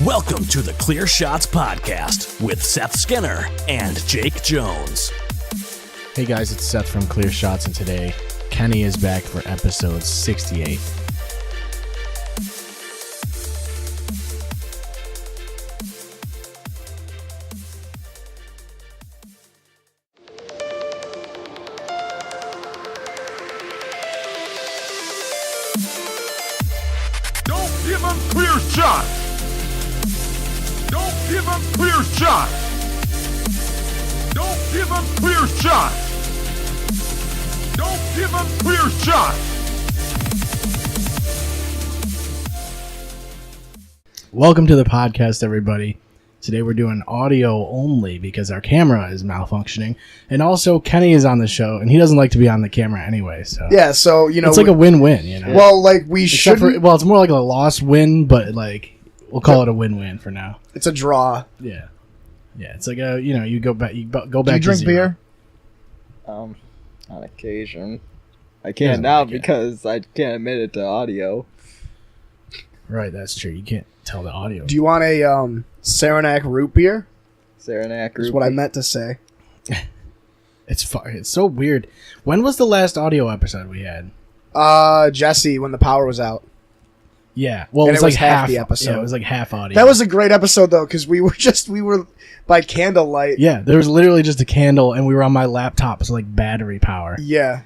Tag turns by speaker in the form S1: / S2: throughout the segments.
S1: Welcome to the Clear Shots Podcast with Seth Skinner and Jake Jones.
S2: Hey guys, it's Seth from Clear Shots, and today Kenny is back for episode 68.
S3: Don't give him clear shots! Don't give him clear shots! Don't give him clear shots! Don't give him clear shots!
S2: Welcome to the podcast, everybody. Today we're doing audio only because our camera is malfunctioning, and also Kenny is on the show, and he doesn't like to be on the camera anyway. So
S4: Yeah, so, you know...
S2: it's like a win-win, you know?
S4: Well, like, we
S2: Except
S4: should...
S2: for, well, it's more like a lost win, but like we'll call it a win-win for now.
S4: It's a draw.
S2: Yeah, it's like a, you know, you go back. Go back.
S4: Do you
S2: to
S4: drink
S2: zero.
S4: beer?
S5: On occasion. I
S2: doesn't
S5: can't now
S2: like it.
S5: because I can't admit it to audio.
S2: Right, that's true. You can't tell the audio.
S4: Do you want a Saranac root beer?
S5: Saranac
S4: Is
S5: group.
S4: what I meant to say.
S2: It's so weird. When was the last audio episode we had?
S4: Jesse, when the power was out.
S2: Yeah, well,
S4: And
S2: it was
S4: it was
S2: like
S4: half the episode.
S2: Yeah, it was like half audio.
S4: That was a great episode, though, because we were by candlelight.
S2: yeah. There was literally just a candle, and we were on my laptop, so like battery power.
S4: Yeah.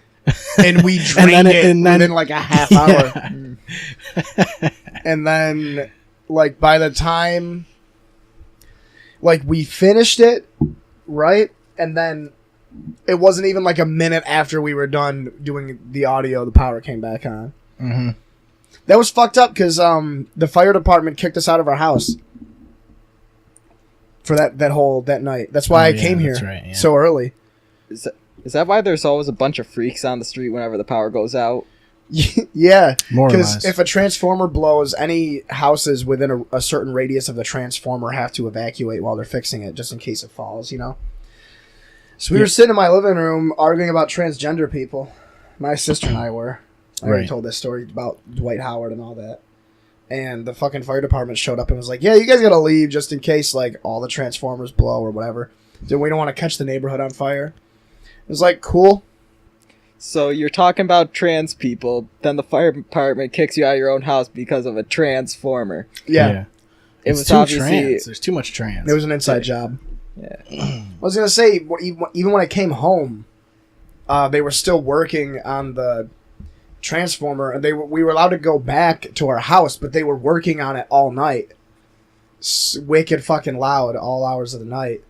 S4: And we drained
S2: then-
S4: it
S2: and then-
S4: within like a half hour.
S2: Yeah.
S4: And then, like, by the time, like, we finished it, right? And then it wasn't even like a minute after we were done doing the audio, the power came back on.
S2: Mm-hmm.
S4: That was fucked up because the fire department kicked us out of our house for that night. That's why
S2: Oh,
S4: I
S2: yeah,
S4: came here
S2: that's right, yeah.
S4: so early.
S5: Is that why there's always a bunch of freaks on the street whenever the power goes out?
S4: Yeah,
S2: More or
S4: because
S2: less.
S4: if a transformer blows, any houses within a certain radius of the transformer have to evacuate while they're fixing it, just in case it falls, you know? So we were sitting in my living room arguing about transgender people. My sister and I were. I already
S2: Right.
S4: told this story about Dwight Howard and all that. And the fucking fire department showed up and was like, yeah, you guys gotta leave just in case, like, all the transformers blow or whatever. Then we don't want to catch the neighborhood on fire. It was like, cool.
S5: So you're talking about trans people, then the fire department kicks you out of your own house because of a transformer.
S4: Yeah.
S5: It
S2: It's
S5: was
S2: too
S5: obviously
S2: trans. There's too much trans.
S4: It was an inside job.
S5: yeah.
S4: I was gonna say, even when I came home, they were still working on the transformer, and we were allowed to go back to our house, but they were working on it all night, wicked fucking loud, all hours of the night.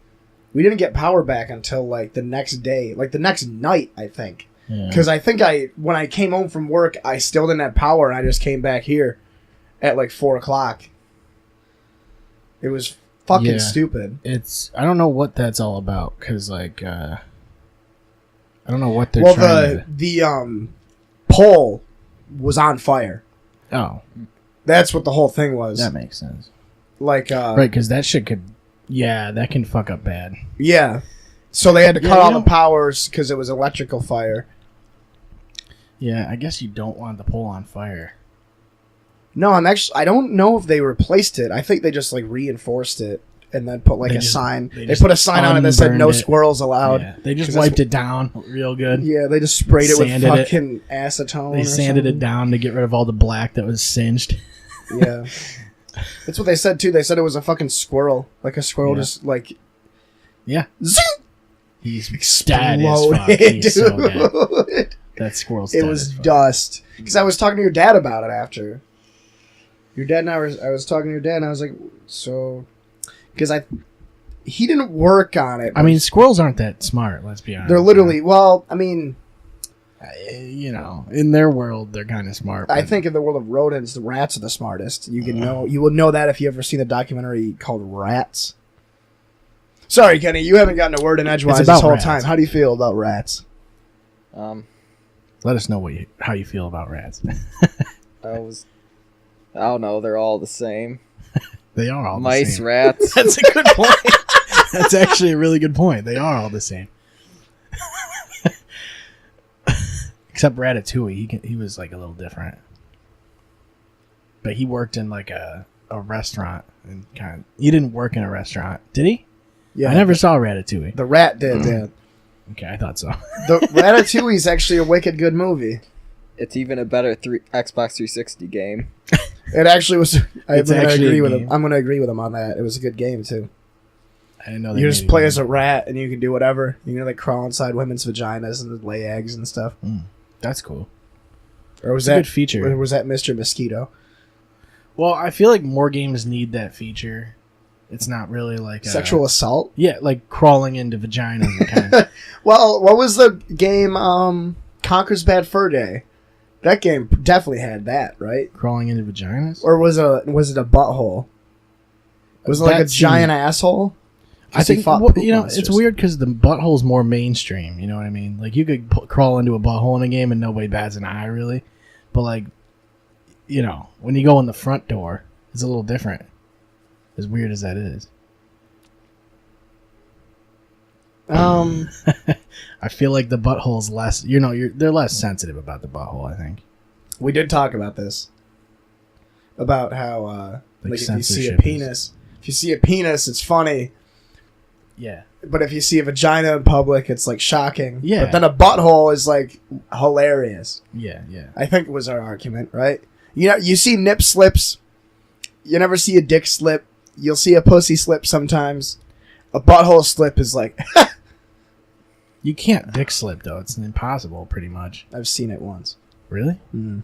S4: We didn't get power back until like the next day, like the next night, I think,
S2: Yeah.
S4: because I think when I came home from work, I still didn't have power, and I just came back here at like 4:00. It was fucking
S2: Yeah.
S4: stupid.
S2: I don't know what that's all about, because like I don't know what they're
S4: Well,
S2: trying
S4: the pole was on fire.
S2: to. Oh,
S4: That's what the whole thing was.
S2: that makes sense.
S4: Like,
S2: Right, because that shit could. Yeah, that can fuck up bad.
S4: yeah. So they had to
S2: Yeah,
S4: cut
S2: you
S4: all
S2: know-
S4: the powers because it was electrical fire.
S2: Yeah, I guess you don't want the pole on fire.
S4: No, I don't know if they replaced it. I think they just like reinforced it and then put like
S2: They
S4: a
S2: just-
S4: sign.
S2: they
S4: They
S2: just
S4: put a sign on it that said
S2: unburned
S4: "No
S2: it.
S4: squirrels allowed."
S2: Yeah, they just
S4: 'Cause that's
S2: wiped it down real good.
S4: Yeah, they just sprayed it with
S2: Sanded it.
S4: fucking acetone.
S2: They
S4: or
S2: sanded it
S4: something.
S2: down to get rid of all the black that was singed.
S4: Yeah, that's what they said too. They said it was a fucking squirrel, like a squirrel
S2: Yeah.
S4: just like
S2: Yeah,
S4: zing,
S2: he's dead as fuck.
S4: exploded,
S2: He's so dead.
S4: dude.
S2: That squirrel's
S4: It
S2: dead
S4: was
S2: as fuck.
S4: dust. Because I was talking to your dad about it after. Your dad and I was talking to your dad, and I was like, so, because he didn't work on it.
S2: I mean, squirrels aren't that smart. Let's be honest.
S4: they're literally. Well, I mean,
S2: you know, in their world, they're kind of smart.
S4: I
S2: but-
S4: think in the world of rodents, the rats are the smartest. You will know that if you ever seen a documentary called Rats. Sorry, Kenny, you haven't gotten a word in edgewise
S2: about
S4: this whole
S2: rats.
S4: time. How do you feel about rats?
S2: Let us know how you feel about rats.
S5: I don't know, they're all the same.
S2: They are all the
S5: Mice,
S2: same.
S5: rats.
S2: That's a good point. That's actually a really good point. They are all the same. Except Ratatouille, he was like a little different. But he worked in like a a restaurant and kind of. He didn't work in a restaurant, did he?
S4: Yeah,
S2: I never saw Ratatouille.
S4: The rat did. Yeah.
S2: Okay, I thought so.
S4: The Ratatouille is actually a wicked good movie.
S5: It's even a better Xbox 360 game.
S4: It actually was.
S2: It's actually a
S4: him.
S2: game.
S4: I'm gonna agree with him on that. It was a good game too.
S2: I didn't know they
S4: You
S2: made
S4: just
S2: a
S4: play
S2: game.
S4: as a rat and you can do whatever. You can like crawl inside women's vaginas and lay eggs and stuff.
S2: That's cool.
S4: Or was
S2: It's a
S4: that
S2: good feature.
S4: Or was that Mr. Mosquito?
S2: Well, I feel like more games need that feature. It's not really like
S4: Sexual assault?
S2: Yeah, like crawling into vaginas and kind of.
S4: Well, what was the game Conker's Bad Fur Day? That game definitely had that, right?
S2: Crawling into vaginas?
S4: Or was it a butthole? Was it like a
S2: That
S4: giant
S2: seemed-
S4: asshole?
S2: I think
S4: fought
S2: well,
S4: poop
S2: you know
S4: monsters.
S2: it's weird because the butthole's more mainstream. You know what I mean? Like you could crawl into a butthole in a game and nobody bats an eye really, but like, you know, when you go in the front door, it's a little different. As weird as that is, I feel like the butthole's less. You know, they're less sensitive about the butthole. I think.
S4: We did talk about this. About how
S2: Like
S4: like if you see a
S2: censorship is-
S4: penis, if you see a penis, it's funny.
S2: Yeah.
S4: But if you see a vagina in public, it's like shocking.
S2: Yeah.
S4: But then a butthole is like hilarious.
S2: Yeah. Yeah.
S4: I think was our argument, right? You know, you see nip slips. You never see a dick slip. You'll see a pussy slip sometimes. A butthole slip is like,
S2: You can't dick slip though. It's impossible, pretty much.
S4: I've seen it once.
S2: Really?
S4: Mm.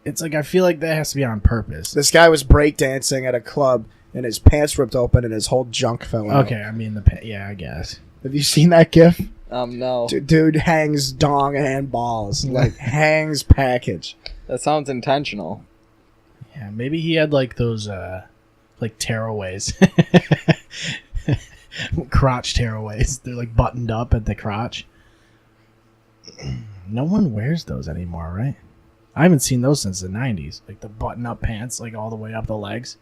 S2: It's like I feel like that has to be on purpose.
S4: This guy was breakdancing at a club and his pants ripped open and his whole junk fell out.
S2: Okay, I mean yeah, I guess.
S4: Have you seen that gif?
S5: No.
S4: Dude hangs dong and balls. Like, hangs package.
S5: That sounds intentional.
S2: Yeah, maybe he had like those like tearaways. Crotch tearaways. They're like buttoned up at the crotch. No one wears those anymore, right? I haven't seen those since the 90s. Like the button-up pants, like all the way up the legs.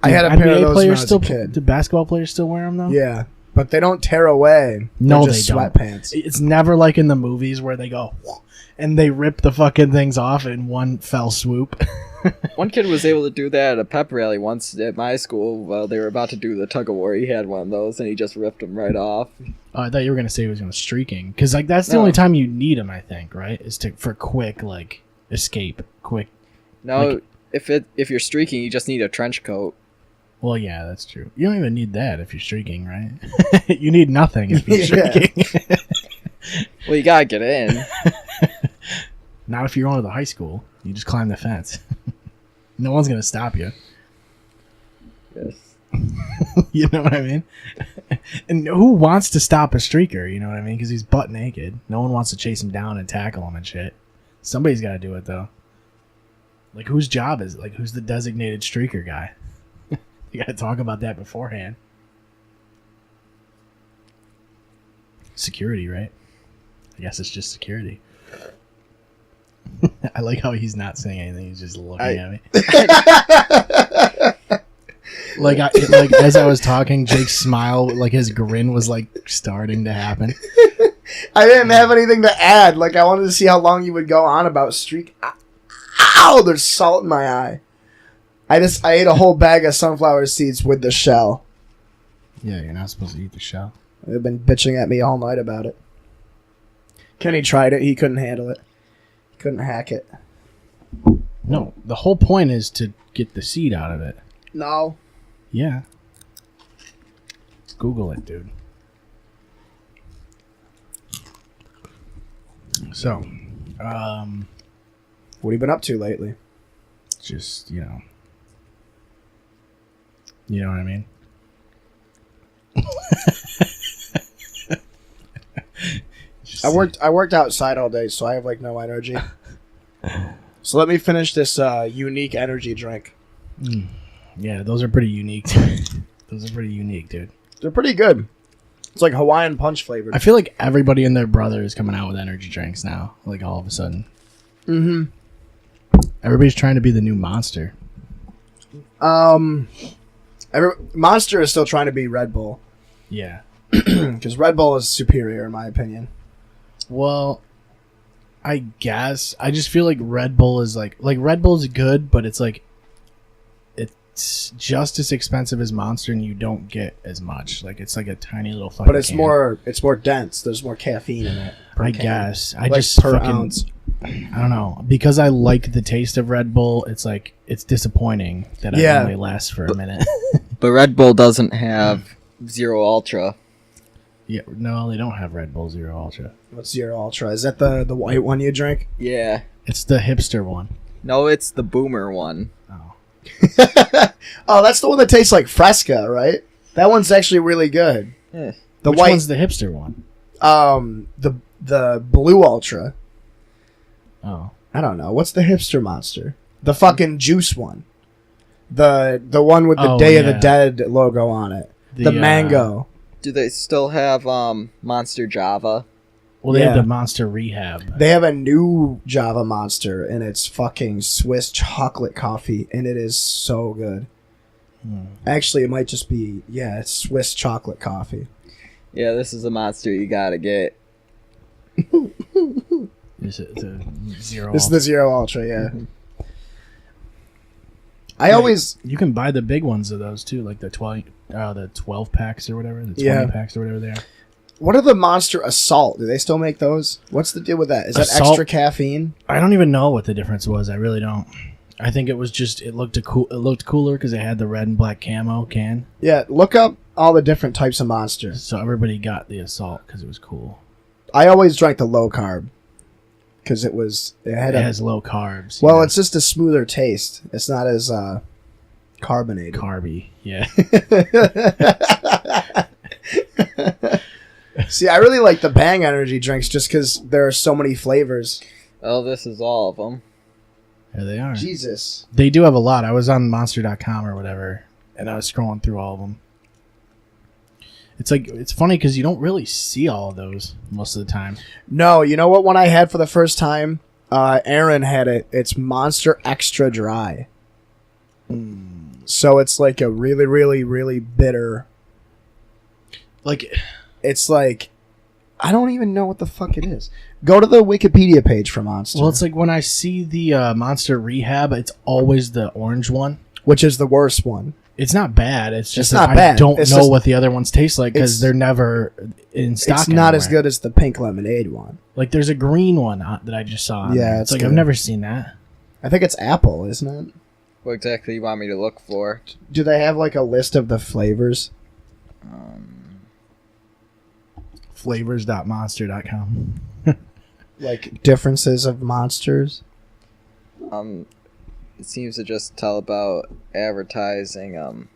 S4: I had a
S2: NBA
S4: pair of those when I
S2: players
S4: was
S2: still,
S4: a kid.
S2: Do basketball players still wear them though?
S4: Yeah, but they don't tear away.
S2: No,
S4: They're just
S2: they don't.
S4: sweatpants.
S2: It's never like in the movies where they go and they rip the fucking things off in one fell swoop.
S5: One kid was able to do that at a pep rally once at my school while they were about to do the tug of war. He had one of those and he just ripped them right off.
S2: Oh, I thought you were gonna say he was gonna streaking because like that's the
S5: No.
S2: only time you need them. I think right is for quick like escape, quick.
S5: No,
S2: Like-
S5: if you're streaking, you just need a trench coat.
S2: Well, yeah, that's true. You don't even need that if you're streaking, right? You need nothing if you're
S4: Yeah.
S2: streaking.
S5: Well, you gotta get in.
S2: Not if you're going to the high school. You just climb the fence. No one's gonna stop you.
S5: Yes.
S2: You know what I mean? And who wants to stop a streaker? You know what I mean? Because he's butt naked. No one wants to chase him down and tackle him and shit. Somebody's got to do it though. Like whose job is it? Like who's the designated streaker guy? You got to talk about that beforehand. Security, right? I guess it's just security. I like how he's not saying anything. He's just looking at me. Like as I was talking, Jake's smile, like his grin was like starting to happen.
S4: I didn't have anything to add. Like, I wanted to see how long you would go on about streak. Ow! There's salt in my eye. I ate a whole bag of sunflower seeds with the shell.
S2: Yeah, you're not supposed to eat the shell.
S4: They've been bitching at me all night about it. Kenny tried it. He couldn't handle it. He couldn't hack it.
S2: No, the whole point is to get the seed out of it.
S4: No.
S2: Yeah. Google it, dude. So,
S4: What have you been up to lately?
S2: just, you know what I mean? Just-
S4: I worked outside all day, so I have like no energy. So let me finish this unique energy drink.
S2: Yeah, those are pretty unique. Those are pretty unique, dude.
S4: They're pretty good. It's like Hawaiian punch flavored.
S2: I feel like everybody and their brother is coming out with energy drinks now. Like all of a sudden,
S4: Mm-hmm.
S2: everybody's trying to be the new Monster.
S4: Monster is still trying to be Red Bull
S2: Yeah.
S4: because Red Bull is superior in my opinion.
S2: Well, I guess I just feel like Red Bull is like Red Bull's good, but it's like it's just as expensive as Monster, and you don't get as much. Like it's like a tiny little fucking.
S4: But it's
S2: can.
S4: more dense. There's more caffeine in it. per
S2: I
S4: can.
S2: guess I
S4: Like
S2: just
S4: per
S2: fucking,
S4: ounce.
S2: I don't know, because I like the taste of Red Bull. It's like it's disappointing that
S4: Yeah.
S2: I only last for a minute.
S5: But Red Bull doesn't have Zero Ultra.
S2: Yeah, no, they don't have Red Bull Zero Ultra.
S4: What's Zero Ultra? Is that the white one you drink?
S5: Yeah.
S2: It's the hipster one.
S5: No, it's the Boomer one.
S2: Oh,
S4: Oh, that's the one that tastes like Fresca, right? That one's actually really good.
S5: Eh.
S4: The
S2: which
S4: white,
S2: one's the hipster one?
S4: the blue Ultra.
S2: Oh,
S4: I don't know. What's the hipster monster? The fucking juice one. The one with the
S2: Oh,
S4: Day of the
S2: yeah.
S4: Dead logo on it. The mango.
S5: Do they still have Monster Java?
S2: Well, they have
S4: Yeah.
S2: the Monster Rehab.
S4: They have a new Java Monster, and it's fucking Swiss chocolate coffee, and it is so good. Actually, it might just be, it's Swiss chocolate coffee.
S5: Yeah, this is a monster you gotta get.
S2: Is it the Zero?
S4: This is the Zero Ultra, yeah. I
S2: Yeah,
S4: always,
S2: You can buy the big ones of those too, like the 12 packs or whatever, the 20
S4: Yeah.
S2: packs or whatever they are.
S4: what are the Monster Assault? Do they still make those? What's the deal with that? Is that
S2: Assault-
S4: extra caffeine?
S2: I don't even know what the difference was. I really don't. I think it was just it looked cooler because it had the red and black camo can,
S4: Yeah, look up all the different types of Monsters.
S2: so everybody got the assault because it was cool.
S4: I always drank the low carb because it had
S2: It
S4: a,
S2: has low carbs.
S4: well, it's just a smoother taste. It's not as carbonated.
S2: carby. Yeah,
S4: See, I really like the Bang Energy drinks just because there are so many flavors.
S5: Oh, this is all of them.
S2: there they are.
S4: Jesus.
S2: They do have a lot. I was on Monster.com or whatever, and I was scrolling through all of them. It's funny because you don't really see all of those most of the time.
S4: No, you know what one I had for the first time? Aaron had it. It's Monster Extra Dry. So it's like a really, really, really bitter.
S2: Like,
S4: It's like, I don't even know what the fuck it is. Go to the Wikipedia page for Monster.
S2: well, it's like when I see the Monster Rehab, it's always the orange one.
S4: which is the worst one.
S2: It's not bad. It's just
S4: It's
S2: that
S4: not
S2: I
S4: bad.
S2: don't
S4: It's
S2: know
S4: just-
S2: what the other ones taste like
S4: It's-
S2: because they're never in stock.
S4: It's not as
S2: anywhere.
S4: good as the pink lemonade one.
S2: Like there's a green one that I just saw. on
S4: Yeah,
S2: there.
S4: it's
S2: like
S4: good.
S2: I've never seen that.
S4: I think it's apple, isn't it?
S5: What exactly you want me to look for?
S4: Do they have like a list of the flavors?
S2: Flavors.monster.com.
S4: Like differences of monsters?
S5: It seems to just tell about advertising.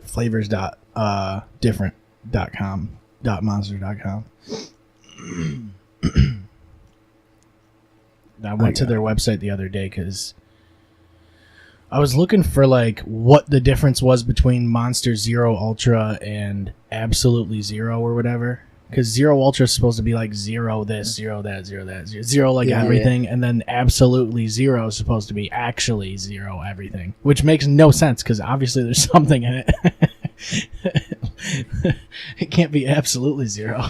S2: Flavors.different.com. .monster.com. I went to their website the other day because I was looking for like what the difference was between Monster Zero Ultra and Absolutely Zero or whatever. Because Zero Ultra is supposed to be like zero this, zero that, zero that, zero like
S4: Yeah.
S2: everything, and then Absolutely Zero is supposed to be actually zero everything, which makes no sense because obviously there's something in it. It can't be absolutely zero.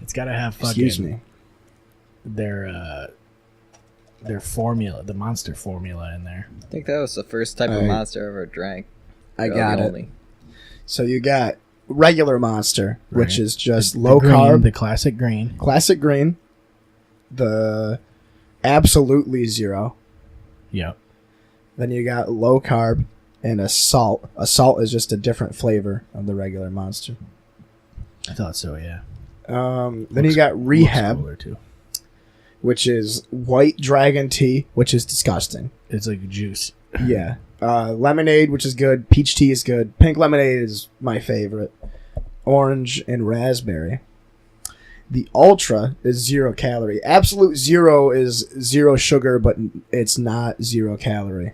S2: It's got to have fucking
S4: Excuse me.
S2: their formula, the Monster formula in there.
S5: I think that was the first type of
S4: Alright.
S5: monster I ever drank.
S4: I
S5: Well,
S4: got
S5: the
S4: it.
S5: only.
S4: So you got regular monster, which
S2: Right.
S4: is just
S2: The
S4: low
S2: green,
S4: carb,
S2: the classic green.
S4: classic green, the absolutely zero.
S2: Yep.
S4: Then you got low carb and a salt. A salt is just a different flavor of the regular monster.
S2: I thought so. Yeah.
S4: Then you got
S2: Looks
S4: rehab,
S2: cooler, too.
S4: which is white dragon tea, which is disgusting.
S2: It's like juice.
S4: Yeah. Lemonade, which is good. Peach tea is good. Pink lemonade is my favorite. Orange and raspberry. The Ultra is 0 calorie. Absolute Zero is 0 sugar, but it's not 0 calorie.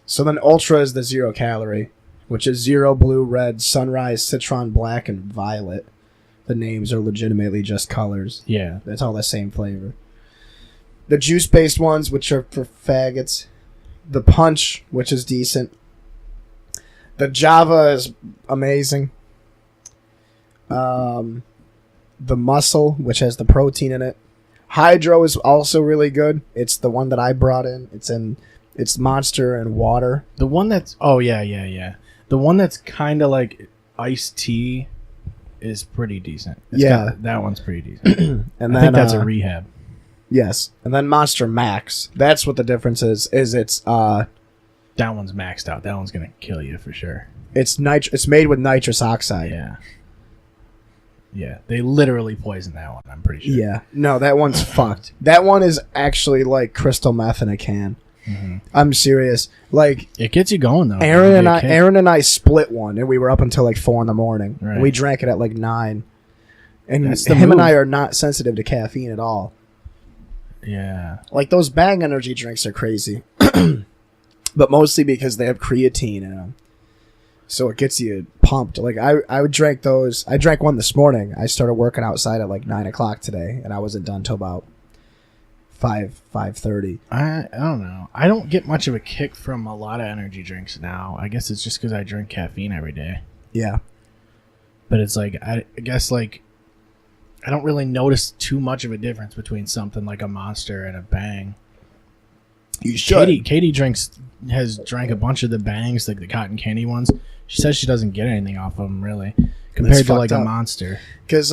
S4: So then Ultra is the 0 calorie, which is 0 blue, red, sunrise, citron, black, and violet. The names are legitimately just colors.
S2: Yeah.
S4: That's all the same flavor. The juice-based ones, which are for faggots. The Punch, which is decent. The Java is amazing. The Muscle, which has the protein in it. Hydro is also really good. It's the one that I brought in. It's It's Monster and water.
S2: The one that's The one that's kind of like iced tea is pretty decent. That one's pretty decent.
S4: And
S2: I
S4: then
S2: think that's a rehab.
S4: yes. And then Monster Max. That's what the difference is. It's
S2: That one's maxed out. That one's gonna kill you for sure.
S4: it's made with nitrous oxide.
S2: Yeah. Yeah, they literally poisoned that one. I'm pretty sure.
S4: Yeah. No, that one's fucked. That one is actually like crystal meth in a can.
S2: Mm-hmm.
S4: I'm serious. Like
S2: It gets you going though.
S4: Aaron
S2: It'll be a kick.
S4: and I split one, and we were up until like 4 a.m.
S2: Right.
S4: We drank it at like 9. And
S2: That's the
S4: him and
S2: move.
S4: I are not sensitive to caffeine at all.
S2: Yeah.
S4: Like those Bang energy drinks are crazy, but mostly because they have creatine in them, so it gets you pumped. Like I would drink those. I drank one this morning. I started working outside at like 9 o'clock today, and I wasn't done till about 5:30.
S2: I don't know. I don't get much of a kick from a lot of energy drinks now. I guess it's just because I drink caffeine every day.
S4: Yeah,
S2: But it's like I guess like I don't really notice too much of a difference between something like a Monster and a Bang.
S4: you should.
S2: Katie has drank a bunch of the Bangs, like the cotton candy ones. She says she doesn't get anything off of them really, compared to like
S4: fucked
S2: a
S4: up.
S2: Monster.
S4: Because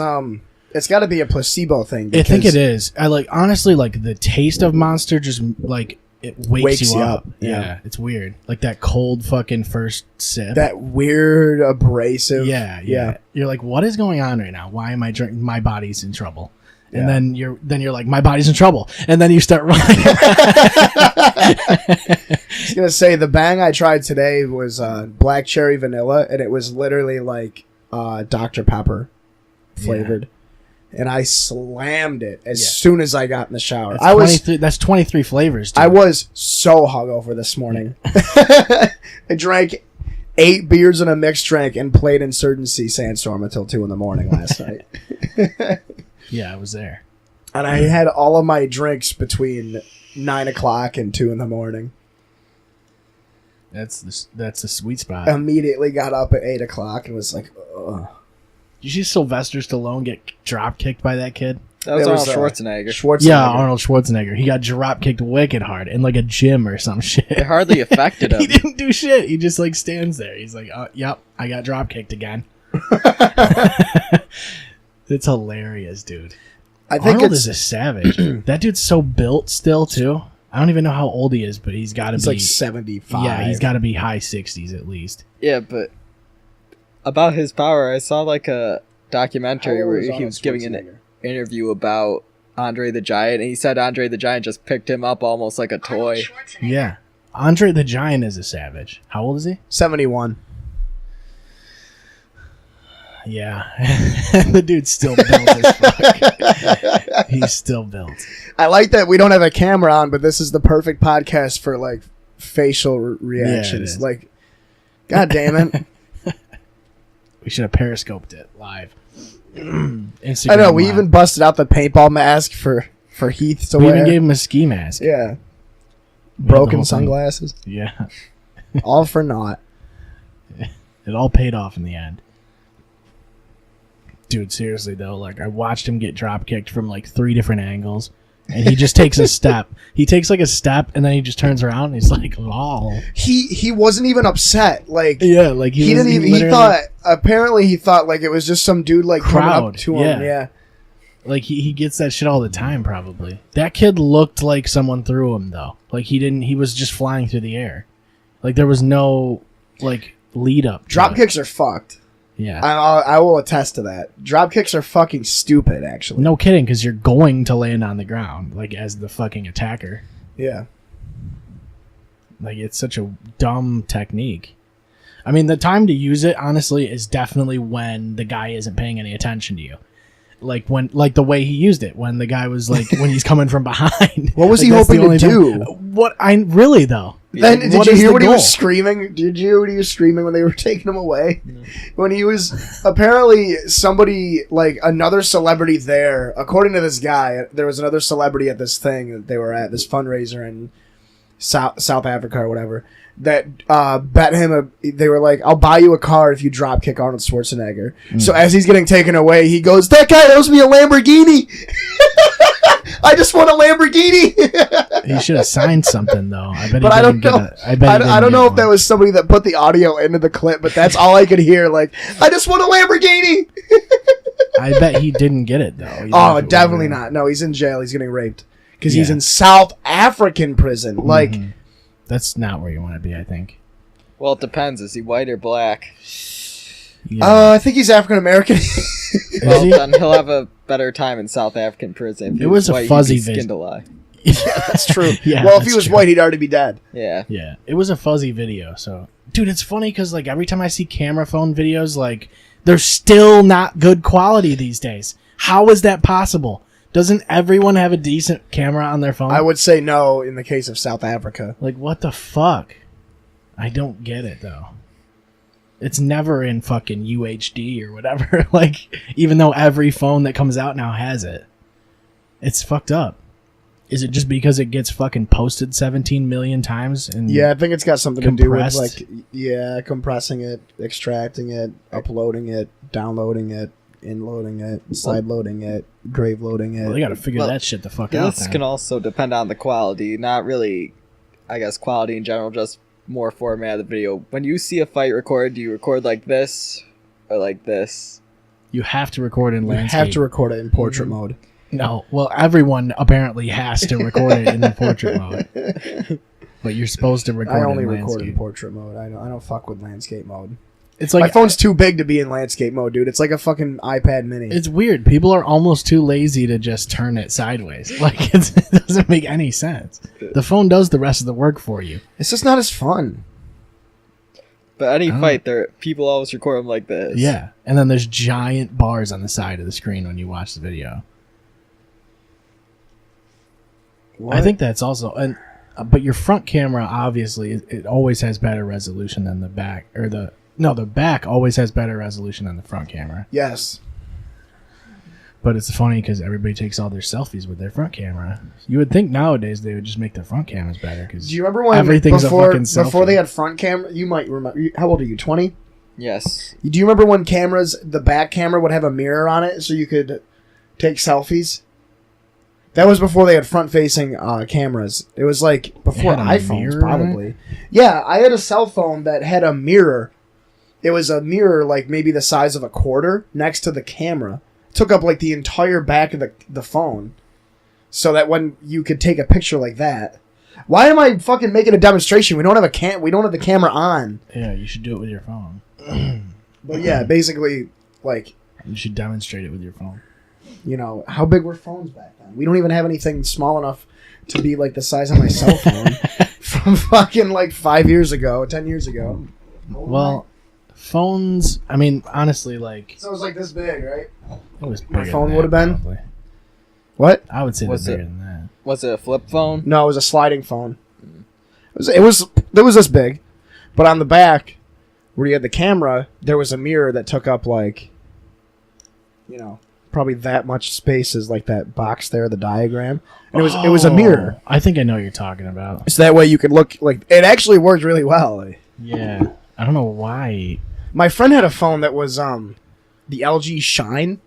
S4: it's got to be a placebo thing.
S2: I think
S4: because
S2: it is. I like honestly like the taste of Monster just like it wakes you up.
S4: Yeah.
S2: It's weird. Like that cold fucking first sip.
S4: that weird abrasive.
S2: Yeah. You're like, what is going on right now? Why am I drinking? My body's in trouble. And
S4: Yeah.
S2: then you're like, my body's in trouble. And then you start running.
S4: I was gonna say the Bang I tried today was black cherry vanilla, and it was literally like Dr. Pepper flavored, and I slammed it as
S2: Yeah.
S4: soon as I got in the shower.
S2: That's 23 flavors. Dude.
S4: I was so hungover this morning. I drank 8 beers and a mixed drink and played Insurgency Sandstorm until 2 a.m. last night.
S2: Yeah, I was there.
S4: And I had all of my drinks between 9 o'clock and 2 a.m.
S2: That's the sweet spot.
S4: Immediately got up at 8 o'clock and was like, ugh.
S2: Did you see Sylvester Stallone get drop kicked by that kid?
S5: That was
S4: It was,
S5: Arnold Schwarzenegger.
S4: Schwarzenegger.
S2: Yeah, Arnold Schwarzenegger. He got drop kicked wicked hard in like a gym or some shit.
S5: It hardly affected
S2: He
S5: him.
S2: didn't do shit. He just like stands there. He's like, yep, I got drop kicked again. It's hilarious, dude.
S4: I think
S2: Arnold
S4: it's
S2: is a savage. That dude's so built still too. I don't even know how old he is, but he's got to
S4: He's
S2: be
S4: like 75.
S2: Yeah, he's got to be high 60s at least.
S5: Yeah, but about his power, I saw like a documentary where he was giving an interview about Andre the Giant, and he said Andre the Giant just picked him up almost like a toy.
S2: Yeah. Andre the Giant is a savage. How old is he?
S4: 71.
S2: Yeah. The dude's still built as fuck. He's still built.
S4: I like that we don't have a camera on, but this is the perfect podcast for like facial reactions.
S2: is.
S4: Like, God damn it.
S2: We should have periscoped it live. Instagram
S4: I know, we
S2: live.
S4: even busted out the paintball mask for Heath to
S2: we
S4: wear.
S2: even gave him a ski mask.
S4: Yeah.
S2: We had the
S4: Broken
S2: whole thing.
S4: sunglasses.
S2: Yeah.
S4: All for naught.
S2: It all paid off in the end. Dude, seriously though, like I watched him get drop kicked from like 3 different angles, and he just takes a step. He takes like a step, and then he just turns around and he's like, "Lol."
S4: He wasn't even upset. Like,
S2: Yeah, like
S4: he
S2: was-
S4: didn't even. He
S2: literally-
S4: thought. Apparently, he thought like it was just some dude like coming up
S2: Crowd,
S4: to him.
S2: yeah.
S4: Yeah.
S2: like he gets that shit all the time. Probably that kid looked like someone threw him though. Like he didn't. He was just flying through the air. Like there was no like lead up. to
S4: Drop
S2: it.
S4: kicks are fucked.
S2: Yeah.
S4: I will attest to that. Drop kicks are fucking stupid. Actually.
S2: No kidding, because you're going to land on the ground, like as the fucking attacker.
S4: Yeah.
S2: Like it's such a dumb technique. I mean, the time to use it, honestly, is definitely when the guy isn't paying any attention to you. Like when, like the way he used it, when the guy was like, when he's coming from behind.
S4: What was
S2: Like,
S4: he
S2: that's the
S4: hoping to
S2: only
S4: do?
S2: What I really though.
S4: Then
S2: Like,
S4: did
S2: what
S4: you
S2: is
S4: hear
S2: the
S4: what he
S2: goal?
S4: was screaming? Did you hear what he was screaming when they were taking him away? When he was apparently somebody like another celebrity there. According to this guy, there was another celebrity at this thing that they were at this fundraiser in South Africa or whatever. That bet him. They were like, "I'll buy you a car if you drop kick Arnold Schwarzenegger." So as he's getting taken away, he goes, "That guy owes me a Lamborghini." I just want a Lamborghini.
S2: He should have signed something though. I bet.
S4: But
S2: he
S4: I don't
S2: didn't
S4: know.
S2: get a- I bet. he
S4: I don't
S2: didn't
S4: know
S2: get
S4: if that
S2: one.
S4: was somebody that put the audio into the clip, but that's all I could hear. Like, I just want a Lamborghini.
S2: I bet he didn't get it though. Even
S4: Oh,
S2: if it
S4: definitely
S2: was-
S4: not. No, he's in jail. He's getting raped because he's
S2: Yeah.
S4: in South African prison. Like,
S2: Mhm. That's not where you want to be. I think.
S5: Well, it depends. Is he white or black?
S2: Yeah.
S4: I think he's African American.
S5: Well,
S2: he?
S5: then he'll have a better time in South African prison. If he
S2: It was a
S5: white, he'd
S2: fuzzy
S5: be
S2: vis-
S5: skinned alive.
S4: That's true.
S2: Yeah,
S4: well, if he
S2: that's
S4: was
S2: true.
S4: white, he'd already be dead.
S5: Yeah.
S2: Yeah, it was a fuzzy video. So, dude, it's funny because like every time I see camera phone videos, like they're still not good quality these days. How is that possible? Doesn't everyone have a decent camera on their phone?
S4: I would say no in the case of South Africa.
S2: Like, what the fuck? I don't get it though. It's never in fucking UHD or whatever. Like, even though every phone that comes out now has it, it's fucked up. Is it just because it gets fucking posted 17 million times? And
S4: Yeah, I think it's got something to do with
S2: Compressed?
S4: compressing it, extracting it, uploading it, downloading it, inloading it, side loading it, grave loading it.
S2: well, they got to figure
S5: Well,
S2: that shit the fuck out.
S5: This
S2: then.
S5: can also depend on the quality. Not really, I guess, quality in general, just more format of the video. When you see a fight recorded, do you record like this or like this?
S2: You have to record in
S4: You
S2: landscape.
S4: have to record it in portrait mode.
S2: No, well, everyone apparently has to record it in the portrait mode. But you're supposed to record
S4: I
S2: it
S4: only
S2: in
S4: record
S2: landscape.
S4: in portrait mode. I don't fuck with landscape mode.
S2: It's
S4: My
S2: like
S4: phone's too big to be in landscape mode, dude. It's like a fucking iPad mini.
S2: it's weird. People are almost too lazy to just turn it sideways. Like it doesn't make any sense. The phone does the rest of the work for you.
S4: It's just not as fun.
S5: But any
S2: Oh.
S5: fight, there people always record them like this.
S2: Yeah, and then there's giant bars on the side of the screen when you watch the video. I think that's also but your front camera obviously it always has better resolution than the back or the back always has better resolution than the front camera.
S4: Yes.
S2: But it's funny because everybody takes all their selfies with their front camera. You would think nowadays they would just make their front cameras better because
S4: Do you remember when
S2: everything's
S4: before,
S2: a fucking selfie.
S4: before they had front camera? You might remember. How old are you? 20?
S5: Yes.
S4: Do you remember when cameras, the back camera would have a mirror on it so you could take selfies? That was before they had front-facing cameras. It was like before
S2: It had a
S4: iPhones,
S2: mirror
S4: probably. Yeah, I had a cell phone that had a mirror. It was a mirror like maybe the size of a quarter next to the camera. It took up like the entire back of the phone, so that when you could take a picture like that. Why am I fucking making a demonstration? We don't have we don't have the camera on.
S2: Yeah, you should do it with your phone.
S4: But yeah, basically, like,
S2: You should demonstrate it with your phone.
S4: you know, how big were phones back then? We don't even have anything small enough to be like the size of my cell phone from fucking like 5 years ago, 10 years ago.
S2: Well, phones. I mean, honestly, like
S4: So it was like this big, right?
S2: it was
S4: My
S2: bigger
S4: phone
S2: than
S4: would've
S2: that,
S4: been?
S2: probably.
S4: What?
S2: I would say
S5: Was
S2: it's bigger
S5: it-
S2: than that.
S5: Was it a flip phone?
S4: No, it was a sliding phone. It was this big, but on the back where you had the camera, there was a mirror that took up like, you know, probably that much space as like that box there, the diagram. And it was a mirror.
S2: Oh, I think I know what you're talking about.
S4: So that way you could look like it actually worked really well.
S2: Yeah, I don't know why.
S4: My friend had a phone that was the LG Shine.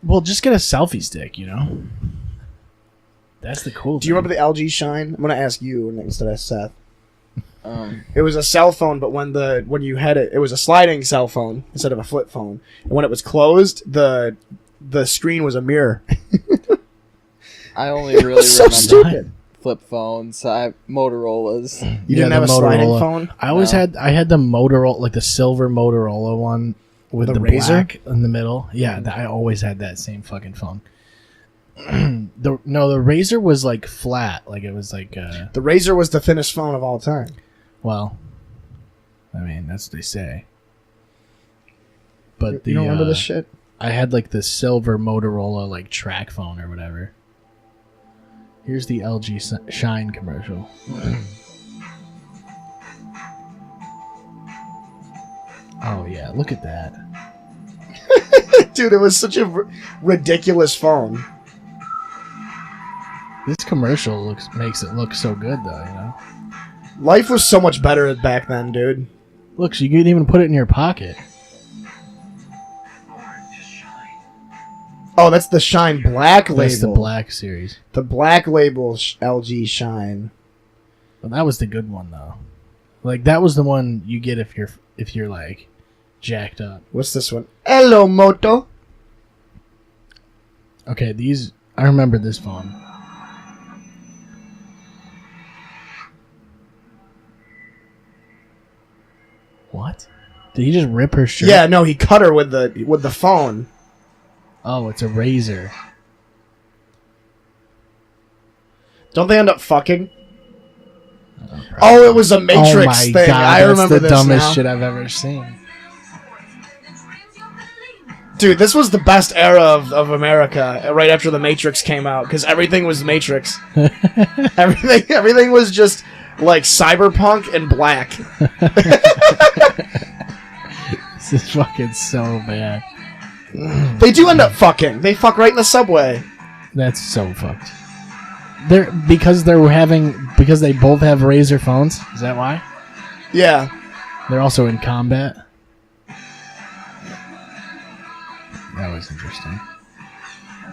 S2: Well, just get a selfie stick, you know. That's the cool.
S4: Do you remember the LG Shine? I'm gonna ask you instead of Seth.
S5: Um,
S4: It was a cell phone, but when you had it, it was a sliding cell phone instead of a flip phone. And when it was closed, the screen was a mirror.
S5: I only
S4: It
S5: really
S4: was so
S5: remember
S4: stupid.
S5: flip phones. Motorolas.
S4: You didn't
S2: the
S4: have a sliding
S2: Motorola.
S4: phone?
S2: I always
S5: No.
S2: I had the Motorola, like the silver Motorola one with
S4: The
S2: the
S4: Razr?
S2: black in the middle. Yeah, I always had that same fucking phone. the Razr was like flat, like it was like
S4: The Razr was the thinnest phone of all time.
S2: well, I mean that's what they say. But
S4: You don't remember this shit?
S2: I had like the silver Motorola like track phone or whatever. Here's the LG Shine commercial. Oh yeah, look at that.
S4: Dude, it was such a ridiculous phone.
S2: This commercial makes it look so good though, you know.
S4: Life was so much better back then, dude.
S2: Look, so you can even put it in your pocket.
S4: Oh, that's the Shine Black label.
S2: That's the Black series.
S4: The Black label LG Shine.
S2: Well, that was the good one though. Like that was the one you get if you're like jacked up.
S4: What's this one? Hello, Moto.
S2: Okay, I remember this phone. What? Did he just rip her shirt?
S4: Yeah, no, he cut her with the phone.
S2: Oh, it's a razor.
S4: Don't they end up fucking? Oh, it was a Matrix
S2: oh my
S4: thing.
S2: God,
S4: I remember
S2: the
S4: this
S2: dumbest
S4: now.
S2: shit I've ever seen.
S4: Dude, this was the best era of America, right after the Matrix came out, because everything was Matrix. everything was just like cyberpunk and black.
S2: This is fucking so bad.
S4: They do end up fucking. They fuck right in the subway.
S2: That's so fucked. Because they both have razor phones. Is that why?
S4: Yeah.
S2: They're also in combat. That was interesting.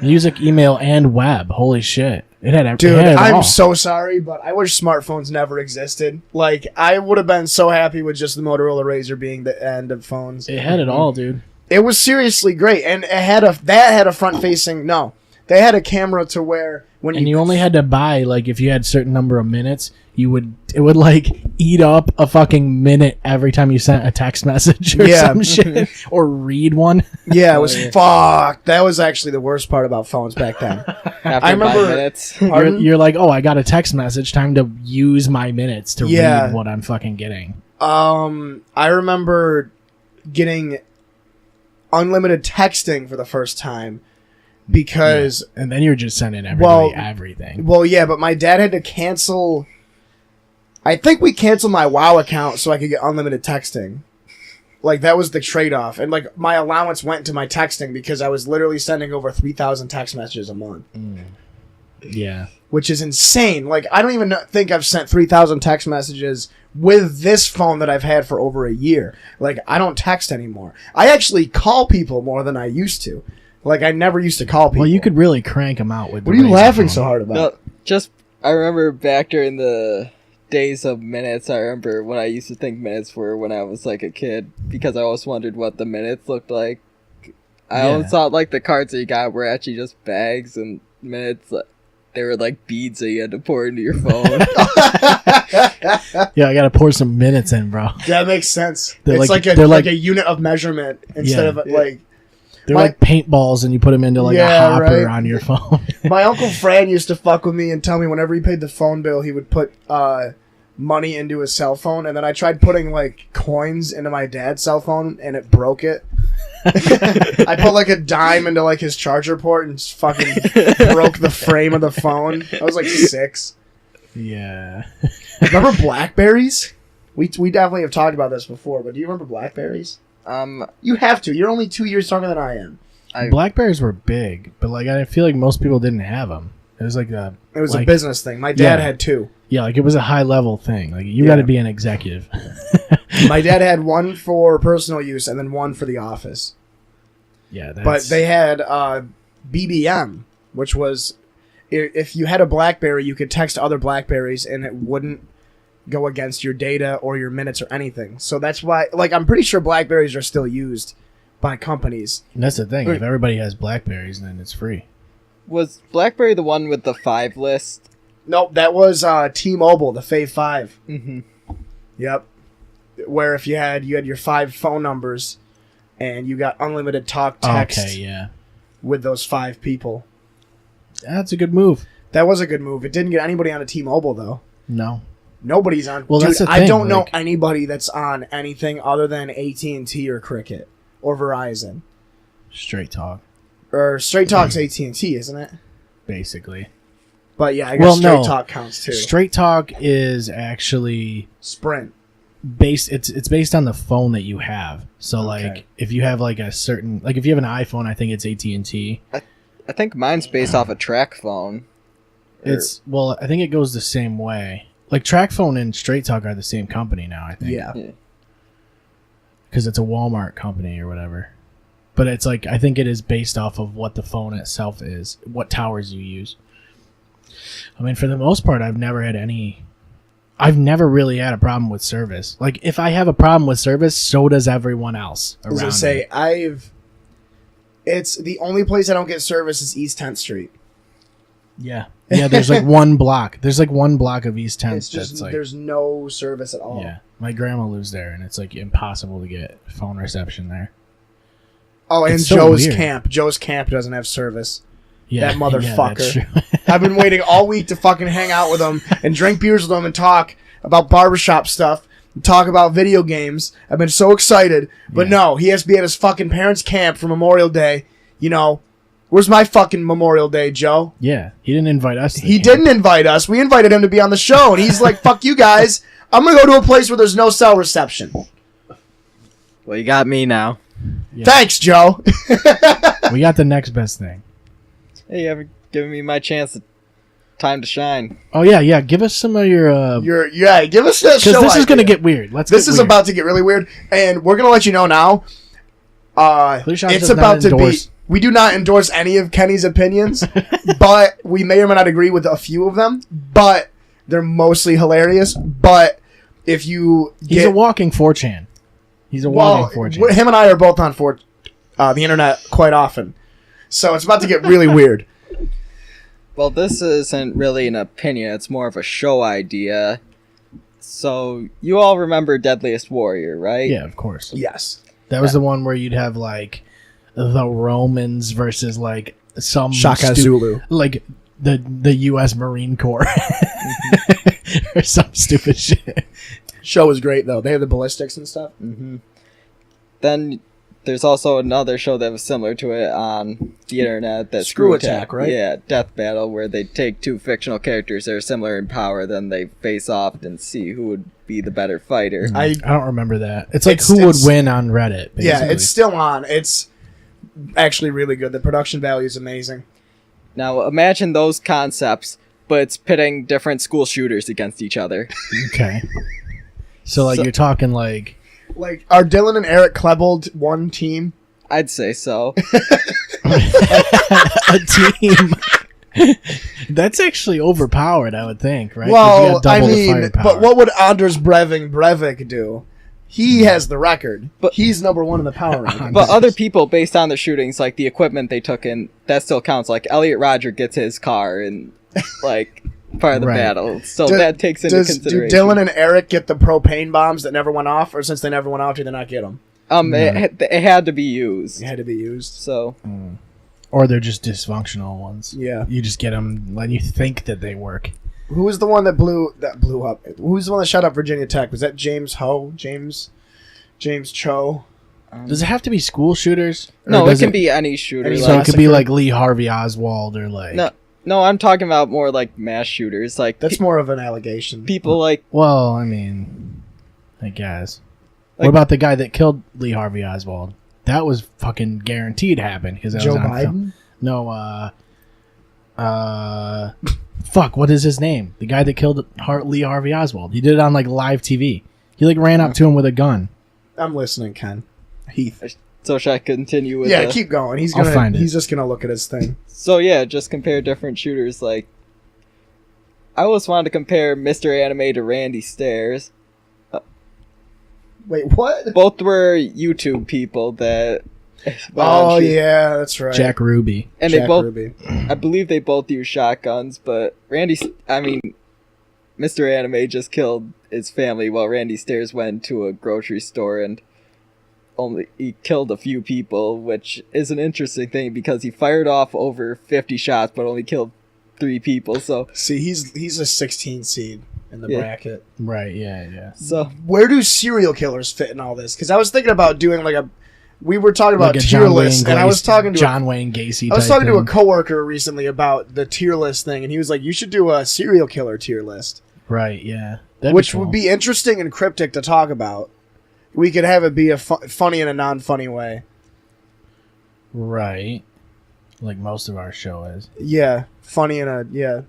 S2: Music, email, and web. Holy shit! It had
S4: Dude,
S2: it
S4: I'm
S2: all.
S4: so sorry, but I wish smartphones never existed. Like, I would have been so happy with just the Motorola Razr being the end of phones.
S2: It had it all, dude.
S4: It was seriously great, and it had a front-facing. No, they had a camera to where when
S2: And you only had to buy like if you had a certain number of minutes, it would like eat up a fucking minute every time you sent a text message or some shit or read one.
S4: Yeah, it was fucked. That was actually the worst part about phones back then.
S5: After
S4: I remember-
S5: 5 minutes.
S2: You're like, oh, I got a text message. Time to use my minutes to
S4: Yeah.
S2: read what I'm fucking getting.
S4: I remember getting unlimited texting for the first time because
S2: And then you're just sending everybody
S4: Well-
S2: everything.
S4: well, yeah, but my dad had to cancel. I think we canceled my WoW account so I could get unlimited texting. Like, that was the trade-off. And, like, my allowance went to my texting because I was literally sending over 3,000 text messages a month.
S2: Yeah.
S4: Which is insane. Like, I don't even think I've sent 3,000 text messages with this phone that I've had for over a year. Like, I don't text anymore. I actually call people more than I used to. Like, I never used to call people.
S2: Well, you could really crank them out with.
S4: What
S2: the
S4: are you
S2: Razr
S4: laughing
S2: phone.
S4: so hard about?
S5: No, I remember back during the days of minutes. I remember when I used to think minutes were when I was like a kid because I always wondered what the minutes looked like. I always thought like the cards that you got were actually just bags and minutes. They were like beads that you had to pour into your phone.
S2: Yeah, I gotta pour some minutes in, bro.
S4: That makes sense.
S2: They're
S4: It's
S2: like-
S4: like
S2: they're
S4: like
S2: like-
S4: a unit of measurement instead of like.
S2: They're
S4: My-
S2: like paintballs, and you put them into like
S4: Yeah,
S2: a hopper
S4: right.
S2: on your phone.
S4: My Uncle Fran used to fuck with me and tell me whenever he paid the phone bill, he would put money into his cell phone, and then I tried putting like coins into my dad's cell phone, and it broke it. I put like a dime into like his charger port and just fucking broke the frame of the phone. I was like 6.
S2: Yeah.
S4: Remember Blackberries? We definitely have talked about this before, but do you remember Blackberries? You have to. You're only 2 years younger than I am.
S2: Blackberries were big, but like I feel like most people didn't have them. It was like
S4: It was
S2: like,
S4: a business thing. My dad
S2: Yeah.
S4: had 2.
S2: Yeah, like it was a high level thing. Like you
S4: Yeah.
S2: got to be an executive.
S4: My dad had one for personal use and then one for the office.
S2: Yeah, that's,
S4: But they had BBM, which was if you had a BlackBerry, you could text other BlackBerries and it wouldn't go against your data or your minutes or anything. So that's why, like, I'm pretty sure BlackBerries are still used by companies.
S2: that's the thing. If everybody has Blackberries, then it's free.
S5: Was BlackBerry the one with the 5 list?
S4: Nope, that was T-Mobile, the Fave 5.
S5: Mm-hmm.
S4: Yep. Where if you had your 5 phone numbers and you got unlimited talk text
S2: Okay, yeah,
S4: with those 5 people.
S2: that's a good move.
S4: That was a good move. It didn't get anybody on a T-Mobile though.
S2: No,
S4: Nobody's on.
S2: Well,
S4: Dude,
S2: that's the
S4: I
S2: thing,
S4: don't know
S2: like-
S4: anybody that's on anything other than AT&T or Cricket or Verizon.
S2: straight talk,
S4: Or Straight Talk's AT&T, isn't it?
S2: basically.
S4: But yeah, I guess
S2: Well,
S4: Straight
S2: no.
S4: Talk counts too.
S2: Straight talk is actually
S4: Sprint.
S2: based. It's based on the phone that you have. So
S4: Okay.
S2: like if you have like a certain like if you have an iPhone, I think it's AT&T.
S5: I think mine's based off a track phone.
S2: It's well, I think it goes the same way. Like TracFone and Straight Talk are the same company now. I think.
S4: Yeah.
S2: Because it's a Walmart company or whatever. But it's like, I think it is based off of what the phone itself is, what towers you use. I mean, for the most part, I've never really had a problem with service. Like, if I have a problem with service, so does everyone else
S4: I was
S2: around
S4: gonna say
S2: me.
S4: it's the only place I don't get service is East 10th Street.
S2: Yeah. Yeah, there's like one block. There's like one block of East 10th
S4: It's just
S2: that's like...
S4: there's no service at all.
S2: Yeah. My grandma lives there, and it's like impossible to get phone reception there.
S4: Oh, and
S2: It's so
S4: Joe's
S2: weird.
S4: Camp. Joe's Camp doesn't have service.
S2: Yeah,
S4: That motherfucker.
S2: Yeah, that's true.
S4: I've been waiting all week to fucking hang out with him and drink beers with him and talk about barbershop stuff and talk about video games. I've been so excited. But
S2: Yeah.
S4: no, he has to be at his fucking parents' camp for Memorial Day. You know, where's my fucking Memorial Day, Joe?
S2: Yeah, he didn't invite us. To the
S4: He
S2: camp.
S4: didn't invite us. We invited him to be on the show. And he's like, fuck you guys. I'm going to go to a place where there's no cell reception.
S5: Well, you got me now.
S2: Yeah.
S4: Thanks, Joe.
S2: We got the next best thing.
S5: Hey, you haven't given me my chance, time to shine.
S2: Oh yeah. Give us some of your
S4: Give us that show
S2: because this is gonna
S4: idea.
S2: get weird.
S4: This is about to get really weird, and we're gonna let you know now.
S2: Clear Shots
S4: It's
S2: does not
S4: about to be.
S2: endorse-
S4: We do not endorse any of Kenny's opinions, but we may or may not agree with a few of them. But they're mostly hilarious. But if you
S2: He's a walking 4chan. He's a walking 4chan.
S4: him and I are both on the internet quite often, so it's about to get really weird.
S5: Well, this isn't really an opinion, it's more of a show idea. So, you all remember Deadliest Warrior, right?
S2: Yeah, of course.
S4: Yes.
S2: That was the one where you'd have like the Romans versus like some
S4: Shaka Zulu.
S2: like the U.S. Marine Corps or some stupid shit.
S4: Show was great though. They have the ballistics and stuff.
S5: Mm-hmm. Then there's also another show that was similar to it on the internet. That's
S4: Screw Attack, right?
S5: Yeah, Death Battle, where they take two fictional characters that are similar in power, then they face off and see who would be the better fighter.
S4: I
S2: don't remember that. It's like
S4: It's-
S2: who would
S4: it's-
S2: win on Reddit. Basically.
S4: Yeah, it's still on. It's actually really good. The production value is amazing.
S5: Now imagine those concepts, but it's pitting different school shooters against each other.
S2: okay. So like
S5: So-
S2: you're talking like
S4: Like, are Dylan and Eric Klebold one team?
S5: I'd say so.
S2: a team. That's actually overpowered, I would think, right? 'Cause you
S4: Well,
S2: got
S4: I
S2: double the
S4: mean,
S2: firepower.
S4: but what would Anders Breivik do? He has the record.
S5: But-
S4: He's number one in the power rankings.
S5: But other people, based on their shootings, like the equipment they took in, that still counts. Like Elliot Rodger gets his car and like part of the
S2: Right.
S5: battle, so
S4: Do-
S5: that takes into
S4: do
S5: consideration.
S4: Dylan and Eric get the propane bombs that never went off, or since they never went off, do they not get them?
S5: It had to be used.
S4: It had to be used.
S5: So
S2: or they're just dysfunctional ones.
S4: Yeah.
S2: You just get them when you think that they work.
S4: Who was the one that blew up? Who was the one that shot up Virginia Tech? Was that James Ho? James Cho?
S2: Does it have to be school shooters? Or
S5: no, it
S2: does
S5: can be any shooter.
S4: Any
S2: So
S5: like-
S2: it could be
S4: massacre?
S2: like Lee Harvey Oswald or like.
S5: no, I'm talking about more like mass shooters, like
S4: That's more of an allegation.
S5: people like
S2: Well, I mean, I guess.
S5: Like-
S2: What about the guy that killed Lee Harvey Oswald? That was fucking guaranteed to happen because
S4: Joe
S2: was on
S4: Biden?
S2: film. No, fuck, what is his name? The guy that killed Lee Harvey Oswald. He did it on like live TV. He like ran up to him with a gun.
S4: I'm listening, Ken. Heath.
S5: so should I continue with
S4: Yeah,
S5: the-
S4: keep going. He's
S2: I'll
S4: gonna.
S2: find it.
S4: He's just gonna look at his thing.
S5: So yeah, just compare different shooters. Like, I always wanted to compare Mr. Anime to Randy Stairs.
S4: Wait, what?
S5: Both were YouTube people that.
S4: Oh yeah, that's right.
S2: Jack Ruby.
S5: and
S4: Jack
S5: they both,
S4: Ruby.
S5: I believe they both use shotguns. But Mr. Anime just killed his family while Randy Stairs went to a grocery store and he killed a few people, which is an interesting thing because he fired off over 50 shots but only killed 3 people. So
S4: See, he's a 16 seed in the
S5: Yeah.
S4: bracket.
S2: Right, yeah.
S4: Where do serial killers fit in all this? Because I was thinking about doing like a. We were talking about
S2: Like a
S4: tier
S2: John
S4: list,
S2: Wayne
S4: and I was
S2: Gacy-
S4: talking to
S2: John Wayne Gacy.
S4: I was
S2: type
S4: talking to a
S2: thing.
S4: coworker recently about the tier list thing, and he was like, "You should do a serial killer tier list."
S2: Right, yeah. That'd
S4: Which
S2: cool.
S4: would be interesting and cryptic to talk about. We could have it be a funny in a non-funny way.
S2: right. Like most of our show is.
S4: Yeah, funny in a yeah.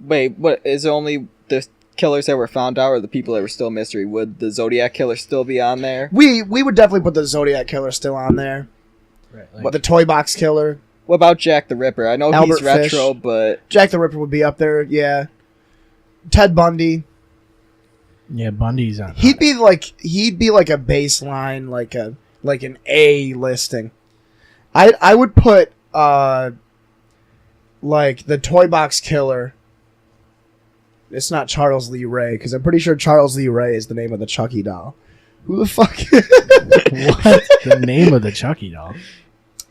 S5: wait, what is it only the killers that were found out or the people that were still mystery? Would the Zodiac killer still be on there?
S4: We would definitely put the Zodiac killer still on there.
S2: Right,
S5: What-
S4: The Toy Box Killer.
S5: What about Jack the Ripper? I know
S4: Albert
S5: he's retro,
S4: Fish.
S5: but
S4: Jack the Ripper would be up there. Yeah. Ted Bundy.
S2: Yeah, Bundy's on.
S4: He'd be like a baseline, like an A listing. I would put like the Toy Box Killer. It's not Charles Lee Ray, because I'm pretty sure Charles Lee Ray is the name of the Chucky doll. Who the fuck?
S2: What? The name of the Chucky doll?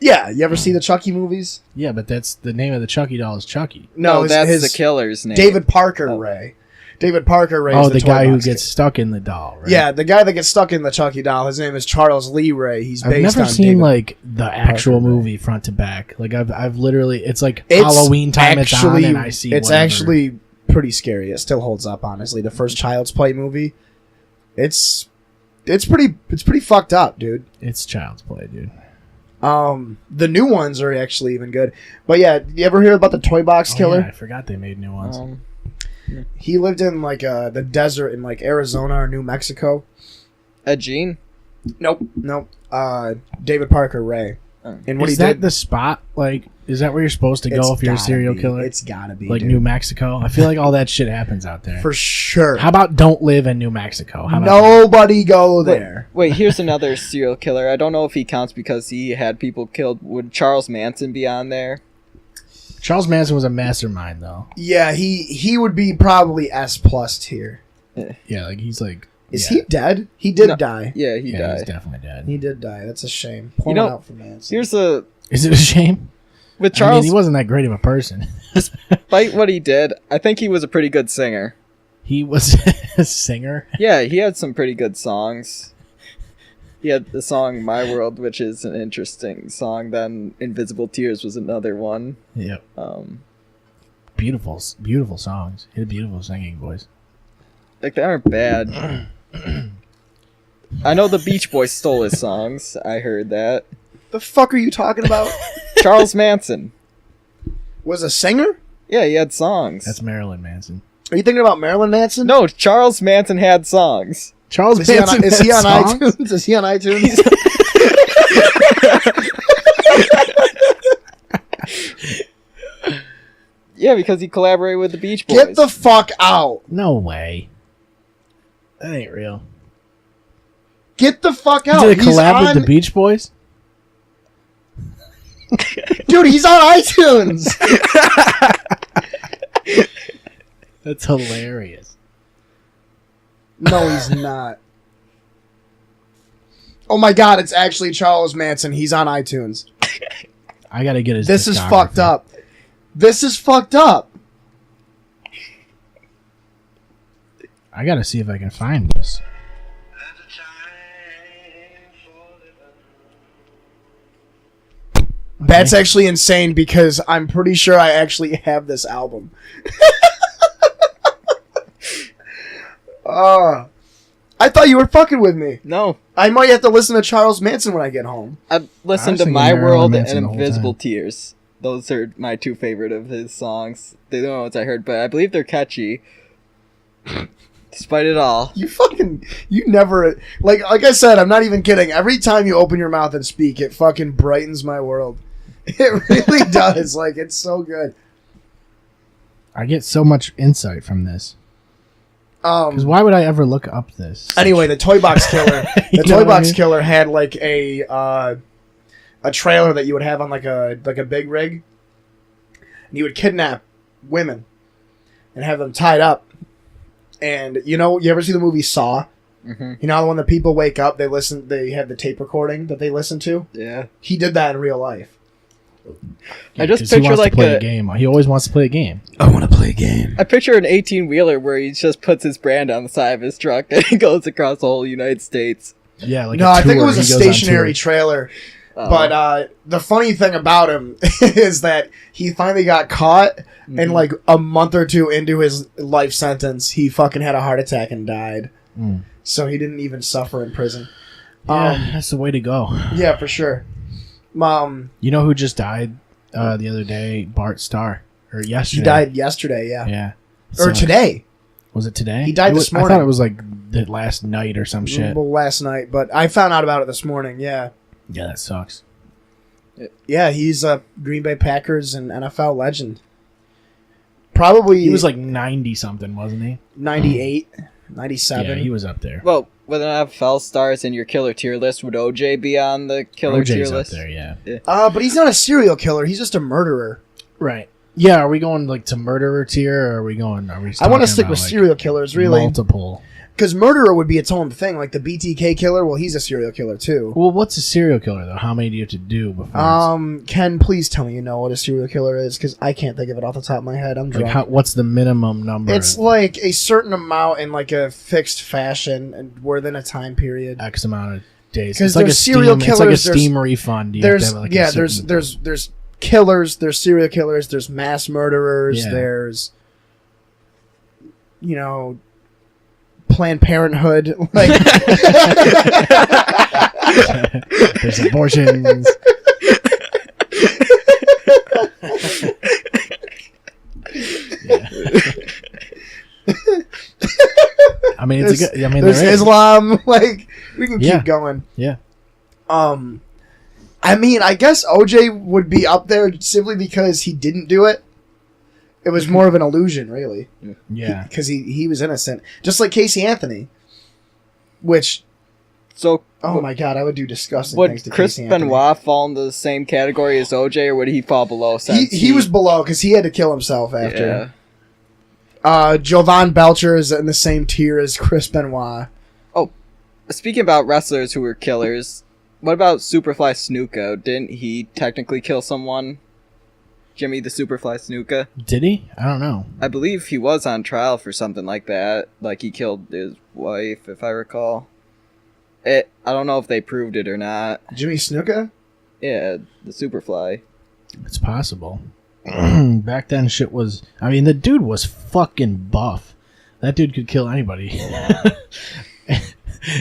S4: Yeah, you ever see the Chucky movies?
S2: Yeah, but that's the name of the Chucky doll is Chucky.
S4: No,
S5: that's the killer's name.
S4: David Parker
S5: Oh.
S4: Ray. David Parker Ray.
S2: Oh,
S4: is
S2: the
S4: Toy
S2: guy who
S4: Box
S2: gets
S4: Killer.
S2: stuck in the doll, right?
S4: Yeah, the guy that gets stuck in the Chucky doll. His name is Charles Lee Ray. He's
S2: I've
S4: based
S2: never
S4: on
S2: seen
S4: David
S2: like the actual
S4: Parker Ray.
S2: movie front to back. Like I've literally, it's like
S4: It's
S2: Halloween time. It's on,
S4: actually-
S2: and I see.
S4: It's
S2: whatever.
S4: actually pretty scary. It still holds up, honestly. The first Child's Play movie, it's pretty fucked up, dude.
S2: It's Child's Play, dude.
S4: The new ones are actually even good. But yeah, you ever hear about the Toy Box
S2: Oh,
S4: Killer?
S2: yeah, I forgot they made new ones.
S4: He lived in like the desert in like Arizona or New Mexico.
S5: Ed Gein?
S4: Nope. David Parker Ray.
S5: Oh.
S4: And what
S2: Is
S4: he
S2: that
S4: did?
S2: the spot? Like, is that where you're supposed to go
S4: It's
S2: if you're a
S4: gotta
S2: serial
S4: be.
S2: killer?
S4: It's gotta be,
S2: like
S4: dude.
S2: New Mexico. I feel like all that shit happens out there.
S4: For sure.
S2: How about don't live in New Mexico? How about
S4: Nobody go there.
S5: Wait, here's another serial killer. I don't know if he counts because he had people killed. Would Charles Manson be on there?
S2: Charles Manson was a mastermind, though.
S4: Yeah, he would be probably S plus tier.
S2: Yeah, like he's like.
S4: Is
S2: yeah.
S4: he dead? He did
S5: No.
S4: die.
S5: Yeah, he
S2: Yeah, he's
S5: died.
S2: definitely dead.
S4: He did die. That's a shame. Pour
S5: You know,
S4: one out for Manson.
S5: Here's a
S2: Is it a shame?
S5: with
S2: I mean,
S5: Charles.
S2: he wasn't that great of a person.
S5: Despite what he did, I think he was a pretty good singer.
S2: He was a singer.
S5: Yeah, he had some pretty good songs. He had the song "My World," which is an interesting song. Then "Invisible Tears" was another one.
S2: Yep.
S5: Um,
S2: Beautiful, beautiful songs. He had a beautiful singing voice.
S5: like they aren't bad. I know the Beach Boys stole his songs. I heard that.
S4: the fuck are you talking about?
S5: Charles Manson.
S4: Was a singer?
S5: Yeah, he had songs.
S2: That's Marilyn Manson.
S4: Are you thinking about Marilyn Manson?
S5: No, Charles Manson had songs.
S2: Charles
S4: Is he on,
S2: Manson.
S4: is he
S2: had
S4: on
S2: songs?
S4: iTunes? Is he on iTunes?
S5: Yeah, because he collaborated with the Beach Boys.
S4: Get the fuck out.
S2: No way. That ain't real.
S4: Get the fuck
S2: He
S4: out.
S2: did a
S4: He's
S2: collab
S4: on,
S2: with the Beach Boys.
S4: dude, he's on iTunes.
S2: That's hilarious.
S4: No, he's not. Oh my god, it's actually Charles Manson. He's on iTunes.
S2: I gotta get his.
S4: This is
S2: discography.
S4: fucked up. This is fucked up.
S2: I gotta see if I can find this.
S4: That's actually insane because I'm pretty sure I actually have this album. I thought you were fucking with me.
S5: No,
S4: I might have to listen to Charles Manson when I get home.
S5: I've listened
S2: was
S5: to
S2: thinking
S5: My
S2: Marilyn
S5: World
S2: Manson
S5: and
S2: the whole
S5: Invisible
S2: time.
S5: Tears. Those are my two favorite of his songs. They don't know what I heard, but I believe they're catchy. Despite it all.
S4: You never, like I said, I'm not even kidding. Every time you open your mouth and speak, it fucking brightens my world. It really does. Like, it's so good.
S2: I get so much insight from this. Because why would I ever look up this?
S4: Anyway, the Toy Box Killer.
S2: You
S4: The
S2: know
S4: Toy
S2: what I
S4: Box
S2: mean?
S4: Killer had like a trailer that you would have on like a big rig, and you would kidnap women and have them tied up. And you ever see the movie Saw?
S5: Mm-hmm.
S4: You know, when the people wake up, they have the tape recording that they listen to.
S5: Yeah.
S4: He did that in real life.
S5: I just
S2: 'cause he
S5: picture
S2: wants
S5: like
S2: to play a game. He always wants to play a game.
S4: I want to play a game.
S5: I picture an 18-wheeler where he just puts his brand on the side of his truck and he goes across the whole United States.
S2: Yeah, like
S4: No,
S2: a
S4: I think it
S2: tour.
S4: was a
S2: He goes on
S4: stationary
S2: tour.
S4: trailer.
S5: Oh.
S4: But the funny thing about him is that he finally got caught, and like a month or two into his life sentence, he fucking had a heart attack and died.
S2: Mm.
S4: So he didn't even suffer in prison.
S2: Yeah, that's the way to go.
S4: Yeah, for sure.
S2: You know who just died the other day? Bart Starr. Or yesterday.
S4: He died yesterday, yeah.
S2: Yeah.
S4: Or
S2: So-
S4: today.
S2: Was it today?
S4: He died
S2: It
S4: this
S2: I
S4: morning.
S2: thought it was like the last night or some shit.
S4: Well, last night, but I found out about it this morning, yeah.
S2: Yeah, that sucks.
S4: Yeah, he's a Green Bay Packers and NFL legend. Probably
S2: He was like 90 something, wasn't he?
S4: 98, 97.
S2: Yeah, he was up there.
S5: Well, with NFL stars in your killer tier list, would OJ be on the killer tier
S2: OJ's up
S5: list?
S2: there, yeah.
S4: But he's not a serial killer. He's just a murderer.
S2: Right. Yeah, are we going like to murderer tier, or are we
S4: I want to
S2: talking
S4: stick
S2: about,
S4: with
S2: like,
S4: serial killers, really.
S2: multiple?
S4: Because murderer would be its own thing. Like the BTK killer, well, he's a serial killer, too.
S2: Well, what's a serial killer though? How many do you have to do before?
S4: Ken, please tell me you know what a serial killer is, because I can't think of it off the top of my head. I'm drunk.
S2: what's the minimum number?
S4: It's like a certain amount in like a fixed fashion and within a time period.
S2: X amount of days.
S4: 'Cause
S2: It's like a
S4: there's serial
S2: Steam, it's like a
S4: killers, there's-
S2: Steam refund. You have to
S4: There's
S2: have, like, a certain-
S4: there's killers, there's serial killers, there's mass murderers,
S2: Yeah.
S4: there's Planned Parenthood, like
S2: there's abortions. Yeah. I mean, it's a good. I mean,
S4: there's
S2: there is.
S4: Islam, like we can
S2: Yeah.
S4: keep going.
S2: Yeah.
S4: I mean, I guess OJ would be up there simply because he didn't do it. It was more of an illusion, really.
S2: Yeah.
S4: Because he was innocent. Just like Casey Anthony. Which,
S5: So,
S4: oh my god, I would do disgusting
S5: would
S4: things to
S5: Chris
S4: Casey Anthony.
S5: Benoit fall into the same category as OJ, or would he fall below? Since
S4: He was below because he had to kill himself after.
S5: Yeah.
S4: Jovan Belcher is in the same tier as Chris Benoit.
S5: Speaking about wrestlers who were killers, what about Superfly Snuka? Didn't he technically kill someone? Jimmy the Superfly Snuka?
S2: Did he? I don't know.
S5: I believe he was on trial for something like that. Like he killed his wife, if I recall. I don't know if they proved it or not.
S4: Jimmy Snuka?
S5: Yeah, the Superfly.
S2: It's possible. Back then, shit was. I mean, the dude was fucking buff. That dude could kill anybody.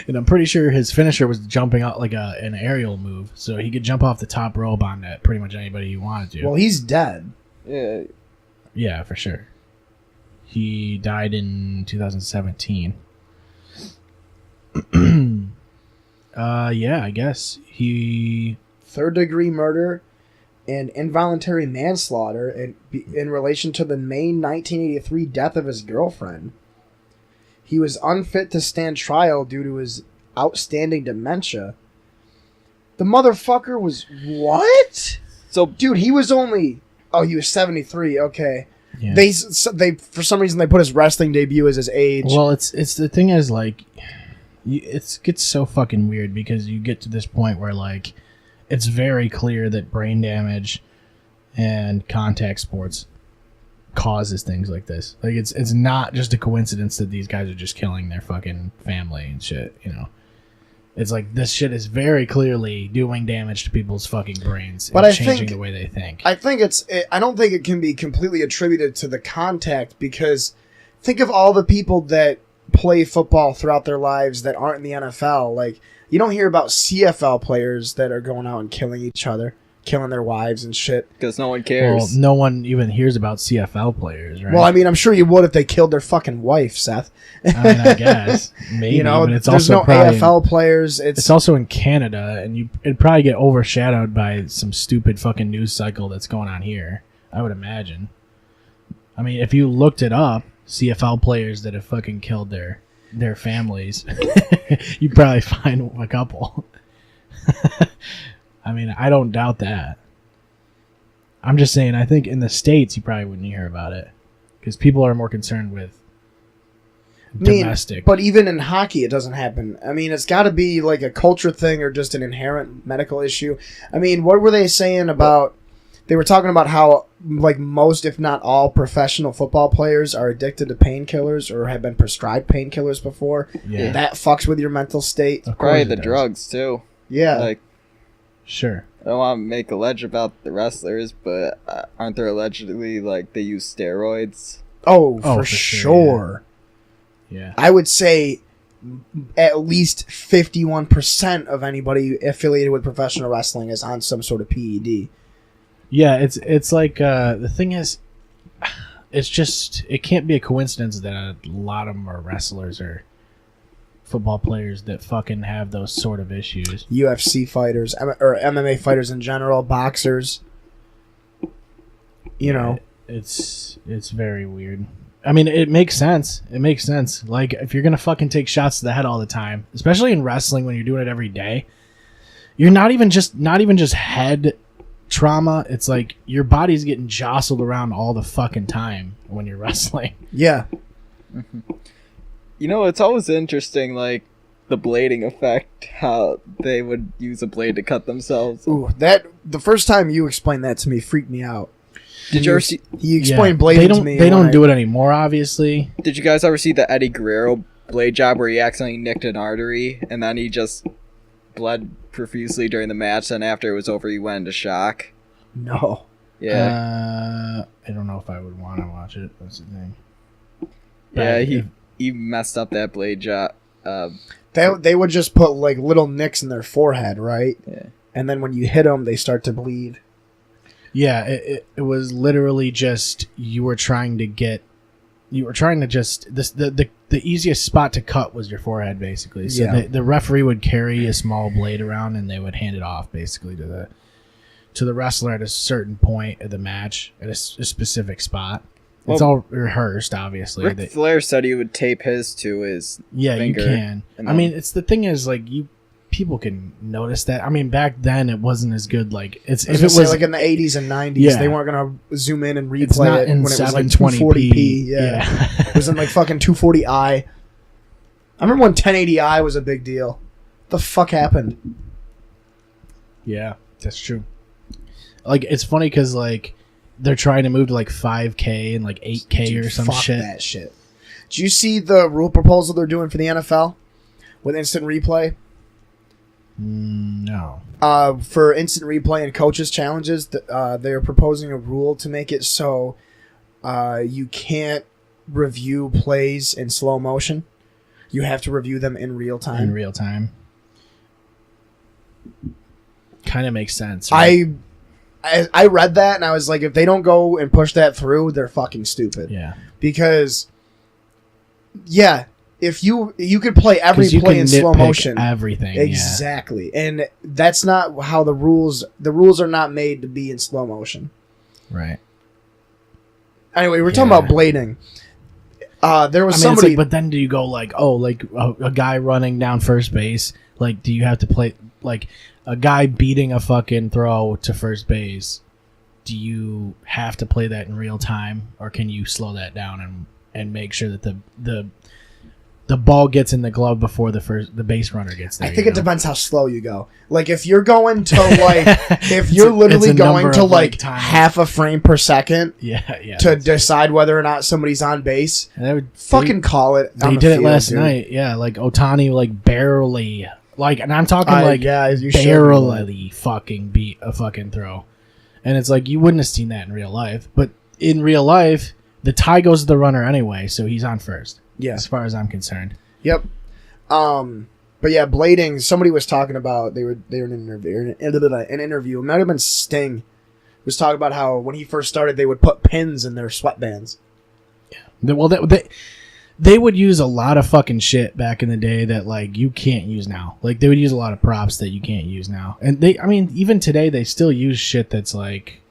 S2: And I'm pretty sure his finisher was jumping out like an aerial move, so he could jump off the top rope on that pretty much anybody he wanted to.
S4: Well, he's dead.
S5: Yeah.
S2: Yeah, for sure. He died in 2017. Yeah, I guess he.
S4: Third-degree murder and involuntary manslaughter in relation to the May 1983 death of his girlfriend. He was unfit to stand trial due to his outstanding dementia. The motherfucker was what?
S5: So,
S4: Dude, he was only. Oh, he was 73. Okay.
S2: Yeah.
S4: They for some reason they put his wrestling debut as his age.
S2: Well, it's the thing is like, it gets so fucking weird because you get to this point where like, it's very clear that brain damage and contact sports causes things like this. Like it's not just a coincidence that these guys are just killing their fucking family and shit. You know, it's like this shit is very clearly doing damage to people's fucking brains
S4: But
S2: and
S4: I
S2: changing
S4: think-
S2: the way they think.
S4: I think I don't think it can be completely attributed to the contact because think of all the people that play football throughout their lives that aren't in the NFL. Like you don't hear about CFL players that are going out and killing each other, killing their wives and shit.
S5: because no one
S2: Well,
S5: cares.
S2: no one even hears about CFL players, right?
S4: Well, I mean, I'm sure you would if they killed their fucking wife, Seth.
S2: I mean, I guess maybe,
S4: You know,
S2: but it's
S4: there's
S2: also
S4: no
S2: probably
S4: AFL players.
S2: it's also in Canada, and it'd probably get overshadowed by some stupid fucking news cycle that's going on here. I would imagine. I mean, if you looked it up, CFL players that have fucking killed their families, you'd probably find a couple. I mean, I don't doubt that. I'm just saying, I think in the States, you probably wouldn't hear about it because people are more concerned with domestic.
S4: But even in hockey, it doesn't happen. I mean, it's got to be like a culture thing or just an inherent medical issue. I mean, what were they saying about? They were talking about how, like, most, if not all, professional football players are addicted to painkillers or have been prescribed painkillers before.
S2: Yeah.
S4: That fucks with your mental state.
S2: Of
S5: Probably
S2: course it
S5: the
S2: does.
S5: drugs, too.
S4: Yeah.
S5: Like,
S2: Sure.
S5: I don't want to make alleged about the wrestlers, but aren't there allegedly, like, they use steroids?
S4: oh,
S2: Oh,
S4: for
S2: for sure,
S4: sure.
S2: Yeah.
S4: I would say at least 51% of anybody affiliated with professional wrestling is on some sort of E PED.
S2: Yeah, it's like the thing is, it's just it can't be a coincidence that a lot of them are wrestlers or football players that fucking have those sort of issues.
S4: UFC fighters or MMA fighters in general, boxers. You know,
S2: it's very weird. I mean, it makes sense. It makes sense. Like, if you're gonna fucking take shots to the head all the time, especially in wrestling when you're doing it every day, you're not even just head trauma. It's like your body's getting jostled around all the fucking time when you're wrestling.
S4: yeah.
S5: You know, it's always interesting, like, the blading effect, how they would use a blade to cut themselves.
S4: Ooh, the first time you explained that to me freaked me out.
S5: Did you ever see?
S4: He explained
S2: Yeah,
S4: blading to me.
S2: They don't do it anymore, obviously.
S5: Did you guys ever see the Eddie Guerrero blade job where he accidentally nicked an artery and then he just bled profusely during the match? And after it was over, he went into shock.
S4: No.
S5: Yeah,
S2: I don't know if I would want to watch it. That's the thing.
S5: yeah,
S2: But
S5: he messed up that blade job.
S4: They would just put like little nicks in their forehead, right?
S5: Yeah.
S4: And then when you hit them, they start to bleed.
S2: Yeah, it was literally just you were trying to just the easiest spot to cut was your forehead, basically. So
S4: Yeah.
S2: the referee would carry a small blade around and they would hand it off basically to the wrestler at a certain point of the match at a specific spot. It's
S5: Well,
S2: all rehearsed, obviously.
S5: Ric Flair said he would tape his to his
S2: Yeah,
S5: finger.
S2: you can.
S5: and
S2: I
S5: then-
S2: mean, it's the thing is like people can notice that. I mean, back then it wasn't as good. Like if it was
S4: like in the 80s and 90s,
S2: Yeah.
S4: they weren't gonna zoom in and
S2: it's
S4: replay
S2: not
S4: it
S2: in
S4: when it was like
S2: 720p.
S4: 240p. Yeah. It was in like fucking 240i. I remember when 1080i was a big deal. The fuck happened?
S2: Yeah, that's true. Like, it's funny because like they're trying to move to like 5K and like 8K
S4: Dude,
S2: or some
S4: fuck
S2: shit.
S4: that shit. Do you see the rule proposal they're doing for the NFL with instant replay?
S2: No.
S4: For instant replay and coaches challenges, they're proposing a rule to make it so you can't review plays in slow motion. You have to review them in real time.
S2: In real time. Kind of makes sense. Right?
S4: I read that and I was like, if they don't go and push that through, they're fucking stupid.
S2: Yeah.
S4: Because, yeah, if you could play every
S2: 'Cause you
S4: play
S2: can
S4: in slow
S2: nitpick
S4: motion.
S2: everything.
S4: Exactly. And that's not how the rules are not made to be in slow motion.
S2: Yeah. Right.
S4: Anyway, we're talking about blading. There was
S2: I mean,
S4: somebody.
S2: it's like, but then do you go like, oh, like a guy running down first base? Like, do you have to play like a guy beating a fucking throw to first base? Do you have to play that in real time, or can you slow that down and make sure that the ball gets in the glove before the base runner gets there?
S4: I think it depends how slow you go. Like if you're going to like if you're
S2: It's
S4: literally
S2: a
S4: going
S2: number
S4: to
S2: of,
S4: like
S2: time.
S4: half a frame per second
S2: Yeah.
S4: to decide whether or not somebody's on base,
S2: And they would
S4: fucking call it.
S2: They
S4: on the
S2: did it
S4: field,
S2: last
S4: dude.
S2: night. Yeah, like Ohtani, like barely, like, and I'm talking like
S4: yeah, you showed me
S2: barely fucking beat a fucking throw, and it's like you wouldn't have seen that in real life. But in real life, the tie goes to the runner anyway, so he's on first.
S4: Yeah.
S2: As far as I'm concerned.
S4: Yep. But yeah, blading. Somebody was talking about they were in an interview. It might have been Sting. Was talking about how when he first started, they would put pins in their sweatbands.
S2: Well, they would use a lot of fucking shit back in the day that like you can't use now. Like they would use a lot of props that you can't use now, and I mean, even today they still use shit that's like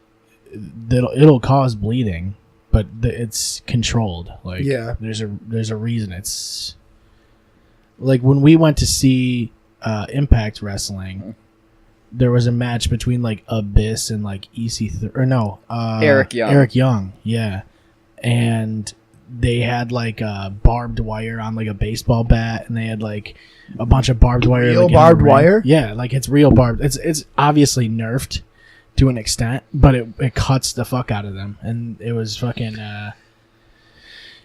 S2: it'll cause bleeding, but it's controlled. Like
S4: Yeah.
S2: there's a reason. It's like when we went to see Impact Wrestling, there was a match between like Abyss and like
S5: Eric Young.
S2: Eric Young, yeah, and they had like barbed wire on like a baseball bat, and they had like a bunch of barbed wire.
S4: Real
S2: like, in the
S4: barbed
S2: ring.
S4: wire?
S2: Yeah, like it's real barbed. It's obviously nerfed to an extent, but it cuts the fuck out of them, and it was fucking.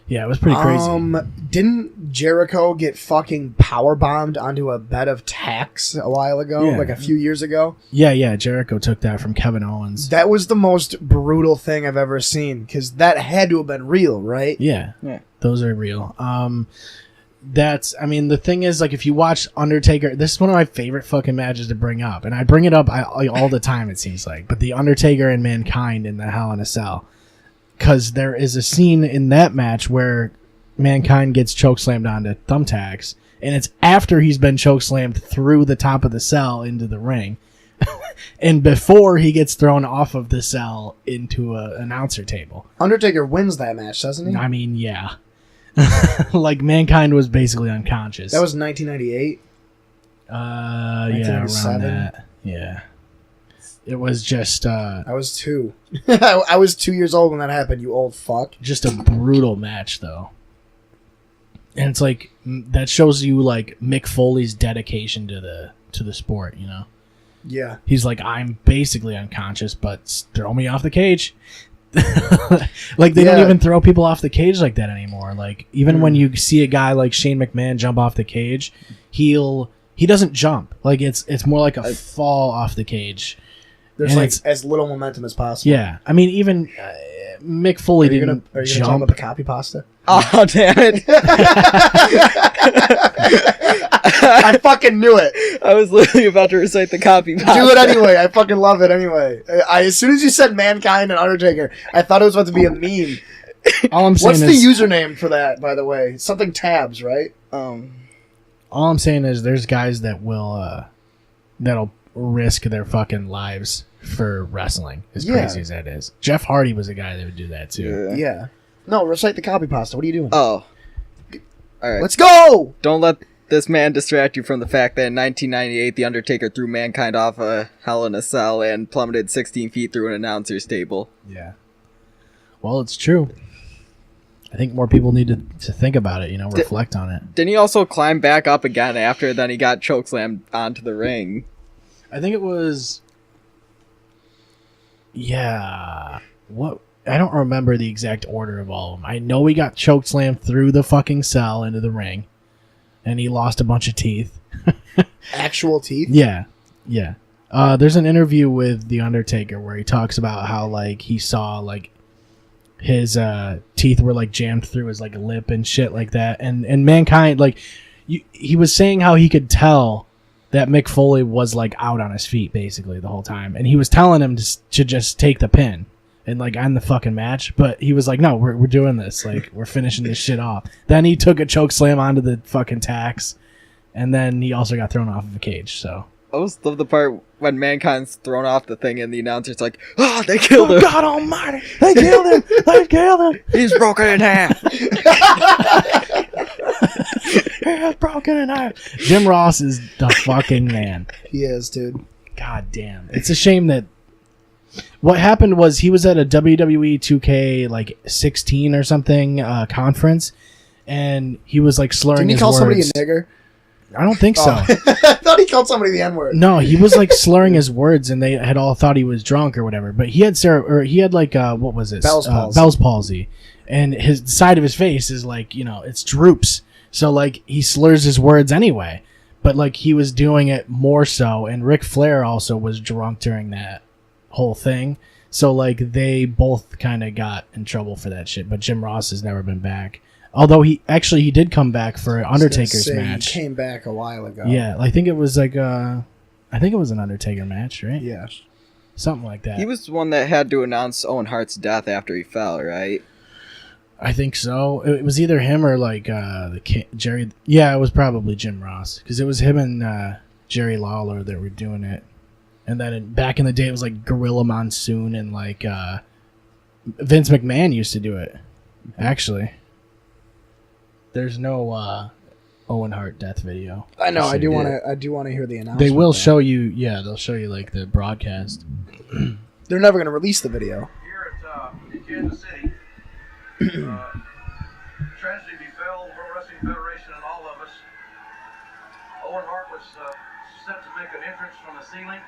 S2: Yeah, it was pretty crazy.
S4: Didn't Jericho get fucking power bombed onto a bed of tacks a while ago,
S2: Yeah.
S4: like a few years ago?
S2: Yeah, Jericho took that from Kevin Owens.
S4: That was the most brutal thing I've ever seen because that had to have been real, right?
S2: Yeah,
S5: Yeah.
S2: those are real. I mean, the thing is, like, if you watch Undertaker, this is one of my favorite fucking matches to bring up, and I bring it up all the time. It seems like, but the Undertaker and Mankind in the Hell in a Cell, because there is a scene in that match where Mankind gets chokeslammed onto thumbtacks, and it's after he's been chokeslammed through the top of the cell into the ring, and before he gets thrown off of the cell into a announcer table.
S4: Undertaker wins that match, doesn't he?
S2: I mean, yeah. Like, Mankind was basically unconscious.
S4: That was 1998.
S2: Yeah, around
S4: 1997?
S2: that. Yeah. It was just
S4: I was 2. I was 2 years old when that happened, you old fuck.
S2: just a brutal match, though. And it's like, that shows you, like, Mick Foley's dedication to the sport, you know?
S4: Yeah.
S2: He's like, I'm basically unconscious, but throw me off the cage. Like, they don't
S4: Yeah.
S2: even throw people off the cage like that anymore. Like, even when you see a guy like Shane McMahon jump off the cage, he doesn't jump. Like, it's more like a fall off the cage.
S4: There's
S2: And
S4: like
S2: it's-
S4: as little momentum as possible.
S2: Yeah, I mean, even Mick Foley
S4: Are you
S2: didn't
S4: gonna
S2: jump.
S4: talk about the copy pasta?
S5: Oh, damn it.
S4: I fucking knew it.
S5: I was literally about to recite the copy.
S4: Do it anyway. I fucking love it anyway. As soon as you said Mankind and Undertaker, I thought it was about to be a meme.
S2: All I'm
S4: What's
S2: saying
S4: the
S2: is,
S4: username for that, by the way? Something tabs, right?
S2: all I'm saying is, there's guys that will that'll risk their fucking lives for wrestling. As
S4: Yeah.
S2: crazy as that is, Jeff Hardy was a guy that would do that too.
S4: Yeah. No, recite the copy pasta. What are you doing?
S5: Oh. Alright.
S4: Let's go!
S5: Don't let this man distract you from the fact that in 1998, The Undertaker threw Mankind off a Hell in a Cell and plummeted 16 feet through an announcer's table.
S2: Yeah. Well, it's true. I think more people need to think about it, you know, reflect on it.
S5: Didn't he also climb back up again after then he got chokeslammed onto the ring?
S2: I think it was... Yeah. What? I don't remember the exact order of all of them. I know he got chokeslammed through the fucking cell into the ring, and he lost a bunch of teeth.
S4: Actual teeth?
S2: Yeah, yeah. There's an interview with The Undertaker where he talks about how, like, he saw, like, his teeth were, like, jammed through his, like, lip and shit like that. And Mankind, like, he was saying how he could tell that Mick Foley was, like, out on his feet, basically, the whole time. And he was telling him to just take the pin and, like, end the fucking match. But he was like, no, we're doing this. Like, we're finishing this shit off. Then he took a choke slam onto the fucking tacks. And then he also got thrown off of a cage, so...
S5: I always love the part when Mankind's thrown off the thing and the announcer's like, "Oh, they killed him!
S2: God almighty! They killed him! They killed him!
S5: He's broken in half!"
S2: He's broken in half! Jim Ross is the fucking man.
S4: He is, dude.
S2: God damn. It's a shame that... What happened was he was at a WWE 2K, like, 16 or something conference, and he was, like, slurring
S4: Didn't he
S2: his
S4: call
S2: words.
S4: somebody a nigger?
S2: I don't think so.
S4: Oh. I thought he called somebody the N-word.
S2: No, he was like slurring his words, and they had all thought he was drunk or whatever. But he had like what was this?
S4: Bell's palsy.
S2: Bell's palsy, and his the side of his face is like, you know, it's droops. So like he slurs his words anyway. But like he was doing it more so, and Ric Flair also was drunk during that whole thing. So like they both kind of got in trouble for that shit. But Jim Ross has never been back. Although he did come back for Undertaker's match.
S4: He came back a while ago.
S2: Yeah, I think it was like I think it was an Undertaker match, right?
S4: Yeah.
S2: Something like that.
S5: He was the one that had to announce Owen Hart's death after he fell, right?
S2: I think so. It was either him or like Jerry. Yeah, it was probably Jim Ross because it was him and Jerry Lawler that were doing it. And then back in the day, it was like Gorilla Monsoon and like Vince McMahon used to do it. Actually, there's no Owen Hart death video.
S4: I know. I
S2: Should
S4: do
S2: be.
S4: want to. I do want to hear the announcement.
S2: They will
S4: though.
S2: show you. Yeah, they'll show you like the broadcast.
S4: They're never going to release the video.
S6: Here in Kansas City, tragedy befell World Wrestling Federation and all of us. Owen Hart was set to make an entrance from the ceiling,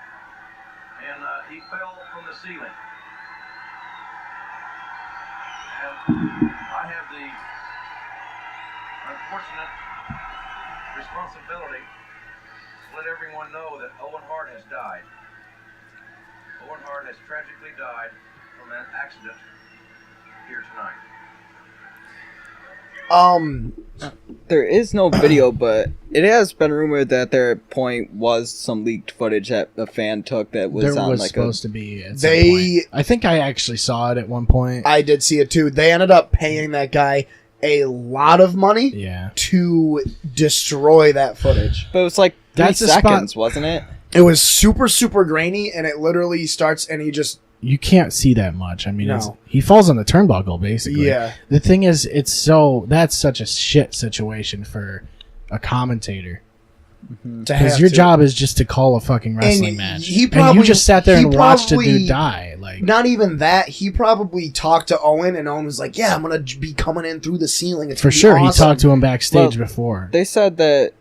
S6: and he fell from the ceiling. And I have the unfortunate responsibility to let everyone know that Owen Hart has died. Owen Hart has tragically died from an accident here tonight.
S5: There is no video, but it has been rumored that there at point was some leaked footage that a fan took that was
S2: There
S5: on
S2: was
S5: like
S2: supposed to be. At
S4: They-
S2: some point. I think I actually saw it at one point.
S4: I did see it too. They ended up paying that guy a lot of money
S2: Yeah.
S4: to destroy that footage.
S5: But it was like 3
S2: That's a spot-
S5: seconds, wasn't it?
S4: It was super, super grainy, and it literally starts, and he just
S2: You can't see that much. I mean,
S4: No.
S2: he falls on the turnbuckle, basically.
S4: Yeah.
S2: The thing is, that's such a shit situation for a commentator.
S4: to have
S2: Because your
S4: to.
S2: job is just to call a fucking wrestling match.
S4: he
S2: and
S4: probably-
S2: you just sat there
S4: he
S2: and watched a
S4: probably-
S2: dude die. Like,
S4: Not even that. He probably talked to Owen, and Owen was like, "Yeah, I'm gonna be coming in through the ceiling." It's
S2: for
S4: gonna be
S2: sure, he
S4: awesome."
S2: talked to him backstage
S5: Well,
S2: before.
S5: They said that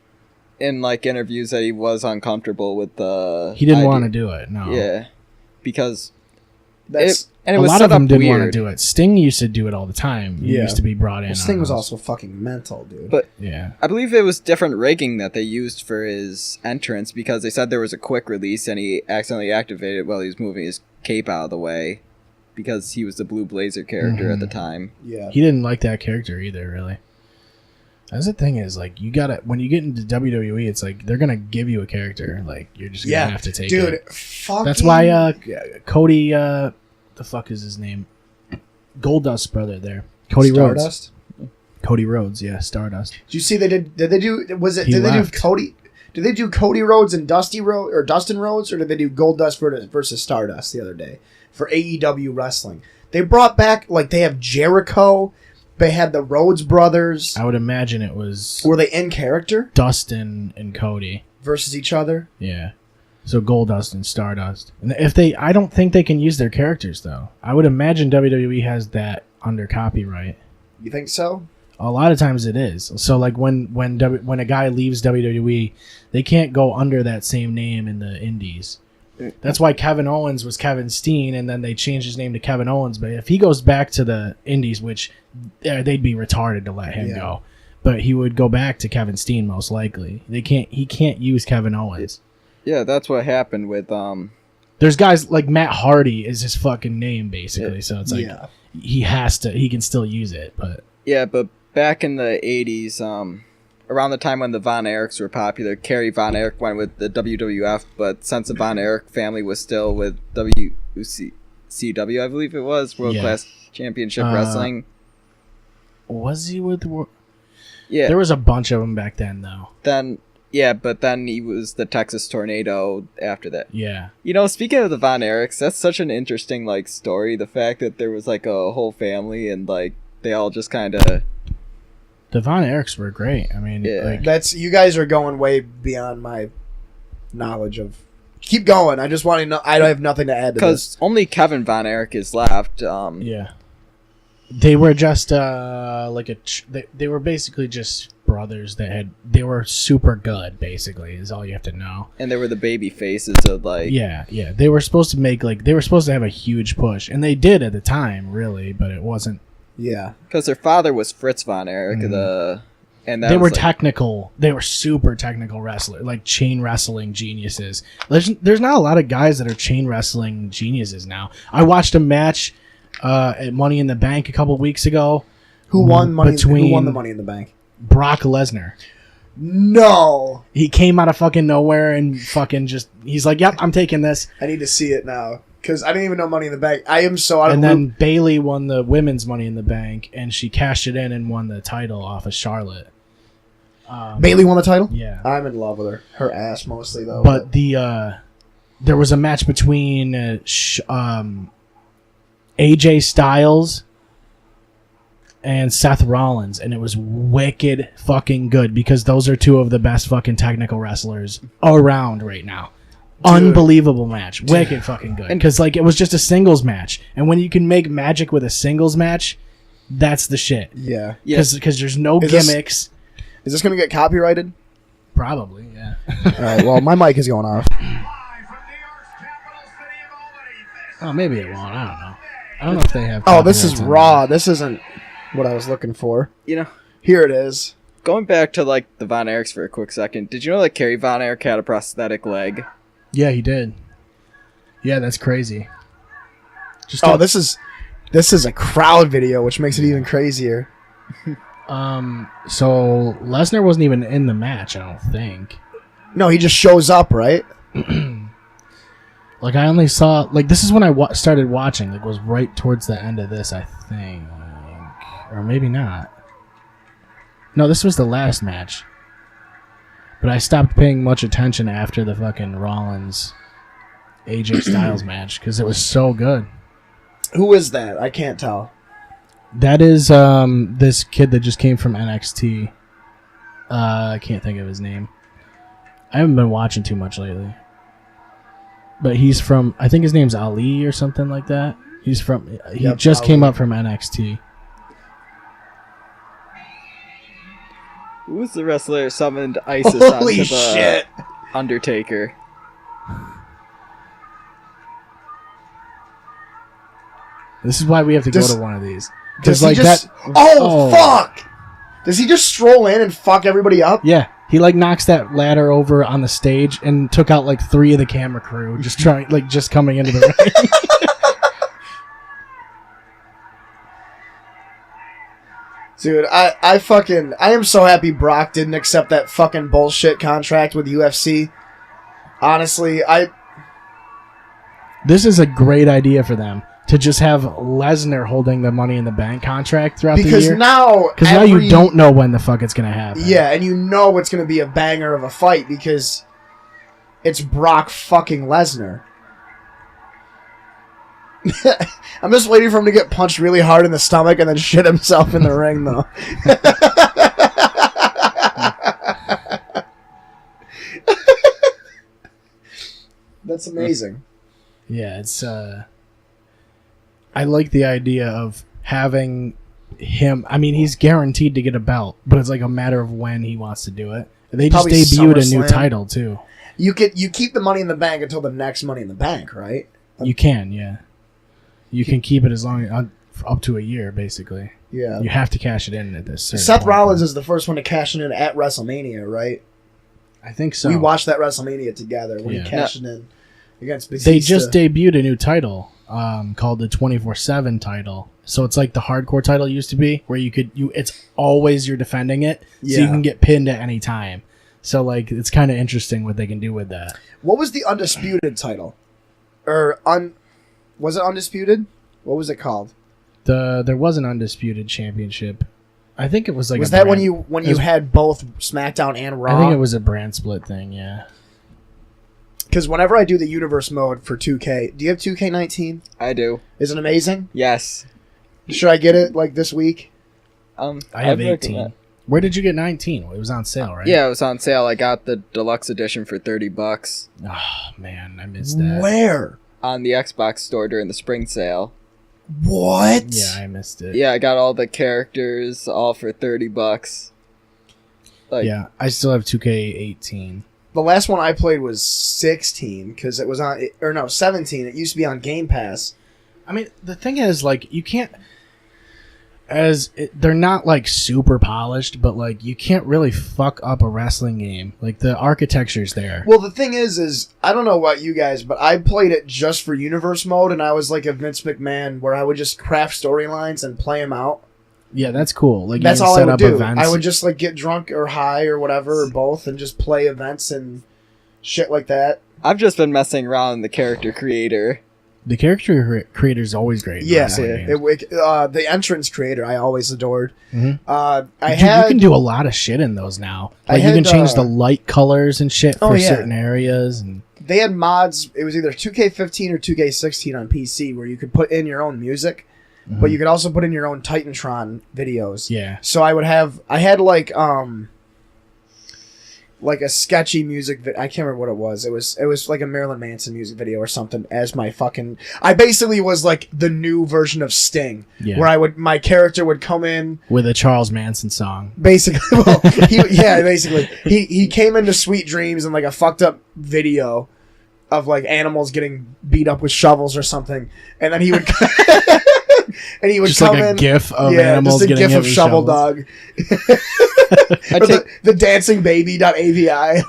S5: in like interviews that he was uncomfortable with the.
S2: He didn't
S5: idea.
S2: want to do it. No.
S5: Yeah, because
S4: That's
S5: and it
S2: a
S5: was
S2: lot
S5: set
S2: of them
S5: up
S2: didn't want to
S5: weird.
S2: do it. Sting used to do it all the time. He
S4: Yeah.
S2: used to be brought in.
S4: this thing
S2: on
S4: was
S2: those.
S4: also fucking mental, dude.
S5: But
S2: Yeah.
S5: I believe it was different rigging that they used for his entrance because they said there was a quick release and he accidentally activated while he was moving his cape out of the way because he was the Blue Blazer character at the time.
S4: yeah,
S2: He didn't like that character either, really. That's the thing is, like, you gotta, when you get into WWE, it's like, they're gonna give you a character. Like, you're just gonna
S4: yeah,
S2: have to take
S4: dude.
S2: it.
S4: Fucking,
S2: That's why, Cody, the fuck is his name? Goldust brother there. Cody Rhodes.
S4: Stardust.
S2: Cody Rhodes, yeah, Stardust.
S4: Did you see they did? Did they do? Was it?
S2: He
S4: Did they
S2: left.
S4: do Cody? Did they do Cody Rhodes and Dusty Rhodes or Dustin Rhodes, or did they do Goldust versus Stardust the other day for AEW wrestling? They brought back like they have Jericho. They had the Rhodes brothers.
S2: I would imagine it was
S4: Were they in character
S2: Dustin and Cody.
S4: versus each other?
S2: Yeah. So Goldust and Stardust. And if they, I don't think they can use their characters though. I would imagine WWE has that under copyright.
S4: You think so?
S2: A lot of times it is. So like when a guy leaves WWE, they can't go under that same name in the indies. That's why Kevin Owens was Kevin Steen, and then they changed his name to Kevin Owens. But if he goes back to the indies, which they'd be retarded to let him
S4: Yeah.
S2: go, but he would go back to Kevin Steen most likely. He can't use Kevin Owens.
S5: Yeah, that's what happened with
S2: There's guys like Matt Hardy is his fucking name basically,
S5: Yeah.
S2: so it's like
S4: Yeah.
S2: he can still use it, but
S5: yeah, but back in the 80s, around the time when the Von Erichs were popular, Kerry Von Erich went with the WWF, but since the Von Erich family was still with WCW, I believe it was, World
S2: Yeah.
S5: Class Championship Wrestling.
S2: was he with?
S5: Yeah,
S2: There was a bunch of them back then, though.
S5: but then he was the Texas Tornado after that.
S2: Yeah,
S5: You know, speaking of the Von Erichs, that's such an interesting like story. The fact that there was like a whole family and like they all just kind of
S2: the Von Erichs were great. I mean,
S5: Yeah.
S2: like,
S4: That's you guys are going way beyond my knowledge of. Keep going. I just want to know. I have nothing to add to this.
S5: because only Kevin Von Erich is left.
S2: yeah, they were just they were basically just brothers they were super good. Basically, is all you have to know.
S5: And they were the baby faces of like
S2: Yeah, they were supposed to have a huge push, and they did at the time, really, but it wasn't.
S4: Yeah.
S5: because their father was Fritz Von Erich, and that
S2: They were
S5: was, like,
S2: technical. They were super technical wrestlers, like chain wrestling geniuses. There's not a lot of guys that are chain wrestling geniuses now. I watched a match at Money in the Bank a couple weeks ago.
S4: Who won money? Who
S2: Between-
S4: won the Money in the Bank?
S2: Brock Lesnar.
S4: No.
S2: He came out of fucking nowhere and fucking he's like, "Yep, I'm taking this."
S4: I need to see it now because I didn't even know Money in the Bank. I am so out of
S2: And
S4: the
S2: then
S4: loop.
S2: Bailey won the women's Money in the Bank, and she cashed it in and won the title off of Charlotte.
S4: Bailey won the title.
S2: Yeah.
S4: I'm in love with her. Her ass mostly though.
S2: But there was a match between AJ Styles and Seth Rollins, and it was wicked fucking good because those are two of the best fucking technical wrestlers around right now. Unbelievable match, wicked fucking good. Because like it was just a singles match, and when you can make magic with a singles match, that's the shit.
S4: yeah.
S2: Because there's no
S4: Is this-
S2: gimmicks.
S4: Is this gonna get copyrighted?
S2: Probably, yeah.
S4: All right. Well, my mic is going off.
S2: Oh, maybe it won't. I don't know. I don't know if they have.
S4: Oh, this is
S2: copyrights on
S4: raw. This isn't what I was looking for.
S5: you know,
S4: Here it is.
S5: going back to like the Von Erichs for a quick second. Did you know that Kerry Von Erich had a prosthetic leg?
S2: that. Yeah, he did. Yeah, that's crazy. Just
S4: Oh, this is a crowd video, which makes it even crazier.
S2: So Lesnar wasn't even in the match, I don't think.
S4: No, he just shows up, right?
S2: Like I only saw this is when I started watching. Like was right towards the end of this, I think, or maybe not. No, this was the last match. But I stopped paying much attention after the fucking Rollins AJ Styles match because it was so good.
S4: Who is that? I can't tell.
S2: That is this kid that just came from NXT. I can't think of his name. I haven't been watching too much lately. But he's from, I think his name's Ali or something like that. He just came up from NXT.
S5: Who was the wrestler who summoned ISIS
S4: Holy
S5: onto the
S4: shit.
S5: Undertaker?
S2: This is why we have to go to one of these.
S4: Does
S2: Because like
S4: he just,
S2: that.
S4: Oh, fuck! Does he just stroll in and fuck everybody up?
S2: Yeah, he like knocks that ladder over on the stage and took out like 3 of the camera crew just coming into the ring.
S4: Dude, I am so happy Brock didn't accept that fucking bullshit contract with UFC. Honestly,
S2: This is a great idea for them to just have Lesnar holding the Money in the Bank contract throughout the
S4: because
S2: year.
S4: now
S2: You don't know when the fuck it's gonna happen.
S4: Yeah, and you know it's gonna be a banger of a fight because it's Brock fucking Lesnar. I'm just waiting for him to get punched really hard in the stomach and then shit himself in the ring, though. That's amazing.
S2: Yeah, it's I like the idea of having him. I mean, he's guaranteed to get a belt, but it's like a matter of when he wants to do it. They just
S4: Probably
S2: debuted a new
S4: SummerSlam.
S2: title too.
S4: You keep the Money in the Bank until the next Money in the Bank, right?
S2: You can, yeah. You can keep it as long up to a year, basically.
S4: Yeah.
S2: You have to cash it in at this. certain
S4: Seth
S2: point.
S4: Rollins is the first one to cash it in at WrestleMania, right?
S2: I think so.
S4: We watched that WrestleMania together when
S2: Yeah.
S4: he cashed it in against Batista.
S2: They just debuted a new title called the 24/7 title. So it's like the hardcore title used to be, where it's always you're defending it, so you
S4: Yeah.
S2: can get pinned at any time. So like it's kind of interesting what they can do with that.
S4: What was the Undisputed title? Was it Undisputed? What was it called?
S2: There was an undisputed championship. I think it was like
S4: Was
S2: a
S4: that
S2: brand,
S4: when you had both SmackDown and Raw?
S2: I think it was a brand split thing. Yeah.
S4: Because whenever I do the Universe mode for 2K, do you have 2K19?
S5: I do.
S4: Is it amazing?
S5: Yes.
S4: Should I get it like this week?
S2: I have
S5: I'd
S2: 18.
S5: recommend-
S2: Where did you get 19? It was on sale, right?
S5: Yeah, it was on sale. I got the deluxe edition for $30
S2: Oh man, I missed that.
S4: Where?
S5: on the Xbox store during the spring sale.
S4: What?
S2: Yeah, I missed it.
S5: Yeah, I got all the characters all for $30. Like,
S2: Yeah, I still have 2K18.
S4: The last one I played was 16 because it was on, 17. It used to be on Game Pass.
S2: I mean, the thing is, like, you can't. They're not like super polished, but like you can't really fuck up a wrestling game. Like the architecture's there.
S4: Well, the thing is I don't know about you guys, but I played it just for Universe mode, and I was like a Vince McMahon where I would just craft storylines and play them out.
S2: Yeah, that's cool. Like
S4: That's
S2: you can
S4: all I
S2: set
S4: would
S2: up
S4: do.
S2: events.
S4: I would just like get drunk or high or whatever or both, and just play events and shit like that.
S5: I've just been messing around in the character creator.
S2: The character creator is always great. in
S4: Yeah,
S2: wrestling games.
S4: the entrance creator I always adored.
S2: Mhm.
S4: I
S2: You
S4: had
S2: can do a lot of shit in those now.
S4: I
S2: Like you
S4: had,
S2: can change the light colors and shit
S4: oh,
S2: for
S4: yeah.
S2: certain areas. And
S4: they had mods. It was either 2K15 or 2K16 on PC where you could put in your own music, but you could also put in your own Titantron videos.
S2: yeah,
S4: So I had like a sketchy music. I can't remember what it was. It was like a Marilyn Manson music video or something. As my fucking, I basically was like the new version of Sting,
S2: Yeah.
S4: where my character would come in.
S2: with a Charles Manson song.
S4: Basically, well, he came into Sweet Dreams in like a fucked up video of like animals getting beat up with shovels or something, and then he would and he would
S2: Just
S4: come
S2: like a
S4: in,
S2: gif of animals
S4: just a
S2: getting
S4: gif
S2: hit
S4: of
S2: with
S4: Shovel
S2: shovels.
S4: Dog, or the dancing baby.avi.
S5: I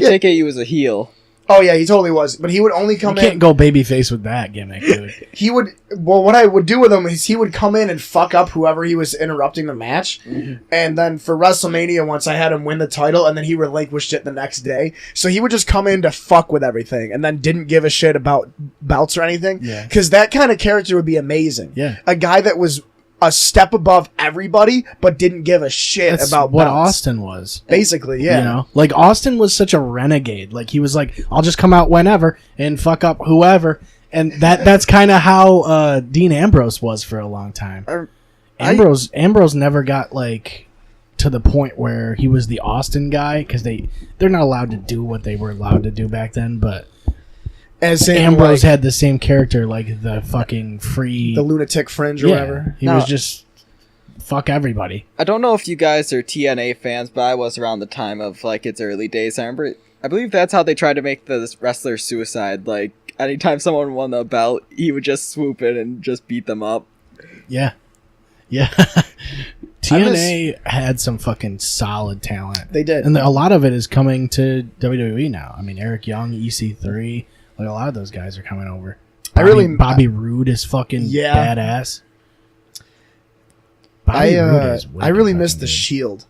S5: take it he was a heel.
S4: Oh yeah, he totally was, but he would only
S2: You
S4: come
S2: can't
S4: in.
S2: go babyface with that gimmick, dude.
S4: He would. Well, what I would do with him is he would come in and fuck up whoever he was interrupting the match, and then for WrestleMania once I had him win the title, and then he relinquished it the next day. So he would just come in to fuck with everything, and then didn't give a shit about belts or anything.
S2: Yeah.
S4: Because that kind of character would be amazing.
S2: Yeah.
S4: A guy that was a step above everybody, but didn't give a shit
S2: That's
S4: about
S2: what
S4: belts.
S2: Austin was.
S4: Basically, yeah.
S2: You know, like Austin was such a renegade. Like he was like, I'll just come out whenever and fuck up whoever. And that's kind of how Dean Ambrose was for a long time. Ambrose never got like to the point where he was the Austin guy because they're not allowed to do what they were allowed to do back then. But
S4: As in,
S2: Ambrose
S4: like,
S2: had the same character, like the fucking free,
S4: the lunatic fringe or whatever.
S2: He was just fuck everybody.
S5: I don't know if you guys are TNA fans, but I was around the time of like its early days. I believe that's how they tried to make the wrestler suicide. Like anytime someone won the belt, he would just swoop in and just beat them up.
S2: Yeah. TNA had some fucking solid talent.
S4: They did.
S2: And a lot of it is coming to WWE now. I mean, Eric Young, EC3, like a lot of those guys are coming over. Bobby Roode is fucking badass. Bobby Roode is
S4: I really
S2: wicked
S4: miss
S2: fucking
S4: the
S2: good.
S4: Shield.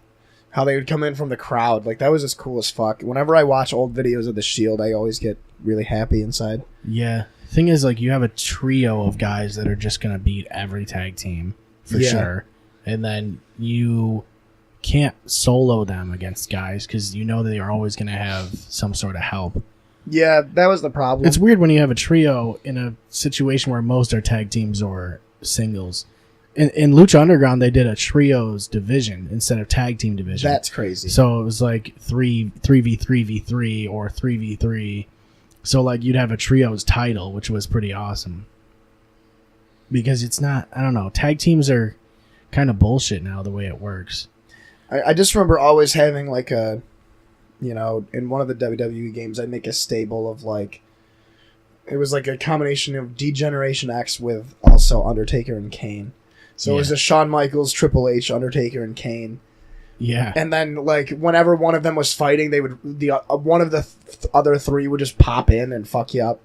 S4: How they would come in from the crowd. Like, that was just cool as fuck. Whenever I watch old videos of the Shield, I always get really happy inside.
S2: Yeah. Thing is, like, you have a trio of guys that are just going to beat every tag team for
S4: Yeah.
S2: sure. And then you can't solo them against guys because you know they are always going to have some sort of help.
S4: Yeah, that was the problem.
S2: It's weird when you have a trio in a situation where most are tag teams or singles. In Lucha Underground, they did a trios division instead of tag team division.
S4: That's crazy.
S2: So it was like 3v3v3 or 3v3. So like you'd have a trios title, which was pretty awesome. Because it's not, I don't know, tag teams are kind of bullshit now the way it works.
S4: I just remember always having like a, you know, in one of the WWE games, I'd make a stable of like, it was like a combination of D-Generation X with also Undertaker and Kane. So it was
S2: Yeah.
S4: a Shawn Michaels, Triple H, Undertaker, and Kane.
S2: Yeah.
S4: And then like whenever one of them was fighting, they would one of the other three would just pop in and fuck you up.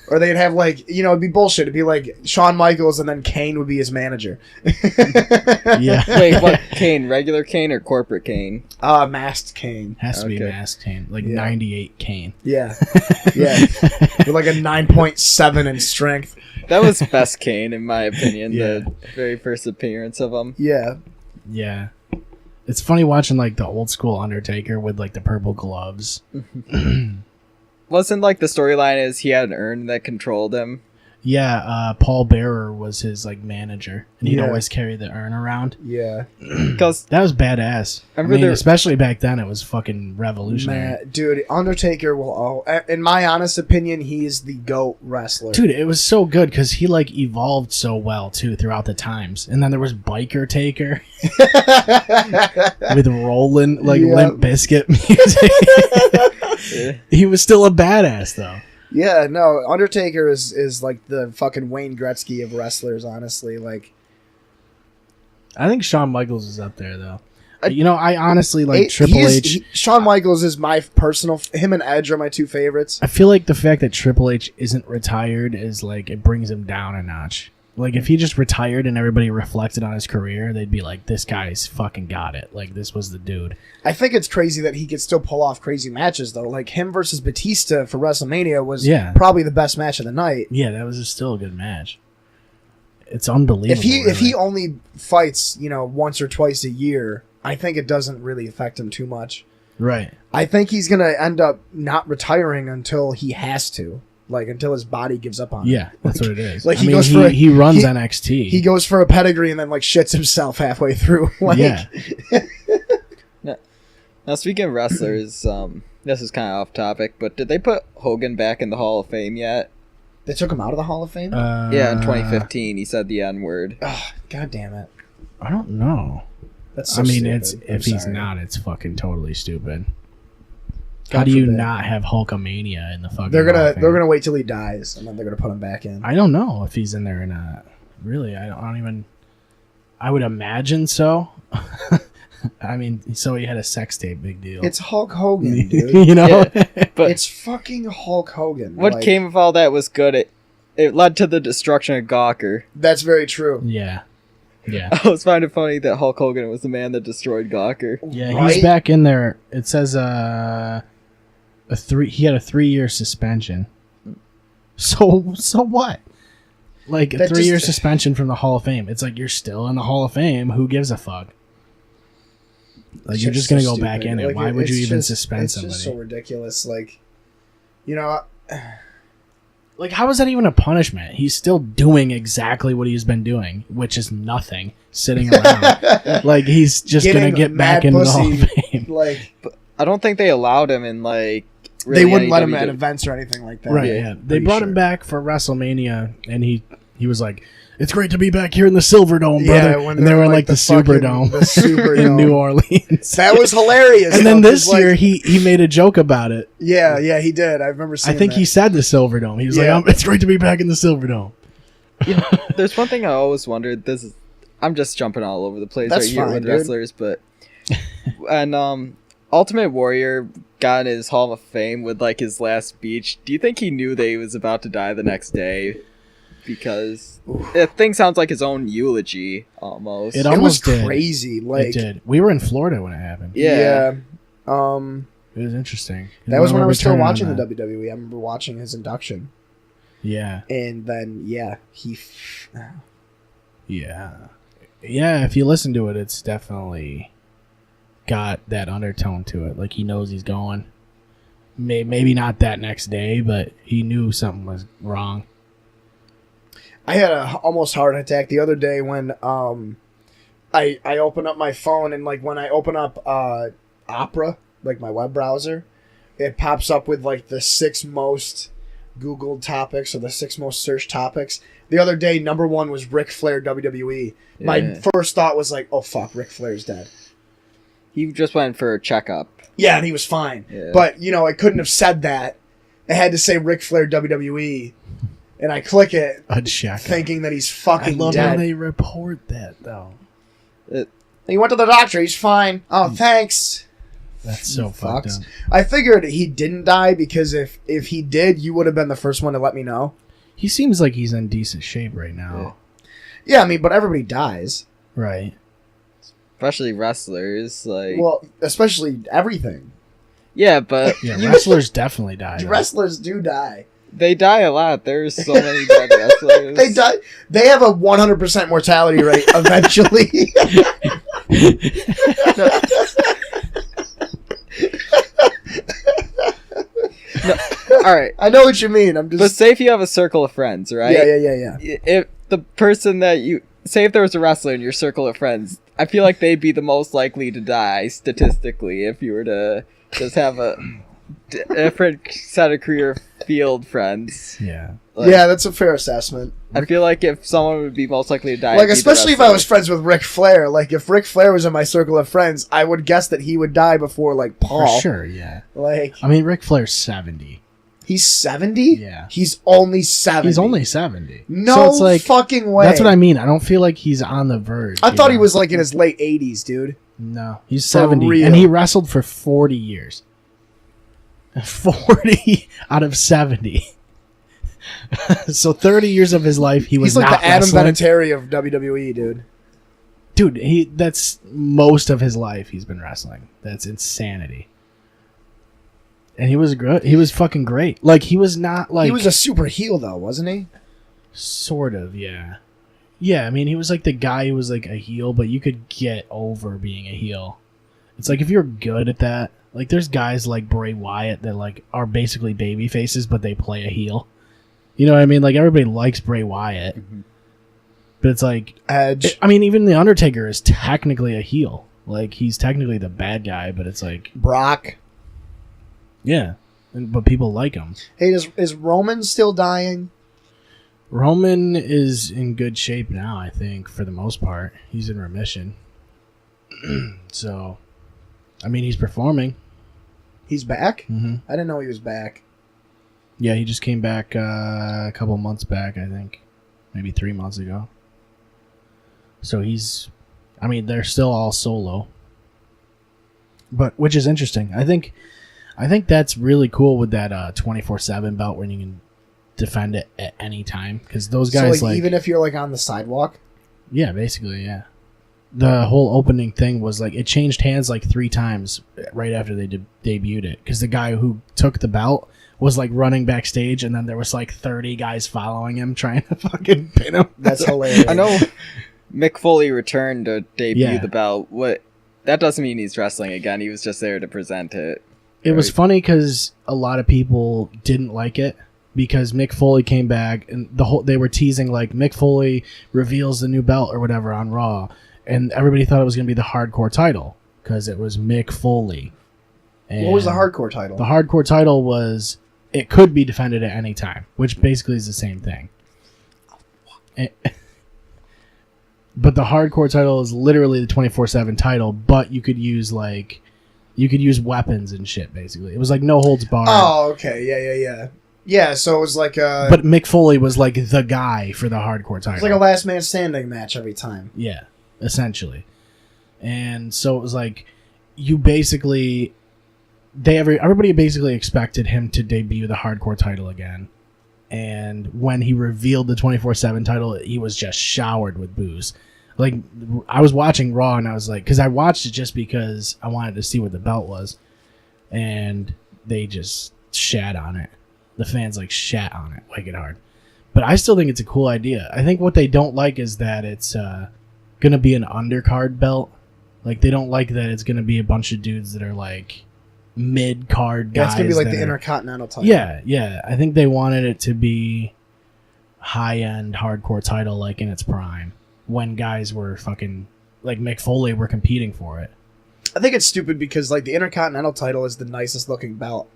S4: Or they'd have like, you know, it'd be bullshit. It'd be like Shawn Michaels and then Kane would be his manager.
S2: Yeah.
S5: Wait, what Kane? Regular Kane or corporate Kane?
S4: Masked Kane.
S2: Has to be
S5: Okay.
S2: masked Kane. Like
S4: Yeah.
S2: 98 Kane.
S4: Yeah. Yeah. With like a 9.7 in strength.
S5: That was best Kane in my opinion.
S2: Yeah.
S5: The very first appearance of him.
S4: Yeah.
S2: Yeah. It's funny watching like the old school Undertaker with like the purple gloves.
S5: Wasn't like the storyline is he had an urn that controlled him.
S2: Yeah, Paul Bearer was his like manager, and he'd
S4: Yeah.
S2: always carry the urn around.
S4: Yeah.
S5: Because
S2: That was badass.
S5: Remember
S2: I mean,
S5: there-
S2: especially back then, it was fucking revolutionary.
S4: Man, dude, Undertaker will in my honest opinion, he's the GOAT wrestler.
S2: Dude, it was so good because he like evolved so well too throughout the times. And then there was Biker Taker with Rollin', like
S4: Yeah.
S2: Limp Bizkit music. He was still a badass though.
S4: Yeah, no, Undertaker is like the fucking Wayne Gretzky of wrestlers, honestly. Like,
S2: I think Shawn Michaels is up there though. You know, I honestly like Triple H.
S4: Shawn Michaels is my personal. Him and Edge are my two favorites.
S2: I feel like the fact that Triple H isn't retired is like it brings him down a notch. Like if he just retired and everybody reflected on his career, they'd be like, "This guy's fucking got it. Like this was the dude."
S4: I think it's crazy that he could still pull off crazy matches though. Like him versus Batista for WrestleMania was probably the best match of the night.
S2: Yeah, that was still a good match. It's unbelievable.
S4: If he
S2: really.
S4: only fights, you know, once or twice a year, I think it doesn't really affect him too much.
S2: Right.
S4: I think he's gonna end up not retiring until he has to, like until his body gives up on him.
S2: Yeah, that's what it is.
S4: Like
S2: I
S4: he
S2: mean,
S4: goes for
S2: he runs
S4: he-
S2: NXT.
S4: He goes for a pedigree and then like shits himself halfway through. Like,
S2: Yeah.
S5: now speaking of wrestlers, this is kind of off topic, but did they put Hogan back in the Hall of Fame yet?
S4: They took him out of the Hall of Fame.
S5: Yeah, in 2015, he said the N word.
S4: Oh, God damn it!
S2: I don't know.
S4: That's so
S2: I mean,
S4: stupid.
S2: it's
S4: I'm
S2: if he's
S4: sorry.
S2: not, it's fucking totally stupid.
S4: God
S2: How do you
S4: forbid.
S2: not have Hulkamania in the fucking?
S4: They're
S2: Hall
S4: gonna
S2: of Fame?
S4: they're gonna wait till he dies and then they're gonna put him back in.
S2: I don't know if he's in there or not. Really, I don't even. I would imagine so. I mean, so he had a sex tape, big deal.
S4: It's Hulk Hogan, dude.
S2: you know.
S5: But
S4: It's fucking Hulk Hogan.
S5: what
S4: Like,
S5: came of all that was good. It led to the destruction of Gawker.
S4: That's very true.
S2: yeah, yeah,
S5: I was finding it funny that Hulk Hogan was the man that destroyed Gawker.
S2: yeah.
S4: Right?
S2: He's back in there. It says He had a 3-year suspension. So what? Like a
S4: That
S2: 3-year
S4: just-
S2: suspension from the Hall of Fame. It's like you're still in the Hall of Fame. Who gives a fuck? Like
S4: It's
S2: you're just gonna
S4: so
S2: go back
S4: stupid.
S2: in it.
S4: Like,
S2: Why would you
S4: it's
S2: even
S4: just-
S2: suspend
S4: it's
S2: somebody?
S4: just so ridiculous. Like, you know,
S2: Like, how is that even a punishment? He's still doing exactly what he's been doing, which is nothing, sitting around. Like, he's just gonna
S4: Getting
S2: get back
S4: mad
S2: into the Hall of
S4: pussy,
S2: Fame.
S4: like
S5: I don't think they allowed him in like.
S4: they
S5: really
S4: wouldn't
S5: any
S4: let him at
S5: WWE.
S4: events or anything like that.
S2: Right,
S5: Yeah,
S2: yeah. They
S4: pretty
S2: brought
S4: sure.
S2: him back for WrestleMania, and he was like, "It's great to be back here in the Silverdome, brother."
S4: Yeah, when
S2: and they
S4: they're
S2: were in
S4: like
S2: like the
S4: the fucking-
S2: Superdome,
S4: the Superdome.
S2: in New Orleans.
S4: That was hilarious.
S2: and then
S4: though,
S2: this
S4: 'cause, like,
S2: year, he made a joke about it.
S4: yeah, he did. I remember
S2: I
S4: seeing
S2: think
S4: that.
S2: he said the Silverdome. He was
S4: Yeah.
S2: like, "It's great to be back in the Silverdome."
S5: There's one thing I always wondered. I'm just jumping all over the place
S4: That's
S5: right here
S4: fine,
S5: with
S4: dude.
S5: wrestlers, but and Ultimate Warrior got in his Hall of Fame with like his last speech. Do you think he knew that he was about to die the next day? Because the thing sounds like his own eulogy almost.
S2: It
S4: It was
S2: almost did.
S4: crazy. Like,
S2: It did. We were in Florida when it happened.
S5: Yeah.
S2: It was interesting.
S4: That was when I was still
S2: returning on
S4: watching the
S2: that.
S4: WWE. I remember watching his induction,
S2: Yeah.
S4: and then
S2: Yeah. Yeah, if you listen to it, it's definitely got that undertone to it. Like he knows he's going. Maybe not that next day, but he knew something was wrong.
S4: I had a almost heart attack the other day when I open up my phone, and like when I open up Opera, like my web browser, it pops up with like the 6 most Googled topics or the 6 most searched topics. The other day, number 1 was Ric Flair WWE. My
S5: Yeah.
S4: first thought was like, oh fuck, Ric Flair's dead.
S5: He just went for a checkup.
S4: Yeah, and he was fine.
S5: Yeah.
S4: But, you know, it couldn't have said that. It had to say Ric Flair WWE. And I click it
S2: A check.
S4: thinking that he's
S2: I
S4: fucking
S2: love how
S4: dead.
S2: they report that though.
S4: He went to the doctor. He's fine. Oh, thanks.
S2: That's so fucked
S4: Fucks.
S2: up.
S4: I figured he didn't die because if he did, you would have been the first one to let me know.
S2: He seems like he's in decent shape right now.
S4: Yeah, I mean, but everybody dies.
S2: Right.
S5: Especially wrestlers. Like
S4: Well, especially everything.
S5: yeah, but
S2: Yeah, wrestlers definitely die. though.
S4: Wrestlers do die.
S5: they die a lot. There's so many dead wrestlers.
S4: They die. They have a 100% mortality rate eventually.
S5: All right.
S4: I know what you mean. I'm
S5: But
S4: just.
S5: say if you have a circle of friends, right?
S4: Yeah.
S5: If the person that you say if there was a wrestler in your circle of friends, I feel like they'd be the most likely to die statistically if you were to just have a different set of career field friends.
S2: Yeah.
S5: Like,
S4: Yeah, that's a fair assessment.
S5: I feel like if someone would be most likely to die,
S4: Like,
S5: it'd be the
S4: especially if I
S5: wrestler.
S4: was friends with Ric Flair. Like, if Ric Flair was in my circle of friends, I would guess that he would die before, like,
S2: For
S4: Paul.
S2: sure, yeah.
S4: Like,
S2: I mean, Ric Flair's 70.
S4: he's 70?
S2: Yeah.
S4: He's only 70.
S2: He's only 70.
S4: No
S2: So it's like,
S4: fucking way.
S2: that's what I mean. I don't feel like he's on the verge.
S4: I
S2: you
S4: thought he
S2: know?
S4: was, like, in his late 80s, dude.
S2: No, he's
S4: For
S2: 70.
S4: real.
S2: And he wrestled for 40 years. 40 out of 70. So 30 years of his life, he was
S4: He's like
S2: not
S4: the Adam
S2: wrestling.
S4: Vinatieri of WWE, dude.
S2: Dude, that's most of his life he's been wrestling. That's insanity. And he was good. He was fucking great. Like, he was not like...
S4: He was a super heel, though, wasn't he?
S2: Sort of, yeah. Yeah, I mean, he was like the guy who was like a heel, but you could get over being a heel. It's like if you're good at that, like there's guys like Bray Wyatt that like are basically baby faces, but they play a heel. You know what I mean? Like everybody likes Bray Wyatt, but it's like,
S4: Edge.
S2: I mean, even the Undertaker is technically a heel. Like he's technically the bad guy, but it's like,
S4: Brock.
S2: yeah, but people like him.
S4: Hey, is Roman still dying?
S2: Roman is in good shape now, I think, for the most part. He's in remission. So, I mean, he's performing.
S4: He's back?
S2: Hmm.
S4: I didn't know he was back.
S2: Yeah, he just came back a couple months back, I think. Maybe 3 months ago. So he's... I mean, they're still all solo. But, which is interesting. I think that's really cool with that 24/7 belt where you can defend it at any time. Because those guys,
S4: So, like, even if you're, like, on the sidewalk?
S2: Yeah, basically, yeah. The whole opening thing was like it changed hands like 3 times right after they debuted it because the guy who took the belt was like running backstage, and then there was like 30 guys following him trying to fucking pin him.
S4: That's hilarious.
S5: I know Mick Foley returned to debut
S2: Yeah.
S5: the belt. What? That doesn't mean he's wrestling again. He was just there to present it.
S2: It was
S5: Right.
S2: funny because a lot of people didn't like it because Mick Foley came back and they were teasing like Mick Foley reveals the new belt or whatever on Raw, and everybody thought it was going to be the hardcore title because it was Mick Foley.
S4: What was the
S2: And
S4: hardcore title?
S2: The hardcore title was it could be defended at any time, which basically is the same thing. But the hardcore title is literally the 24/7 title, but you could use weapons and shit. Basically, it was like no holds barred.
S4: Oh, okay. Yeah. Yeah, so it was like a
S2: But Mick Foley was like the guy for the hardcore title.
S4: it's like a last man standing match every time.
S2: Yeah, essentially. And so it was like you basically everybody basically expected him to debut the hardcore title again. And when he revealed the 24/7 title, he was just showered with booze. Like I was watching Raw and I was like, because I watched it just because I wanted to see what the belt was, and they just shat on it. The fans like shat on it wicked hard. But I still think it's a cool idea. I think what they don't like is that it's gonna be an undercard belt. Like they don't like that it's gonna be a bunch of dudes that are like mid-card guys.
S4: Yeah, it's gonna be like
S2: that
S4: the
S2: are-
S4: Intercontinental title.
S2: Yeah. I think they wanted it to be high-end hardcore title, like in its prime, when guys were fucking like Mick Foley were competing for it.
S4: I think it's stupid because like the Intercontinental title is the nicest looking belt.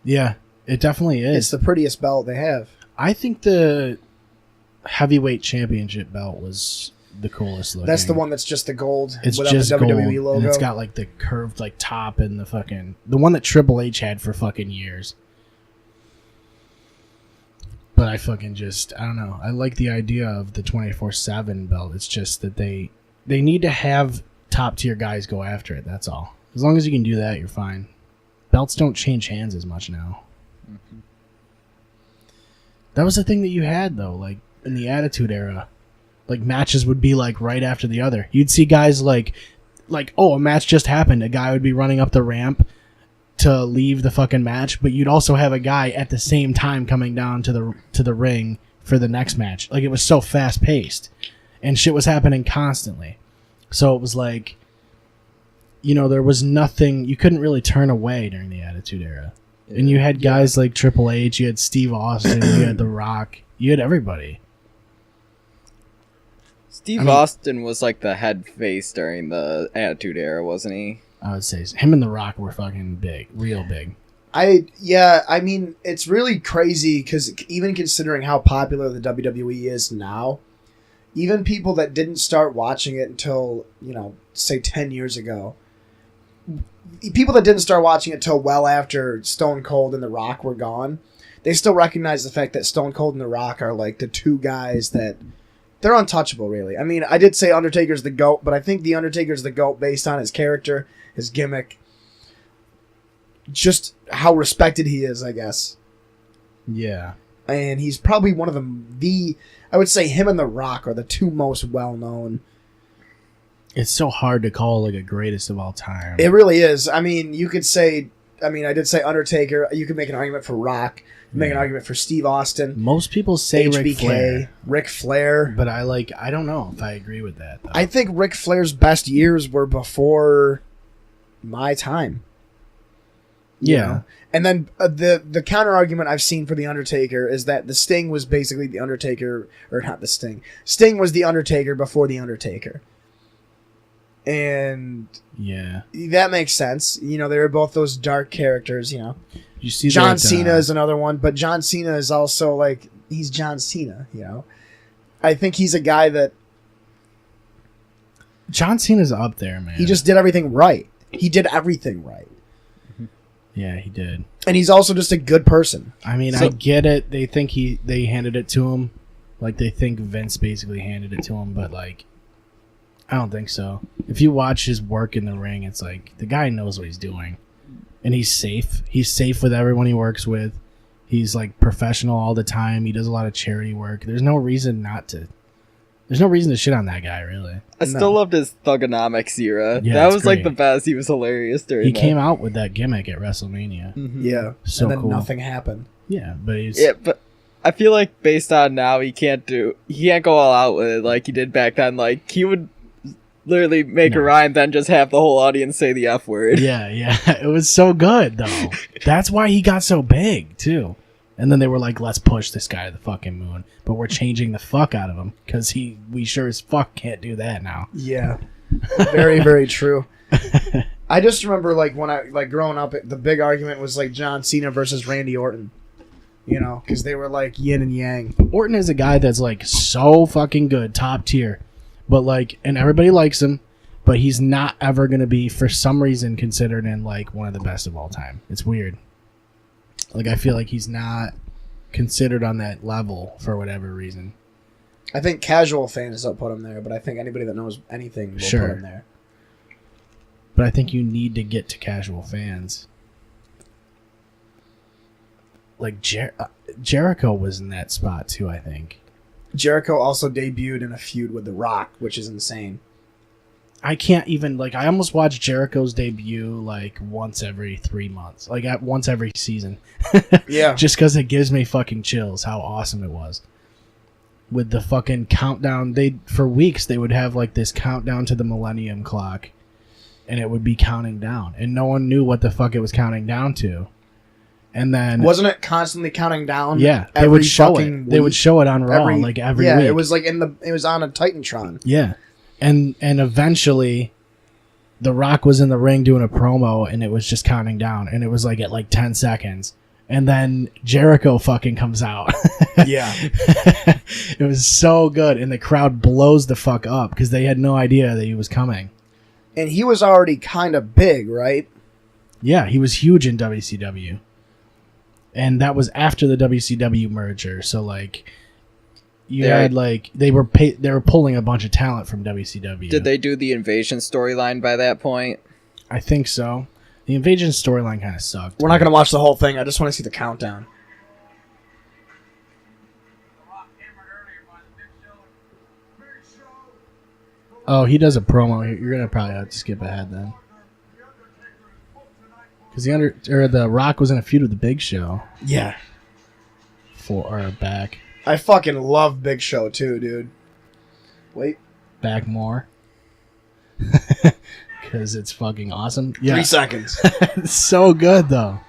S2: Yeah, it definitely is.
S4: It's the prettiest belt they have.
S2: I think the heavyweight championship belt was the coolest looking.
S4: That's the one that's just the gold
S2: It's
S4: without
S2: just
S4: the WWE
S2: gold,
S4: logo.
S2: and it's got like the curved like top and the one that Triple H had for fucking years. But I fucking I don't know. I like the idea of the 24/7 belt. It's just that they need to have top tier guys go after it. That's all. As long as you can do that, you're fine. Belts don't change hands as much now. That was the thing that you had though, like in the Attitude Era. Like matches would be like right after the other. You'd see guys like oh, a match just happened. A guy would be running up the ramp to leave the fucking match, but you'd also have a guy at the same time coming down to the ring for the next match. Like it was so fast paced, and shit was happening constantly. So it was like, there was nothing you couldn't really turn away during the Attitude Era. And you had guys like Triple H, you had Steve Austin, you had The Rock, you had everybody.
S5: Steve Austin was like the head face during the Attitude Era, wasn't he?
S2: I would say him and The Rock were fucking big, real big.
S4: I mean, it's really crazy because even considering how popular the WWE is now, even people that didn't start watching it until, say 10 years ago, people that didn't start watching it till well after Stone Cold and The Rock were gone, they still recognize the fact that Stone Cold and The Rock are like the two guys that they're untouchable, really. I mean, I did say Undertaker's the GOAT, but I think The Undertaker's the GOAT based on his character, his gimmick, just how respected he is, I guess.
S2: Yeah.
S4: And he's probably one of I would say him and The Rock are the two most well-known.
S2: It's so hard to call like a greatest of all time.
S4: It really is. I mean, you could say, I did say Undertaker. You could make an argument for Rock. Make an argument for Steve Austin.
S2: Most people say Ric
S4: HBK,
S2: Flair,
S4: Ric Flair.
S2: but I don't know if I agree with that. Though.
S4: I think Ric Flair's best years were before my time. You
S2: Yeah.
S4: know? And then the counter argument I've seen for The Undertaker is that the Sting was basically The Undertaker, or not the Sting. Sting was The Undertaker before The Undertaker. And
S2: Yeah.
S4: that makes sense. They were both those dark characters,
S2: You see
S4: John
S2: that,
S4: Cena is another one, but John Cena is also like, he's John Cena, I think he's a guy that
S2: John Cena's up there, man.
S4: he just did everything right. He did everything right.
S2: Yeah, he did.
S4: And he's also just a good person.
S2: I mean, I get it. They think they handed it to him. Like, they think Vince basically handed it to him, but, like, I don't think so. If you watch his work in the ring, it's like, the guy knows what he's doing. And he's safe. He's safe with everyone he works with. He's, like, professional all the time. He does a lot of charity work. There's no reason not to There's no reason to shit on that guy, really.
S5: I still loved his Thugonomics era.
S2: Yeah,
S5: that
S2: it's
S5: was like
S2: great.
S5: the best. He was hilarious during
S2: He
S5: that.
S2: came out with that gimmick at WrestleMania.
S4: Yeah.
S2: So
S4: and then
S2: cool.
S4: nothing happened.
S2: Yeah, but he's
S5: Yeah, but I feel like based on now, he can't go all out with it like he did back then. Like he would literally make a rhyme, then just have the whole audience say the F word.
S2: yeah. It was so good though. That's why he got so big too. And then they were like, "Let's push this guy to the fucking moon," but we're changing the fuck out of him because we sure as fuck can't do that now.
S4: Yeah. Very, very true. I just remember like when I like growing up, the big argument was like John Cena versus Randy Orton. You know, because they were like yin and yang.
S2: Orton is a guy that's like so fucking good, top tier, but like, and everybody likes him, but he's not ever gonna be, for some reason, considered in like one of the best of all time. It's weird. Like I feel like he's not considered on that level for whatever reason.
S4: I think casual fans don't put him there, but I think anybody that knows anything will
S2: Sure.
S4: put him there.
S2: But I think you need to get to casual fans. Like Jericho was in that spot too, I think.
S4: Jericho also debuted in a feud with The Rock, which is insane.
S2: I can't even, like, I almost watch Jericho's debut like once every 3 months, like at once every season.
S4: Yeah.
S2: Just because it gives me fucking chills how awesome it was. With the fucking countdown, for weeks they would have like this countdown to the Millennium Clock, and it would be counting down, and no one knew what the fuck it was counting down to. And then
S4: Wasn't it constantly counting down?
S2: yeah, they
S4: every
S2: would show
S4: fucking
S2: it. They would
S4: week?
S2: show it on Raw every week.
S4: Yeah, it was like it was on a Titantron.
S2: Yeah. And eventually The Rock was in the ring doing a promo and it was just counting down and it was like at like 10 seconds. And then Jericho fucking comes out.
S4: Yeah.
S2: It was so good and the crowd blows the fuck up because they had no idea that he was coming.
S4: And he was already kind of big, right?
S2: Yeah, he was huge in WCW. And that was after the WCW merger. So like you had like they were pulling a bunch of talent from WCW.
S5: Did they do the Invasion storyline by that point?
S2: I think so. The Invasion storyline kind of sucked.
S4: We're not going to watch the whole thing. I just want to see the countdown.
S2: Oh, he does a promo here. You're gonna probably have to skip ahead then, because the Rock was in a feud with the Big Show
S4: Yeah.
S2: back
S4: I fucking love Big Show too, dude. Wait.
S2: more, because it's fucking awesome. Yeah,
S4: 3 seconds.
S2: it's so good though.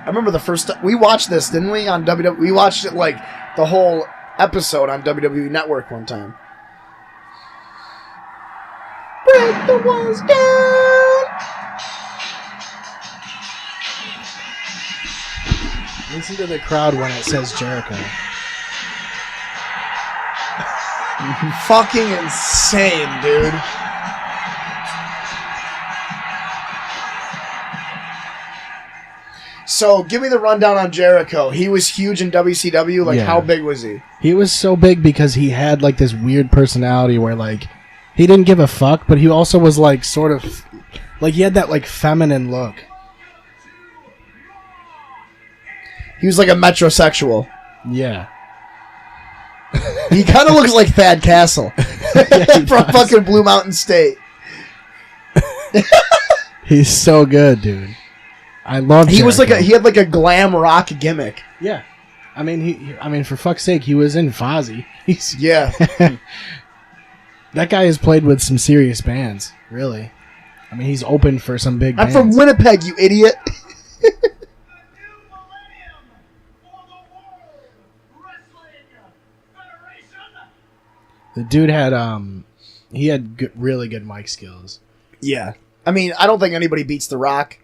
S4: I remember the first we watched this, didn't we? On WWE, we watched it like the whole episode on WWE Network one time. Break the walls down.
S2: Listen to the crowd when it says Jericho.
S4: Fucking insane, dude. So, give me the rundown on Jericho. He was huge in WCW. Like,
S2: Yeah.
S4: how big was he?
S2: He was so big because he had like this weird personality where like he didn't give a fuck, but he also was like sort of like he had that like feminine look.
S4: He was like a metrosexual.
S2: Yeah.
S4: He kind of looks like Thad Castle from fucking Blue Mountain State.
S2: He's so good, dude. I love.
S4: He was like
S2: Jericho.
S4: he had like a glam rock gimmick.
S2: Yeah, I mean, for fuck's sake, he was in Fozzy. He's
S4: Yeah.
S2: that guy has played with some serious bands. Really, I mean, he's opened for some big.
S4: I'm
S2: bands.
S4: from Winnipeg, you idiot.
S2: The dude had he had really good mic skills.
S4: Yeah. I mean, I don't think anybody beats The Rock.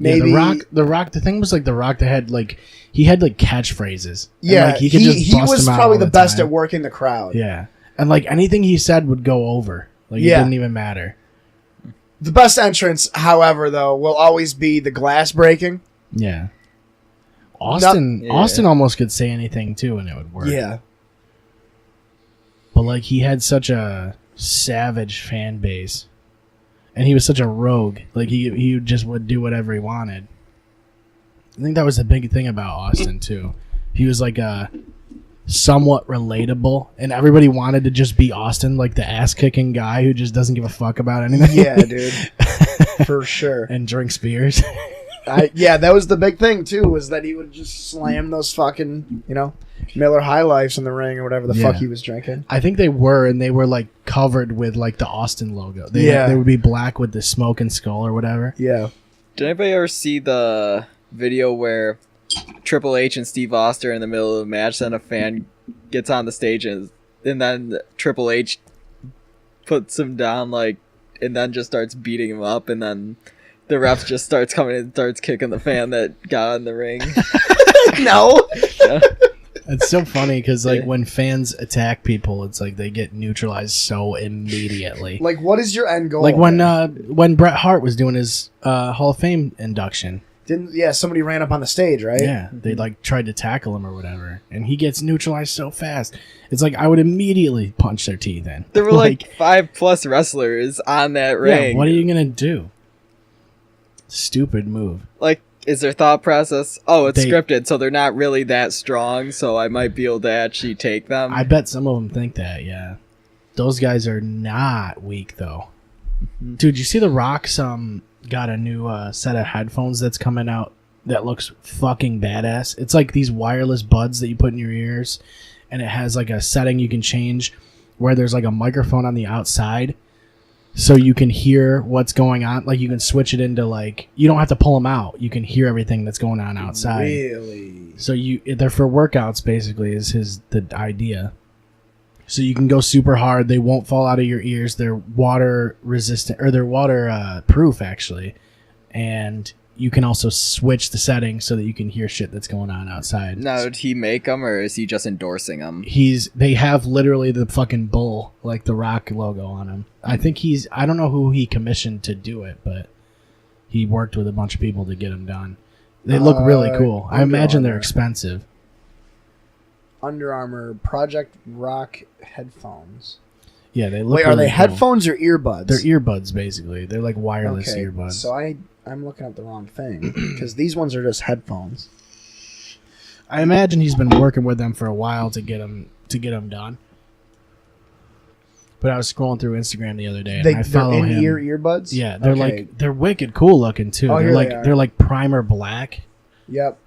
S2: Yeah,
S4: Maybe
S2: the Rock. The thing was like the Rock that had like he had like catchphrases. And,
S4: Yeah,
S2: like, he could just
S4: he
S2: bust
S4: was
S2: them out
S4: probably
S2: all
S4: the best
S2: time.
S4: at working the crowd.
S2: Yeah, And like anything he said would go over. Like it
S4: Yeah.
S2: didn't even matter.
S4: The best entrance, however, though, will always be the glass breaking.
S2: Yeah. Austin
S5: Yeah.
S2: Austin almost could say anything too and it would work.
S4: Yeah.
S2: But like he had such a savage fan base. And he was such a rogue. Like he just would do whatever he wanted. I think that was the big thing about Austin too. He was like a somewhat relatable and everybody wanted to just be Austin, like the ass kicking guy who just doesn't give a fuck about anything.
S4: Yeah, dude. For sure.
S2: And drinks beers.
S4: Yeah, that was the big thing too, was that he would just slam those fucking, Miller High Lifes in the ring or whatever the
S2: Yeah.
S4: fuck he was drinking.
S2: I think they were like covered with like the Austin logo.
S4: Yeah.
S2: They would be black with the smoke and skull or whatever.
S4: Yeah.
S5: Did anybody ever see the video where Triple H and Steve Austin are in the middle of a match, then a fan gets on the stage and then Triple H puts him down and then just starts beating him up, and then the refs just starts coming in and starts kicking the fan that got in the ring.
S4: No.
S5: Yeah.
S2: It's so funny because like
S5: Yeah.
S2: when fans attack people, it's like they get neutralized so immediately.
S4: Like, what is your end goal?
S2: Like when Bret Hart was doing his Hall of Fame induction.
S4: Somebody ran up on the stage, right?
S2: Yeah, they like tried to tackle him or whatever, and he gets neutralized so fast. It's like I would immediately punch their teeth in.
S5: There were like 5+ wrestlers on that ring.
S2: yeah, what are you gonna do? Stupid move.
S5: Like, is their thought process, oh, it's
S2: They-
S5: scripted, so they're not really that strong, so I might be able to actually take them?
S2: I bet some of them think that. Yeah, those guys are not weak though. Dude, you see The Rock's got a new set of headphones that's coming out that looks fucking badass. It's like these wireless buds that you put in your ears, and it has like a setting you can change where there's like a microphone on the outside, so you can hear what's going on. Like you can switch it into like you don't have to pull them out. You can hear everything that's going on outside.
S4: Really?
S2: So they're for workouts basically is the idea. So you can go super hard. They won't fall out of your ears. They're water resistant or they're water proof actually. And you can also switch the settings so that you can hear shit that's going on outside.
S5: Now, did he make them, or is he just endorsing them?
S2: They have literally the fucking bull, like the Rock logo on him. I think I don't know who he commissioned to do it, but he worked with a bunch of people to get them done. They look really cool. I
S4: Under
S2: imagine they're
S4: Armour.
S2: expensive.
S4: Under Armour Project Rock headphones.
S2: Yeah, they look
S4: Wait, are
S2: really
S4: they
S2: cool.
S4: headphones or earbuds?
S2: They're earbuds, basically. They're like wireless
S4: Okay,
S2: earbuds.
S4: so I'm looking at the wrong thing because these ones are just headphones.
S2: I imagine he's been working with them for a while to get them done. But I was scrolling through Instagram the other day, and I
S4: They're
S2: follow him.
S4: in-ear earbuds.
S2: Yeah, they're
S4: Okay.
S2: they're wicked cool looking too.
S4: Oh,
S2: they're
S4: here
S2: like
S4: they are.
S2: they're like primer black.
S4: Yep.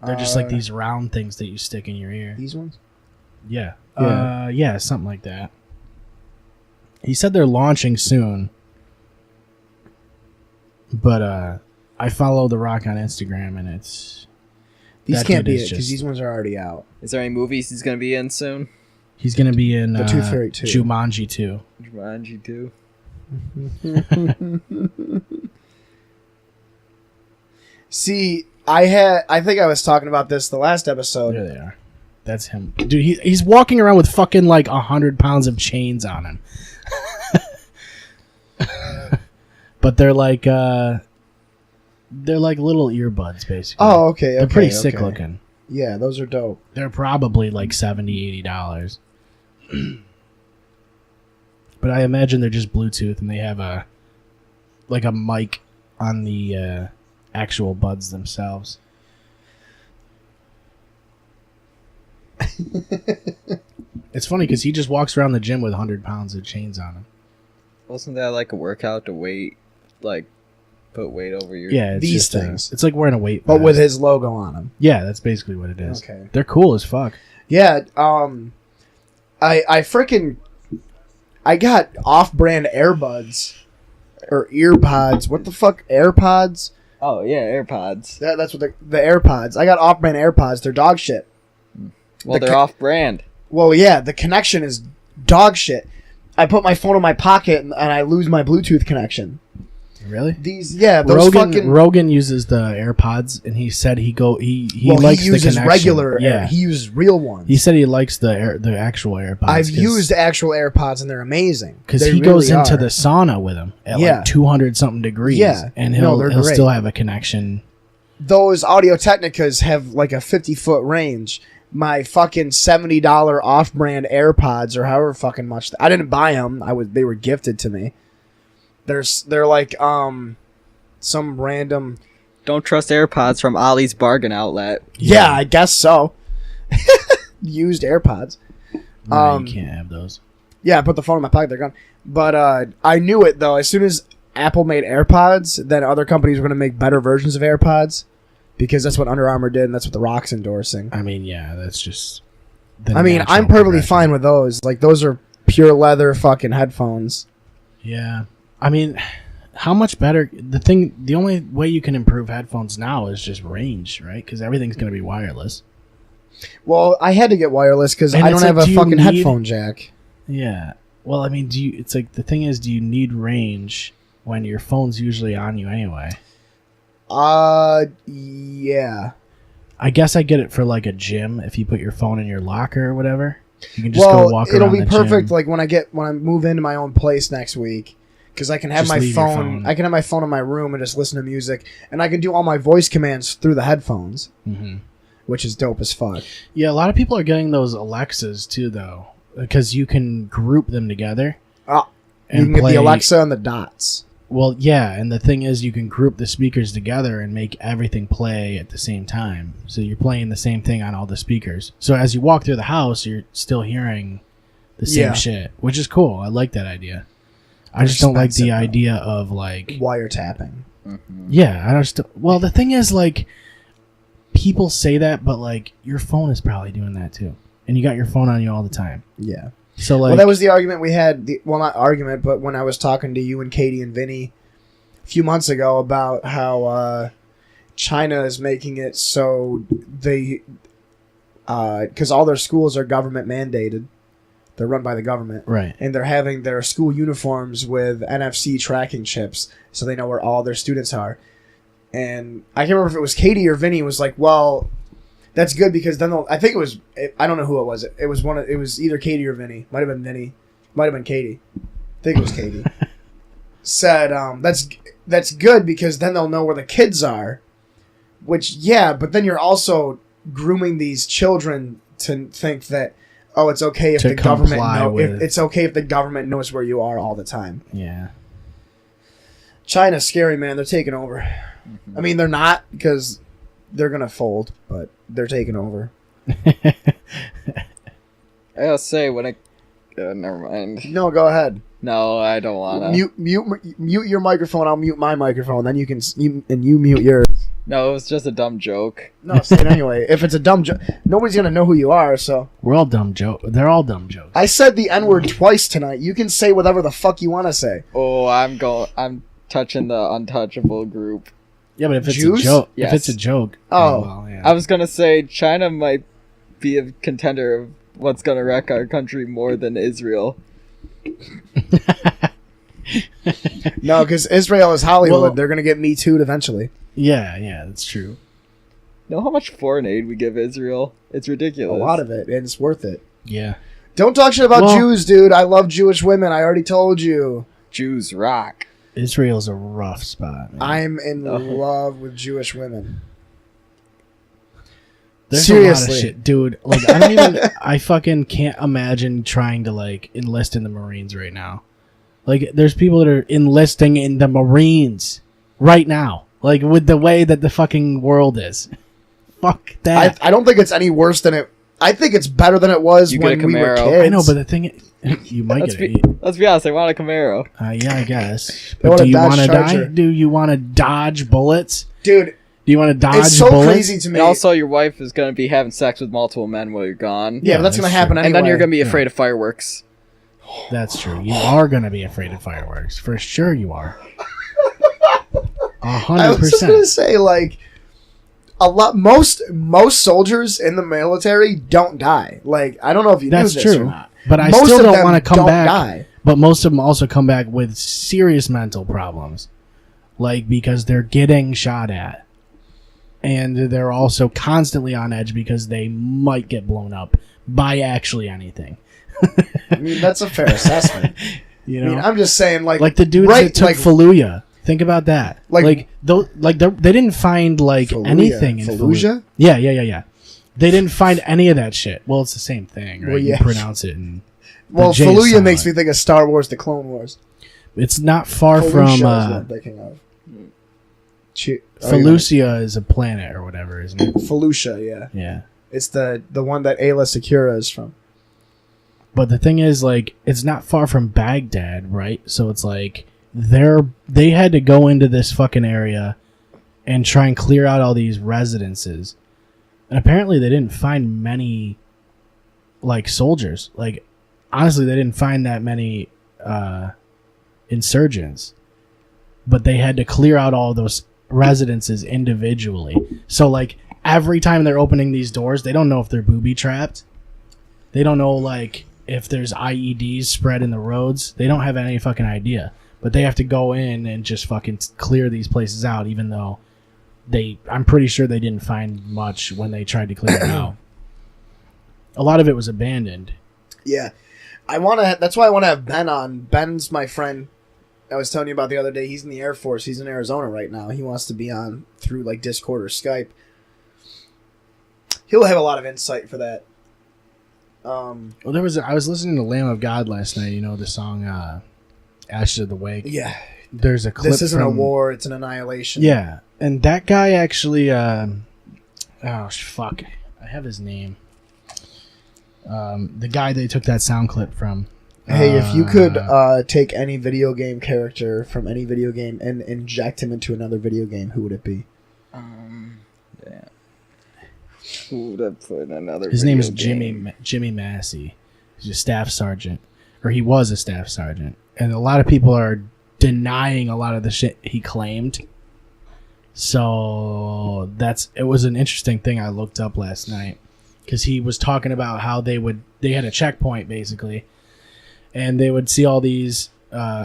S2: They're just like
S4: Uh,
S2: these round things that you stick in your ear.
S4: These ones.
S2: Yeah.
S4: Yeah.
S2: Yeah, something like that. He said they're launching soon. But I follow The Rock on Instagram, and it's
S4: These
S2: that
S4: can't
S2: dude
S4: be
S2: is
S4: it because
S2: just-
S4: these ones are already out.
S5: Is there any movies he's going to be in soon?
S2: he's gonna be in
S4: The Tooth Fairy 2.
S2: Jumanji 2.
S5: Jumanji 2.
S4: See, I think I was talking about this the last episode.
S2: There they are. That's him, dude. He's walking around with fucking like 100 pounds of chains on him. But they're like little earbuds, basically.
S4: Oh, okay.
S2: they're
S4: okay,
S2: pretty sick
S4: okay.
S2: looking.
S4: Yeah, those are dope.
S2: They're probably like $70-$80. But I imagine they're just Bluetooth, and they have a mic on the actual buds themselves. It's funny because he just walks around the gym with 100 pounds of chains on him.
S5: Wasn't that like a workout to put weight over your...
S2: Yeah, it's
S4: These
S2: just
S4: things.
S2: it's like wearing a weight
S4: But
S2: vest.
S4: with his logo on them.
S2: Yeah, that's basically what it is.
S4: Okay.
S2: They're cool as fuck.
S4: Yeah, I got off-brand earbuds or earpods. What the fuck, AirPods?
S5: Oh, yeah, AirPods.
S4: That's what the AirPods. I got off-brand AirPods. They're dog shit.
S5: Well,
S4: The
S5: they're
S4: ca-
S5: off-brand.
S4: Well, yeah, the connection is dog shit. I put my phone in my pocket and I lose my Bluetooth connection.
S2: Really?
S4: Those fucking.
S2: Rogan uses the AirPods, and he said he
S4: Well,
S2: likes
S4: he uses
S2: the connection.
S4: regular.
S2: Yeah,
S4: He uses real ones.
S2: he said he likes the actual AirPods.
S4: I've used actual AirPods and they're amazing.
S2: because
S4: They
S2: he goes
S4: really
S2: into
S4: are.
S2: the sauna with them at
S4: Yeah.
S2: like 200 something degrees.
S4: Yeah.
S2: and
S4: No,
S2: he'll
S4: they're great.
S2: still have a connection.
S4: Those Audio Technicas have like a 50-foot range. My fucking $70 off-brand AirPods, or however fucking much. I didn't buy them. They were gifted to me. They're like some random.
S5: Don't trust AirPods from Ollie's bargain outlet.
S4: Yeah, I guess so. Used AirPods.
S2: No, you can't have those.
S4: Yeah, I put the phone in my pocket. They're gone. But I knew it though. As soon as Apple made AirPods, then other companies were going to make better versions of AirPods, because that's what Under Armour did, and that's what The Rock's endorsing.
S2: I mean, yeah, that's just.
S4: I mean, I'm perfectly fine with those. Like, those are pure leather fucking headphones.
S2: Yeah, I mean, how much better? The only way you can improve headphones now is just range, right? Because everything's going to be wireless.
S4: Well, I had to get wireless because
S2: And
S4: I
S2: it's
S4: don't have
S2: like,
S4: a
S2: do you
S4: fucking
S2: need-
S4: headphone jack.
S2: Yeah. Well, I mean, it's like the thing is, do you need range when your phone's usually on you anyway?
S4: Yeah.
S2: I guess I get it for like a gym. If you put your phone in your locker or whatever, you can just
S4: Well,
S2: go walk
S4: it'll
S2: around
S4: be
S2: the
S4: perfect
S2: gym.
S4: like when I move into my own place next week, because I can have
S2: Just
S4: my
S2: leave your
S4: phone.
S2: phone.
S4: I can have my phone in my room and just listen to music, and I can do all my voice commands through the headphones,
S2: Mhm.
S4: which is dope as fuck.
S2: Yeah, a lot of people are getting those Alexas too, though, because you can group them together.
S4: Ah, you
S2: and
S4: can get
S2: play-
S4: the Alexa and the dots.
S2: Well, yeah, and the thing is, you can group the speakers together and make everything play at the same time. So you're playing the same thing on all the speakers. So as you walk through the house, you're still hearing the same
S4: Yeah.
S2: shit, which is cool. I like that idea. I just don't like the
S4: Expensive, though.
S2: idea of like,
S4: Wiretapping.
S2: yeah, I just. Well, the thing is, like, people say that, but like, your phone is probably doing that too, and you got your phone on you all the time.
S4: Yeah.
S2: So like,
S4: Well, that was the argument we had. Well, not argument, but when I was talking to you and Katie and Vinny a few months ago about how China is making it so they, because all their schools are government mandated, they're run by the government,
S2: right.
S4: and they're having their school uniforms with NFC tracking chips, so they know where all their students are. And I can't remember if it was Katie or Vinny was like, well, that's good because then they'll. I think it was. I don't know who it was. It was one. It was either Katie or Vinny. Might have been Vinny. Might have been Katie. I think it was Katie. Said that's good because then they'll know where the kids are. Which but then you're also grooming these children to think that it's okay if
S2: To
S4: the government
S2: comply with-
S4: it's okay if the government knows where you are all the time.
S2: Yeah.
S4: China's scary, man. They're taking over. I mean, they're not because they're gonna fold, but they're taking over.
S5: I gotta say, when I... never mind.
S4: No, go ahead.
S5: No, I don't wanna.
S4: Mute your microphone. I'll mute my microphone. Then you can you mute yours.
S5: No, it was just a dumb joke.
S4: No, say it anyway. If it's a dumb joke, nobody's gonna know who you are. So
S2: We're all dumb joke. They're all dumb jokes.
S4: I said the N-word twice tonight. You can say whatever the fuck you want to say.
S5: Oh, I'm touching the untouchable group.
S2: Yeah, but if it's
S4: Juice?
S2: a joke,
S5: Yes.
S2: if it's a joke,
S4: Oh.
S2: well, yeah.
S5: I was gonna say China might be a contender of what's gonna wreck our country more than Israel.
S4: No, because Israel is Hollywood.
S2: Well-
S4: They're gonna get Me Too'd eventually.
S2: yeah, that's true.
S5: Know how much foreign aid we give Israel? It's
S4: A
S5: ridiculous.
S4: lot of it, and it's worth it.
S2: Yeah,
S4: Don't talk shit about
S2: Well-
S4: Jews, dude. I love Jewish women. I already told you.
S5: Jews rock.
S2: Israel's a rough spot. Man.
S4: I'm in
S5: Oh.
S4: love with Jewish women.
S2: There's
S4: Seriously.
S2: a lot of shit, dude. Like, I don't even. I fucking can't imagine trying to like enlist in the Marines right now. Like, there's people that are enlisting in the Marines right now. Like, with the way that the fucking world is. Fuck that.
S4: I don't think it's any worse than it. I think it's better than it was
S5: You get
S4: when
S5: a
S4: we were
S5: Camaro.
S4: kids.
S2: I know, but the thing, you might
S5: Let's
S2: get
S5: be,
S2: it.
S5: let's be honest. I want a Camaro.
S2: Yeah, I guess.
S4: I
S2: But
S4: want a
S2: do you
S4: Dodge
S2: want to
S4: Charger.
S2: die? Do you want to dodge bullets?
S4: dude,
S2: Do you want to dodge
S4: it's so
S2: bullets?
S4: crazy to me.
S5: And also, your wife is gonna be having sex with multiple men while you're gone.
S4: yeah, but that's gonna
S2: that's
S4: happen
S2: true.
S4: anyway.
S5: And then you're gonna be afraid of fireworks.
S2: That's true. You are gonna be afraid of fireworks for sure. You are.
S4: I was just gonna
S2: 100%.
S4: say like a lot. Most soldiers in the military don't die. Like I don't know if you
S2: That's
S4: knew this or
S2: true.
S4: not.
S2: But I
S4: Most
S2: still
S4: of
S2: don't
S4: them
S2: want to come
S4: don't
S2: back.
S4: die.
S2: But most of them also come back with serious mental problems. like because they're getting shot at, and they're also constantly on edge because they might get blown up by actually anything.
S4: I mean, that's a fair assessment.
S2: You
S4: I
S2: know,
S4: mean, I'm just saying,
S2: like the dudes
S4: right,
S2: that took
S4: like,
S2: Fallujah. Think about that. They didn't find like
S4: Fallujah.
S2: anything in
S4: Fallujah?
S2: Yeah. They didn't find any of that shit. Well, it's the same thing, right?
S4: Well, yeah.
S2: You pronounce it. And
S4: Well,
S2: J is
S4: Fallujah
S2: silent.
S4: makes me think of Star Wars: The Clone Wars.
S2: It's not far
S4: Felucia
S2: from
S4: is what I'm thinking of.
S2: Felucia is a planet or whatever, isn't it?
S4: Felucia, yeah.
S2: Yeah.
S4: It's the one that Ayla Secura is from.
S2: But the thing is, like, it's not far from Baghdad, right? So it's like they had to go into this fucking area and try and clear out all these residences. And apparently they didn't find many, like, soldiers. Like, honestly, they didn't find that many insurgents. But they had to clear out all those residences individually. So, like, every time they're opening these doors, they don't know if they're booby-trapped. They don't know, like, if there's IEDs spread in the roads. They don't have any fucking idea. But they have to go in and just fucking clear these places out, even though I'm pretty sure they didn't find much when they tried to clear it out. A lot of it was abandoned.
S4: Yeah. That's why I want to have Ben on. Ben's my friend I was telling you about the other day. He's in the Air Force. He's in Arizona right now. He wants to be on through like Discord or Skype. He'll have a lot of insight for that.
S2: Well, I was listening to Lamb of God last night. You know the song "Ashes of the Wake."
S4: Yeah.
S2: There's a clip.
S4: This isn't a
S2: from,
S4: war; it's an annihilation.
S2: Yeah, and that guy actually. Fuck! I have his name. The guy they took that sound clip from.
S4: Hey, if you could take any video game character from any video game and inject him into another video game, who would it be?
S5: Yeah. Who would have put another?
S2: His name is
S5: game?
S2: Jimmy Massey. He's a staff sergeant, or he was a staff sergeant, and a lot of people are denying a lot of the shit he claimed. So it was an interesting thing I looked up last night because he was talking about how they had a checkpoint basically, and they would see all these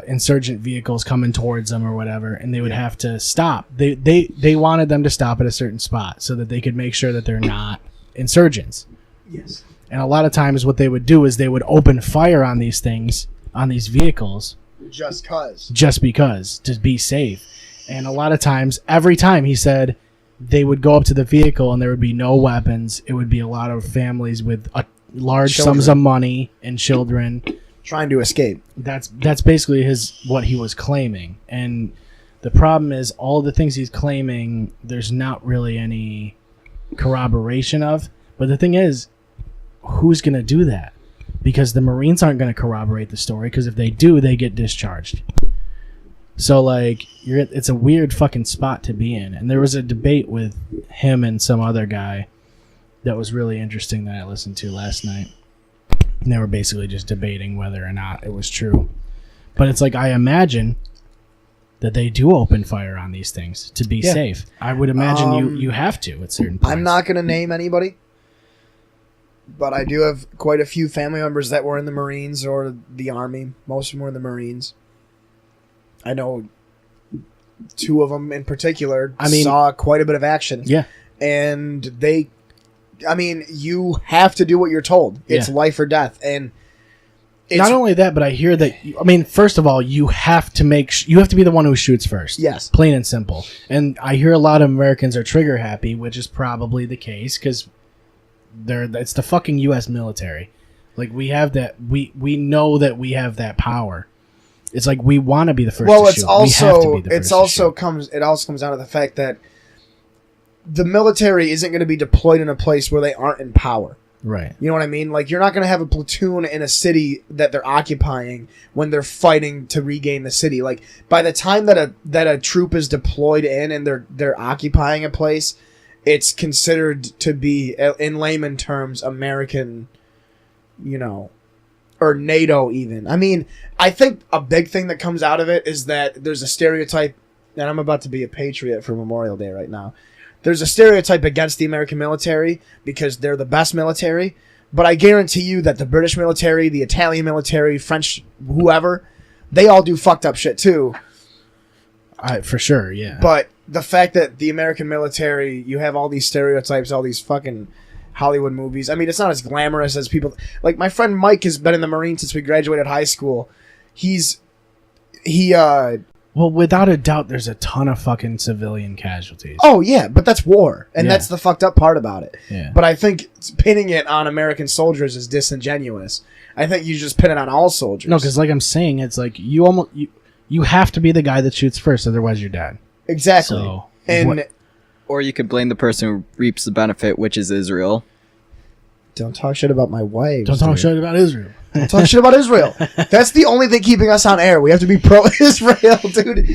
S2: insurgent vehicles coming towards them or whatever, and they would have to stop. They wanted them to stop at a certain spot so that they could make sure that they're not insurgents.
S4: Yes.
S2: And a lot of times what they would do is they would open fire on these things, on these vehicles, just because, to be safe. And a lot of times, every time he said they would go up to the vehicle and there would be no weapons. It would be a lot of families with large sums of money and children
S4: trying to escape.
S2: That's basically what he was claiming. And the problem is all the things he's claiming, there's not really any corroboration of. But the thing is, who's going to do that? Because the Marines aren't going to corroborate the story, because if they do, they get discharged. So, like, it's a weird fucking spot to be in. And there was a debate with him and some other guy that was really interesting that I listened to last night. And they were basically just debating whether or not it was true. But it's like, I imagine that they do open fire on these things to be safe. I would imagine you have to at certain points.
S4: I'm not going to name anybody, but I do have quite a few family members that were in the Marines or the Army. Most of them were in the Marines. I know two of them in particular saw quite a bit of action.
S2: Yeah.
S4: And you have to do what you're told. It's life or death. And
S2: not only that, but I hear that, first of all, you have to be the one who shoots first.
S4: Yes.
S2: Plain and simple. And I hear a lot of Americans are trigger happy, which is probably the case, because it's the fucking U.S. military. Like, we have that, we know that we have that power. It's like we want to be the first to shoot.
S4: It also comes down to the fact that the military isn't going to be deployed in a place where they aren't in power.
S2: Right.
S4: You know what I mean? Like, you're not going to have a platoon in a city that they're occupying when they're fighting to regain the city. Like, by the time that a troop is deployed in and they're occupying a place, it's considered to be, in layman terms, American, or NATO even. I think a big thing that comes out of it is that there's a stereotype, and I'm about to be a patriot for Memorial Day right now. There's a stereotype against the American military because they're the best military, but I guarantee you that the British military, the Italian military, French, whoever, they all do fucked up shit too.
S2: For sure, yeah.
S4: But the fact that the American military, you have all these stereotypes, all these fucking Hollywood movies. I mean, it's not as glamorous as people. Like, my friend Mike has been in the Marines since we graduated high school.
S2: Well, without a doubt, there's a ton of fucking civilian casualties.
S4: Oh, yeah, but that's war. And
S2: Yeah.
S4: that's the fucked up part about it.
S2: Yeah.
S4: But I think pinning it on American soldiers is disingenuous. I think you just pin it on all soldiers.
S2: No, because like I'm saying, it's like you have to be the guy that shoots first, otherwise you're dead.
S4: Exactly.
S2: So,
S4: and
S2: what-
S5: Or you could blame the person who reaps the benefit, which is Israel.
S4: don't talk shit about my wife.
S2: don't talk shit about Israel.
S4: Don't talk shit about Israel. That's the only thing keeping us on air. We have to be pro-Israel, dude.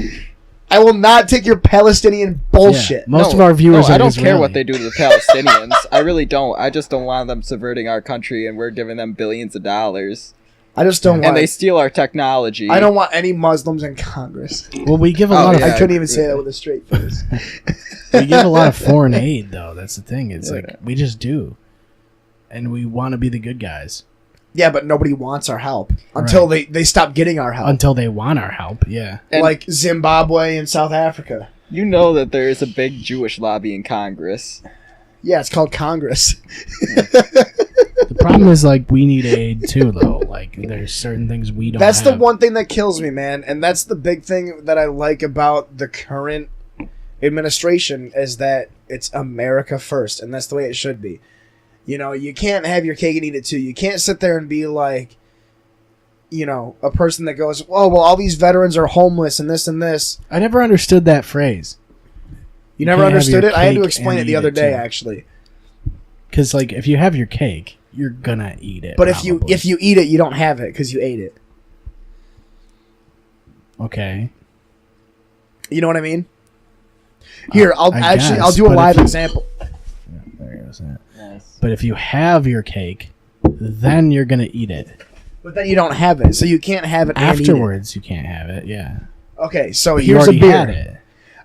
S4: I will not take your Palestinian bullshit.
S2: Yeah, most of our viewers.
S5: No, I
S2: are
S5: don't care
S2: Israeli.
S5: what they do to the Palestinians. I really don't. I just don't want them subverting our country, and we're giving them billions of dollars.
S4: I just don't want.
S5: And they steal our technology.
S4: I don't want any Muslims in Congress.
S2: Well, we give a
S5: Oh,
S2: lot of
S5: yeah.
S4: I couldn't even say that with a straight face.
S2: we give a lot of foreign aid, though. That's the thing. It's
S5: Yeah.
S2: like we just do, and we want to be the good guys
S4: Yeah, but nobody wants our help until they stop getting our help.
S2: until they want our help. Yeah.
S5: And-
S4: Like Zimbabwe and South Africa.
S5: You know that there is a big Jewish lobby in Congress.
S4: Yeah, it's called Congress.
S2: The problem is like we need aid too, though. Like there's certain things we don't.
S4: That's the
S2: have.
S4: one thing that kills me, man. And that's the big thing that I like about the current administration is that it's America first, and that's the way it should be. You know, you can't have your cake and eat it too. You can't sit there and be like, you know, a person that goes, "Oh, well, all these veterans are homeless and this and this."
S2: I never understood that phrase.
S4: You never
S2: can't have
S4: understood
S2: your
S4: it? I had to
S2: cake
S4: explain
S2: and
S4: it the
S2: eat
S4: other
S2: it,
S4: day,
S2: too.
S4: actually.
S2: Because like if you have your cake, you're gonna eat it.
S4: But
S2: probably.
S4: if you eat it, you don't have it because you ate it.
S2: okay,
S4: You know what I mean? Here, I'll
S2: I guess,
S4: I'll do a
S2: but if
S4: live
S2: you-
S4: example.
S2: there goes that. But if you have your cake, then you're gonna eat it.
S4: But then you don't have it, so you can't have it and eat it.
S2: Afterwards, you can't have it. Yeah,
S4: Okay, so
S2: but you
S4: here's a
S2: already
S4: beer.
S2: had it.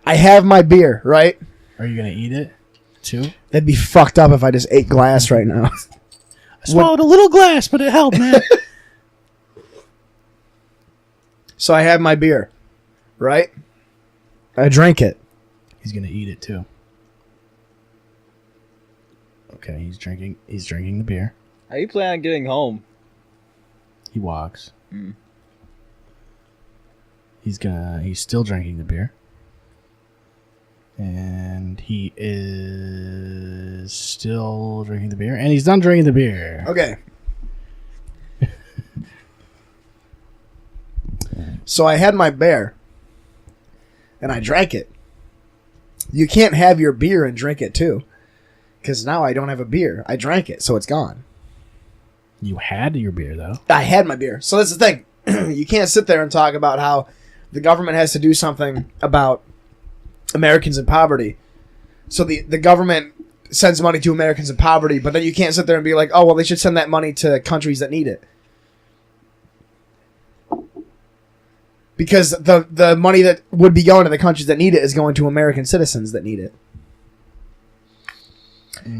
S4: I have my beer, right?
S2: Are you gonna eat it too?
S4: That'd be fucked up if I just ate glass right now.
S2: I swallowed a little glass, but it helped, man.
S4: So I have my beer, right? I drank it.
S2: He's gonna eat it too. Okay, he's drinking. He's drinking the beer.
S5: How you plan on getting home?
S2: He walks.
S5: Mm.
S2: He's still drinking the beer. And he is still drinking the beer. And he's done drinking the beer.
S4: Okay. So I had my beer, and I drank it. You can't have your beer and drink it too, because now I don't have a beer. I drank it, so it's gone.
S2: You had your beer, though.
S4: I had my beer. So that's the thing. You can't sit there and talk about how the government has to do something about Americans in poverty. So the government sends money to Americans in poverty, but then you can't sit there and be like, oh, well, they should send that money to countries that need it. Because the money that would be going to the countries that need it is going to American citizens that need it.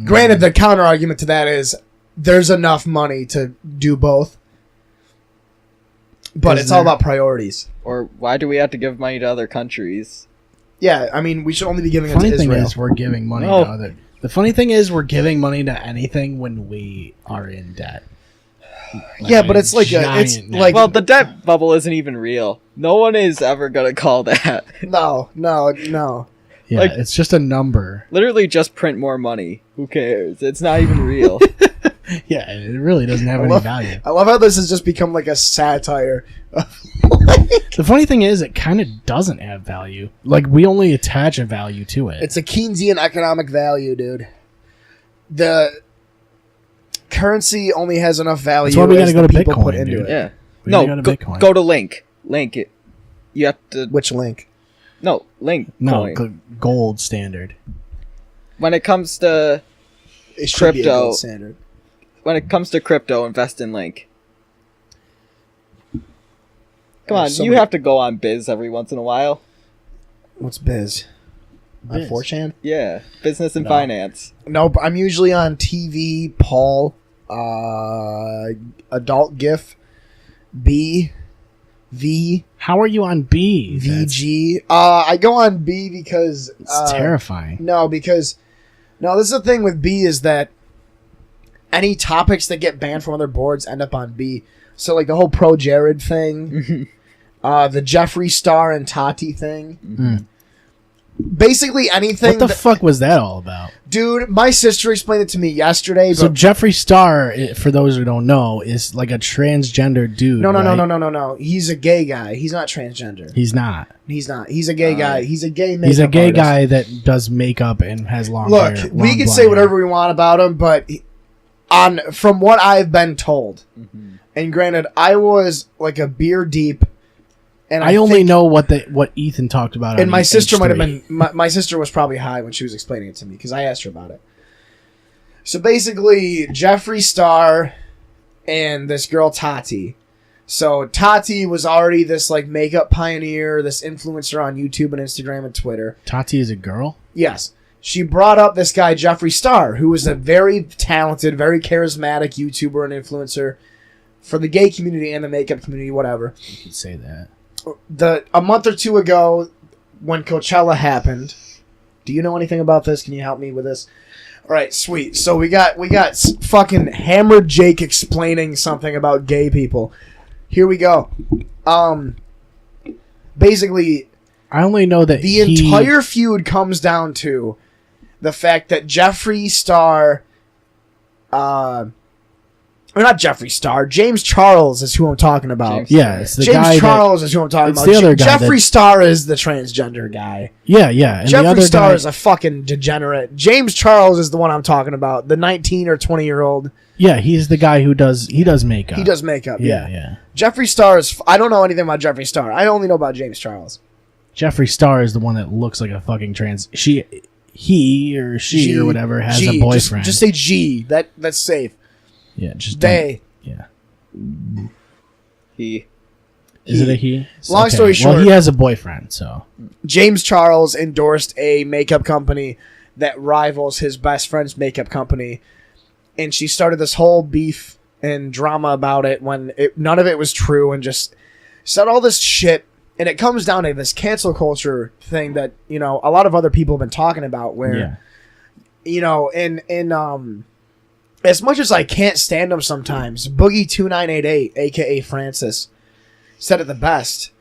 S4: Granted, the counter argument to that is there's enough money to do both. But
S2: Is
S4: it's all
S2: there?
S4: about priorities.
S5: Or why do we have to give money to other countries?
S4: Yeah, I mean, we should only be giving it
S2: Funny
S4: to
S2: thing
S4: Israel.
S2: is, we're giving money
S5: No.
S2: to other. The funny thing is, we're giving money to anything when we are in debt.
S4: Yeah, but it's like it's
S2: giant
S4: like
S5: Well, the debt bubble isn't even real. No one is ever gonna call that.
S4: no.
S2: Yeah,
S5: like-
S2: it's just a number.
S5: Literally just print more money. Who cares? It's not even real.
S2: Yeah, it really doesn't have
S4: I
S2: any
S4: love-
S2: value.
S4: I love how this has just become like a satire.
S2: The funny thing is, it kind of doesn't have value. Like, we only attach a value to it.
S4: It's a Keynesian economic value, dude. The currency only has enough value
S2: That's why we
S4: as
S2: gotta go
S4: the
S2: to
S4: people put
S2: Bitcoin,
S4: into
S2: dude.
S4: it.
S5: Yeah.
S2: We
S5: No,
S2: gotta go to
S5: go,
S2: Bitcoin.
S5: go to Link. Link it. You have to.
S4: Which link?
S5: No, Link.
S2: no,
S5: coin.
S2: gold standard.
S5: When it comes to
S4: It should be a
S5: Crypto.
S4: gold standard.
S5: crypto, invest in Link. Come on,
S4: There's so
S5: you
S4: many-
S5: have to go on Biz every once in a while.
S4: What's Biz? On
S2: Biz.
S4: 4chan?
S5: Yeah, business and
S2: No.
S5: finance.
S4: Nope, I'm usually on TV, Paul, Adult GIF, B, V
S2: How are you on B?
S4: VG. I go on B because
S2: It's terrifying.
S4: No, this is the thing with B is that any topics that get banned from other boards end up on B. So like the whole Pro Jared thing, the Jeffree Star and Tati thing.
S2: Mm.
S4: Basically anything.
S2: What the fuck was that all about?
S4: Dude, my sister explained it to me yesterday.
S2: So
S4: But
S2: Jeffree Star, for those who don't know, is like a transgender dude.
S4: no.
S2: right?
S4: He's a gay guy. He's not transgender.
S2: He's not.
S4: He's not. He's a gay guy. He's a gay.
S2: He's a
S4: makeup
S2: gay
S4: artist.
S2: guy that does makeup and has long
S4: Look,
S2: hair.
S4: we
S2: long
S4: can
S2: blonde
S4: say
S2: hair.
S4: whatever we want about him, but from what I've been told, and granted, I was like a beer deep, and
S2: I only
S4: think-
S2: know what Ethan talked about.
S4: And
S2: on
S4: my sister might have
S2: H3.
S4: been. My sister was probably high when she was explaining it to me because I asked her about it. So basically, Jeffree Star and this girl Tati. So Tati was already this like makeup pioneer, this influencer on YouTube and Instagram and Twitter.
S2: Tati is a girl.
S4: Yes. She brought up this guy, Jeffree Star, who was a very talented, very charismatic YouTuber and influencer for the gay community and the makeup community, whatever.
S2: You could say that.
S4: A month or two ago, when Coachella happened, do you know anything about this? Can you help me with this? All right, sweet. So we got fucking Hammered Jake explaining something about gay people. Here we go. Basically,
S2: I only know that
S4: the entire feud comes down to the fact that Jeffree Star, or not Jeffree Star, James Charles is who I'm talking about.
S2: Yeah, it's the
S4: James
S2: guy
S4: Charles is who I'm talking
S2: it's
S4: about.
S2: the other guy
S4: Jeffree Star is the transgender guy.
S2: Yeah. And the
S4: Jeffree
S2: other
S4: Star
S2: guy,
S4: is a fucking degenerate. James Charles is the one I'm talking about. The 19 or 20-year-old.
S2: yeah, he's the guy who does makeup.
S4: He does makeup. Yeah.
S2: Yeah.
S4: Jeffree Star is. I don't know anything about Jeffree Star. I only know about James Charles.
S2: Jeffree Star is the one that looks like a fucking he or she
S4: G-
S2: or whatever has
S4: G.
S2: a boyfriend.
S4: Just say G. That's safe.
S2: yeah, just
S4: They.
S2: Yeah.
S5: He.
S2: Is it a he?
S4: Long story short-
S2: well, he has a boyfriend, so
S4: James Charles endorsed a makeup company that rivals his best friend's makeup company, and she started this whole beef and drama about it when none of it was true, and just said all this shit. And it comes down to this cancel culture thing that a lot of other people have been talking about, where in as much as I can't stand him sometimes, Boogie2988, aka Francis, said it the best.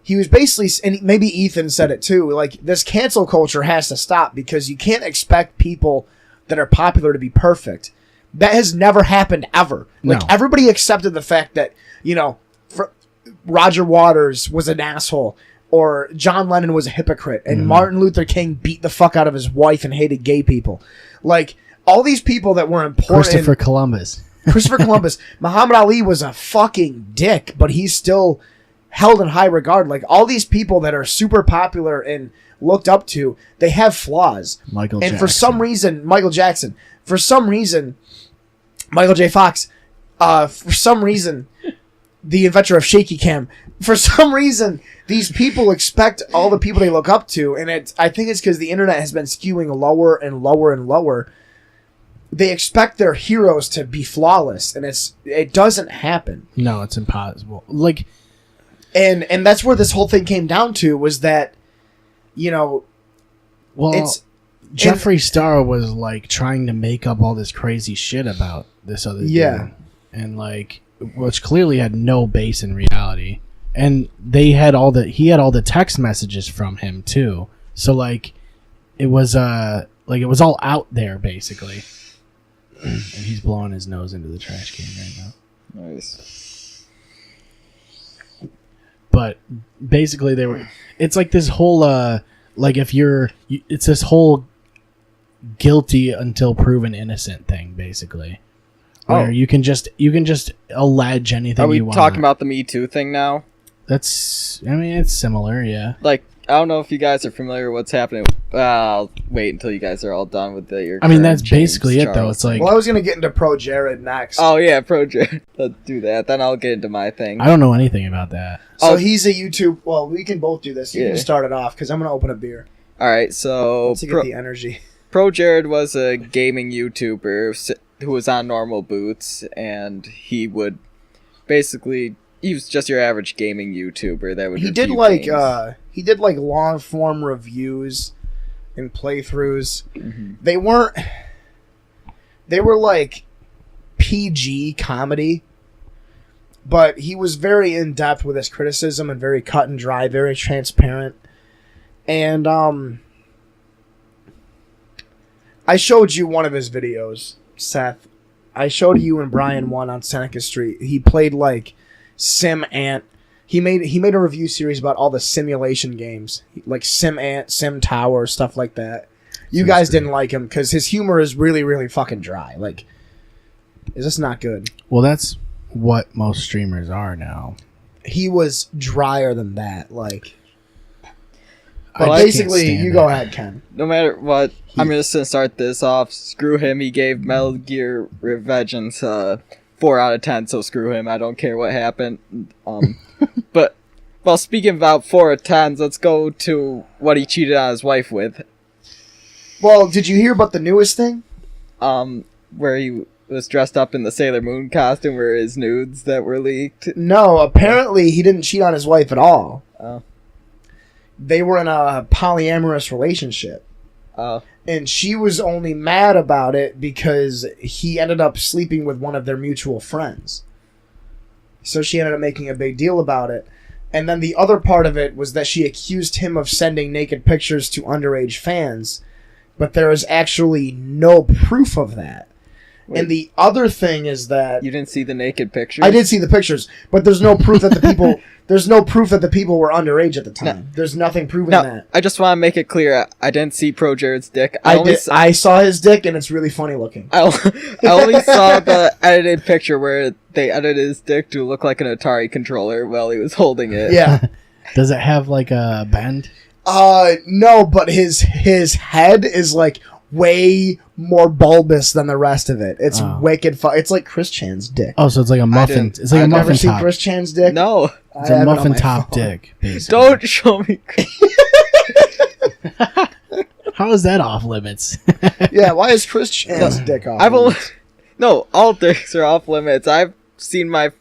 S4: He was basically, and maybe Ethan said it too, like, this cancel culture has to stop because you can't expect people that are popular to be perfect. That has never happened ever. Like,
S2: No.
S4: everybody accepted the fact that, Roger Waters was an asshole, or John Lennon was a hypocrite, and Martin Luther King beat the fuck out of his wife and hated gay people. Like, all these people that were important.
S2: Christopher Columbus.
S4: Muhammad Ali was a fucking dick, but he's still held in high regard. Like, all these people that are super popular and looked up to, they have flaws.
S2: Michael
S4: And
S2: Jackson.
S4: for some reason, Michael Jackson. For some reason, Michael J. Fox. For some reason, the inventor of shaky cam. For some reason, these people expect all the people they look up to, and I think it's because the internet has been skewing lower and lower and lower. They expect their heroes to be flawless, and it doesn't happen.
S2: No, it's impossible. Like,
S4: And that's where this whole thing came down to, was that,
S2: well,
S4: it's
S2: Jeffree Star was like trying to make up all this crazy shit about this other dude, and like, which clearly had no base in reality. And he had all the text messages from him too. So like, it was all out there basically. And he's blowing his nose into the trash can right now.
S5: Nice.
S2: But basically it's like this whole like, it's this whole guilty until proven innocent thing basically, where you can just allege anything
S5: Are we
S2: you want.
S5: talking about the Me Too thing now?
S2: It's similar, yeah.
S5: Like, I don't know if you guys are familiar with what's happening. I'll wait until you guys are all done with your.
S2: I mean,
S5: current
S2: that's
S5: James
S2: basically it though.
S5: Charles
S2: It's like,
S4: well, I was gonna get into Pro Jared next.
S5: Oh yeah, Project. Let's do that. Then I'll get into my thing.
S2: I don't know anything about that.
S4: So he's a YouTube. Well, we can both do this. You
S5: Yeah.
S4: can start it off because I'm gonna open a beer
S5: All right, so
S4: to get the energy.
S5: Pro Jared was a gaming YouTuber who was on Normal Boots, and he would basically he was just your average gaming YouTuber that would.
S4: He did like long form reviews and playthroughs.
S5: Mm-hmm.
S4: They were like PG comedy, but he was very in depth with his criticism and very cut and dry, very transparent. And I showed you one of his videos, Seth. I showed you and Brian one on Seneca Street. He played like Sim Ant. He made a review series about all the simulation games, like Sim Ant, Sim Tower, stuff like that. You guys didn't like him because his humor is really, really fucking dry. Like, it's just not good.
S2: Well, that's what most streamers are now.
S4: He was drier than that. Like,
S2: I
S4: but
S2: can't
S4: basically,
S2: stand
S4: you
S2: it.
S4: go ahead, Ken.
S5: No matter what, I'm just gonna start this off. Screw him. He gave Metal Gear Revengeance 4 out of 10. So screw him. I don't care what happened. But well, speaking about 4 out of 10s, let's go to what he cheated on his wife with.
S4: Well, did you hear about the newest thing?
S5: Where he was dressed up in the Sailor Moon costume, where his nudes that were leaked.
S4: No, apparently he didn't cheat on his wife at all.
S5: Oh.
S4: They were in a polyamorous relationship.
S5: Oh.
S4: And she was only mad about it because he ended up sleeping with one of their mutual friends. So she ended up making a big deal about it. And then the other part of it was that she accused him of sending naked pictures to underage fans, but there is actually no proof of that.
S5: Wait.
S4: And the other thing is that
S5: You didn't see the naked pictures?
S4: I did see the pictures, but there's no proof that the people were underage at the time. There's nothing proving
S5: No,
S4: that.
S5: I just want to make it clear. I didn't see Pro Jared's dick.
S4: I saw his dick, and it's really funny looking.
S5: I only saw the edited picture where they edited his dick to look like an Atari controller while he was holding it.
S4: Yeah.
S2: Does it have like a bend?
S4: No, but his head is like way more bulbous than the rest of it. It's wicked fun. It's like Chris Chan's dick.
S2: Oh, so it's like a muffin. It's like a
S4: I've never
S2: muffin
S4: seen
S2: top.
S4: Chris Chan's dick.
S5: No,
S2: It's a muffin top dick, basically.
S5: don't show me.
S2: How is that off limits?
S4: Yeah, why is Chris Chan's dick off?
S5: I've only no. All dicks are off limits. I've seen I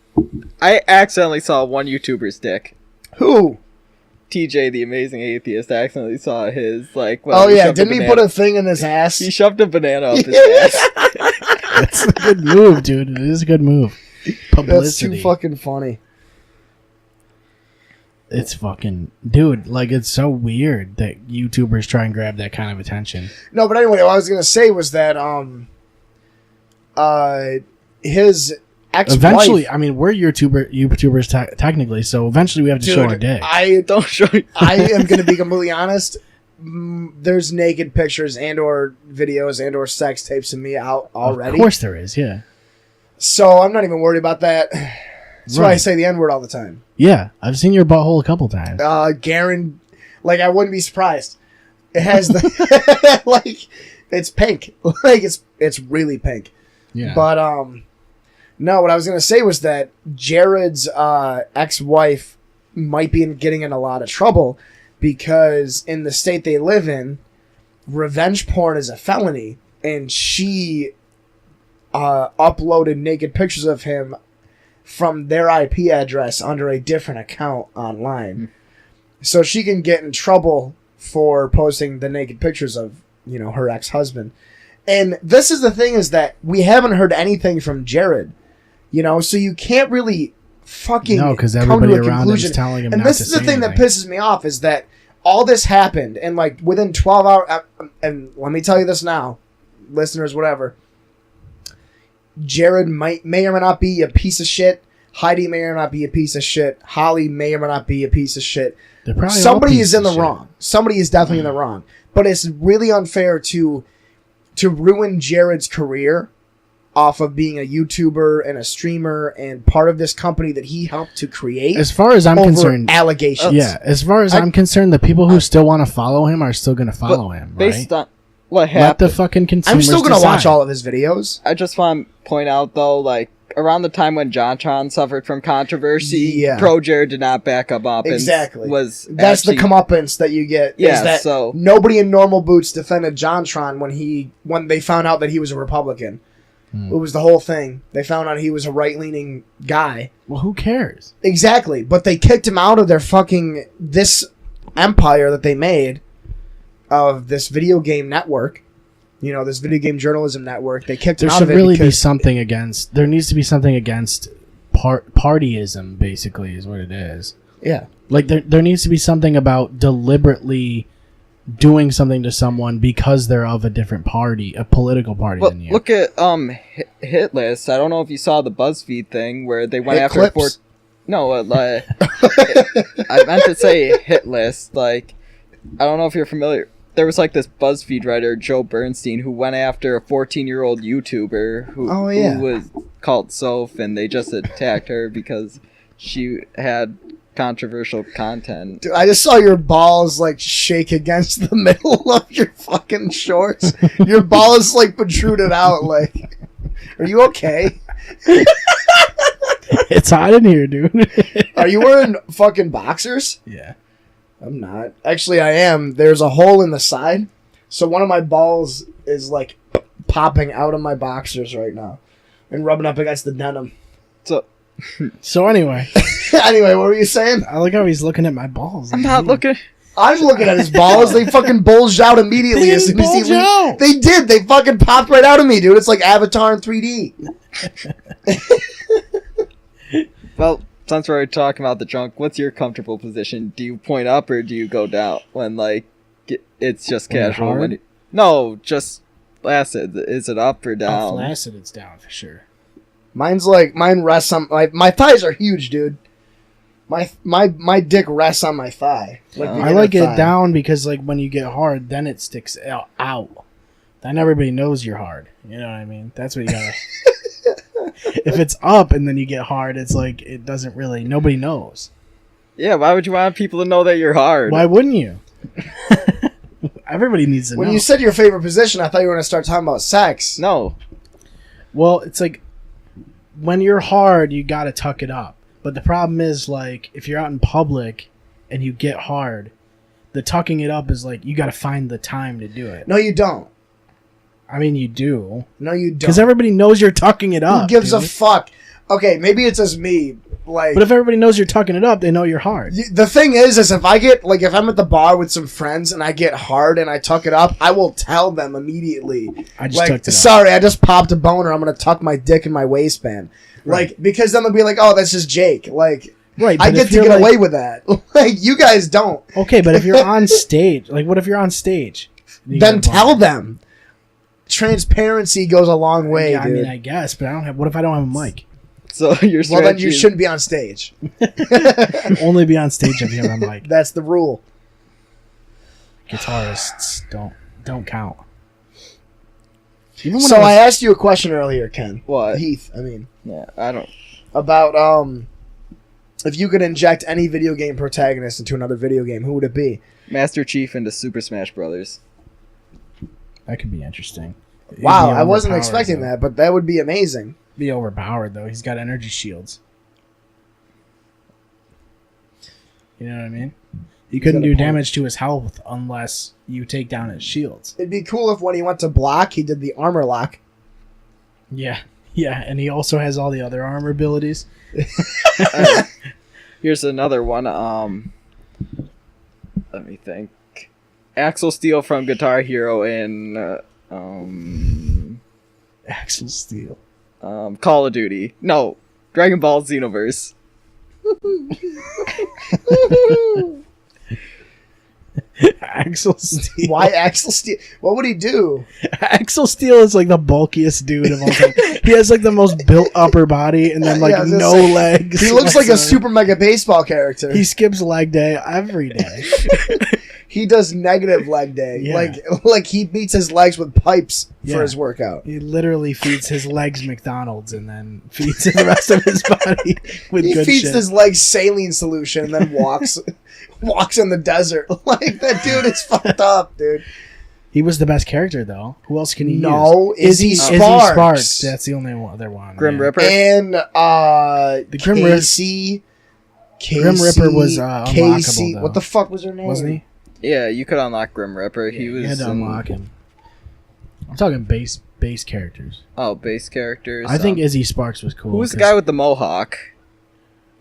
S5: accidentally saw one YouTuber's dick.
S4: Who?
S5: TJ, the Amazing Atheist, accidentally saw his like.
S4: Oh yeah, didn't he put a thing in his ass?
S5: He shoved a banana up his ass.
S2: That's a good move, dude. It is a good move.
S4: That's
S2: Publicity.
S4: too fucking funny.
S2: It's fucking... Dude, like, it's so weird that YouTubers try and grab that kind of attention.
S4: No, but anyway, what I was gonna say was that his ex-wife.
S2: Eventually, I mean, we're YouTubers technically, so eventually we have to show our dick.
S5: Don't show me.
S4: I am going to be completely honest. There's naked pictures and or videos and or sex tapes of me out already.
S2: Of course there is, yeah.
S4: So I'm not even worried about that. That's why I
S2: Right.
S4: say the N-word all the time.
S2: Yeah, I've seen your butthole a couple times.
S4: Garen, like I wouldn't be surprised. It has the like it's pink. Like it's really pink.
S2: Yeah.
S4: But no, what I was gonna say was that Jared's ex-wife might be getting in a lot of trouble because in the state they live in, revenge porn is a felony, and she uploaded naked pictures of him from their IP address under a different account online. So she can get in trouble for posting the naked pictures of, her ex-husband. And this is the thing, is that we haven't heard anything from Jared. So you can't really fucking
S2: No, because
S4: come
S2: everybody
S4: to a
S2: around
S4: conclusion.
S2: him's telling him
S4: And
S2: not
S4: this
S2: to
S4: is the
S2: say
S4: thing that
S2: anything.
S4: pisses me off, is that all this happened, and like within 12 hours, and let me tell you this now, listeners, whatever. Jared may or may not be a piece of shit. Heidi may or not be a piece of shit. Holly may or may not be a piece of shit.
S2: They're probably all
S4: Somebody
S2: pieces
S4: is in the
S2: of shit.
S4: wrong. Somebody is definitely in the wrong. But it's really unfair to ruin Jared's career off of being a YouTuber and a streamer and part of this company that he helped to create.
S2: As far as I'm
S4: over
S2: concerned,
S4: allegations.
S2: yeah. As far as I'm concerned, the people who still want to follow him are still going to follow him, right?
S5: Based on what
S2: Let
S5: happened,
S2: the fucking
S4: I'm
S2: consumers
S4: still going to watch
S2: decide.
S4: all of his videos.
S5: I just want to point out though, like around the time when JonTron suffered from controversy,
S4: Yeah.
S5: Pro Jared did not back up and
S4: Exactly.
S5: was
S4: That's
S5: actually,
S4: the comeuppance that you get.
S5: Yeah,
S4: is that
S5: so-
S4: nobody in normal boots defended JonTron when they found out that he was a Republican. It was the whole thing. They found out he was a right-leaning guy.
S2: Well, who cares?
S4: Exactly, but they kicked him out of their fucking this empire that they made of this video game network. You know, this video game journalism network. They kicked him
S2: There
S4: out
S2: should
S4: of it
S2: really be
S4: because
S2: something against. There needs to be something against partyism. Basically, is what it is.
S4: yeah.
S2: Like there needs to be something about deliberately doing something to someone because they're of a different party, a political party
S5: But
S2: than you.
S5: look at Hit List. I don't know if you saw the BuzzFeed thing where they went
S4: Hit
S5: after
S4: clips?
S5: No, like I meant to say Hit List. Like I don't know if you're familiar. There was like this BuzzFeed writer, Joe Bernstein, who went after a 14-year-old YouTuber who was called Soph, and they just attacked her because she had controversial content.
S4: Dude, I just saw your balls like shake against the middle of your fucking shorts. Your balls like protruded out. Like, are you okay?
S2: It's hot in here, dude.
S4: Are you wearing fucking boxers?
S2: Yeah.
S4: I'm not. Actually, I am. There's a hole in the side, so one of my balls is like popping out of my boxers right now and rubbing up against the denim.
S2: So anyway,
S4: Anyway, what were you saying?
S2: I like how he's looking at my balls.
S5: I'm not looking.
S4: I'm looking at his balls. They fucking bulged out immediately
S2: They
S4: as soon as he
S2: didn't bulge out.
S4: They did. They fucking popped right out of me, dude. It's like Avatar in 3D.
S5: Well, since we're already talking about the trunk, what's your comfortable position? Do you point up or do you go down when like it's just
S2: When you're
S5: casual?
S2: hard?
S5: No, just flaccid. Is it up or
S2: Oh,
S5: down?
S2: flaccid, it's down for sure.
S4: Mine rests on my thighs are huge, dude. My dick rests on my thigh. Like the
S2: I
S4: inner
S2: like it
S4: thigh.
S2: down because like when you get hard, then it sticks out. Then everybody knows you're hard. You know what I mean? That's what you gotta. If it's up and then you get hard, it's like it doesn't really. Nobody knows.
S5: Yeah, why would you want people to know that you're hard?
S2: Why wouldn't you? Everybody needs to
S4: When
S2: know.
S4: you said your favorite position, I thought you were gonna start talking about sex.
S5: No.
S2: Well, it's like when you're hard, you gotta tuck it up. But the problem is, like, if you're out in public and you get hard, the tucking it up is like you gotta find the time to do it.
S4: No, you don't.
S2: I mean, you do
S4: No, you don't.
S2: because everybody knows you're tucking it up.
S4: Who gives a
S2: dude.
S4: fuck? Okay, maybe it's just me. Like,
S2: But if everybody knows you're tucking it up, they know you're hard.
S4: the thing is if I get like if I'm at the bar with some friends and I get hard and I tuck it up, I will tell them immediately.
S2: I just
S4: Like,
S2: tucked it up.
S4: sorry, I just popped a boner. I'm gonna tuck my dick in my waistband.
S2: Right.
S4: Like, because then they'll be like, "Oh, that's just Jake." Like,
S2: Right,
S4: I
S2: but
S4: get
S2: if
S4: to
S2: you're
S4: get
S2: like-
S4: away with that. Like, you guys don't.
S2: Okay, but if you're on stage, like, what if you're on stage? You
S4: Then
S2: get a
S4: tell
S2: bar?
S4: them. Transparency goes a long way,
S2: Yeah, I
S4: dude.
S2: mean, I guess, but I don't have. What if I don't have a mic?
S5: So your
S4: Well, then
S5: strategy
S4: you
S5: is-
S4: shouldn't be on stage.
S2: Only be on stage if you have a mic.
S4: That's the rule.
S2: Guitarists don't count. Even when
S4: So I
S2: was-
S4: asked you a question earlier, Ken.
S5: What?
S4: Heath, I mean.
S5: Yeah, I don't.
S4: About if you could inject any video game protagonist into another video game, who would it be?
S5: Master Chief into Super Smash Brothers.
S2: that could be interesting. He'd
S4: Wow,
S2: be
S4: I wasn't
S2: overpowered,
S4: expecting
S2: though.
S4: that, but that would be amazing.
S2: Be overpowered though. He's got energy shields. You know what I mean? You couldn't
S4: got a
S2: do
S4: point.
S2: damage to his health unless you take down his shields.
S4: It'd be cool if when he went to block, he did the armor lock.
S2: Yeah, yeah, and he also has all the other armor abilities.
S5: Here's another one. Let me think. Axel Steel from Guitar Hero in
S2: Axel Steel.
S5: Call of Duty. No, Dragon Ball Xenoverse.
S2: Axel Steel.
S4: Why Axel Steel? What would he do?
S2: Axel Steel is like the bulkiest dude of all time. He has like the most built upper body and then like
S4: Yeah, I was gonna
S2: no
S4: say,
S2: legs.
S4: He looks like a
S2: whatsoever.
S4: super mega baseball character.
S2: He skips leg day every day.
S4: He does negative leg day.
S2: Yeah.
S4: Like he beats his legs with pipes
S2: Yeah.
S4: for his workout.
S2: He literally feeds his legs McDonald's and then feeds the rest of his body with
S4: He
S2: good
S4: feeds
S2: shit.
S4: his legs saline solution and then walks in the desert. Like that dude is fucked up, dude.
S2: He was the best character though. Who else can he
S4: No,
S2: use?
S4: Izzy
S2: Izzy
S4: Sparks.
S2: Sparks. That's the only other one.
S5: Grim
S2: yeah.
S5: Ripper.
S4: And
S2: The Grim Ripper-
S4: Casey.
S2: Grim Ripper was, unlockable, though.
S4: What the fuck was her name?
S2: Wasn't he?
S5: Yeah, you could unlock Grim Ripper. He
S2: You
S5: was
S2: had to
S5: in-
S2: unlock him. I'm talking base characters.
S5: Oh, base characters.
S2: I think Izzy Sparks was cool.
S5: Who's the
S2: 'cause-
S5: guy with the mohawk?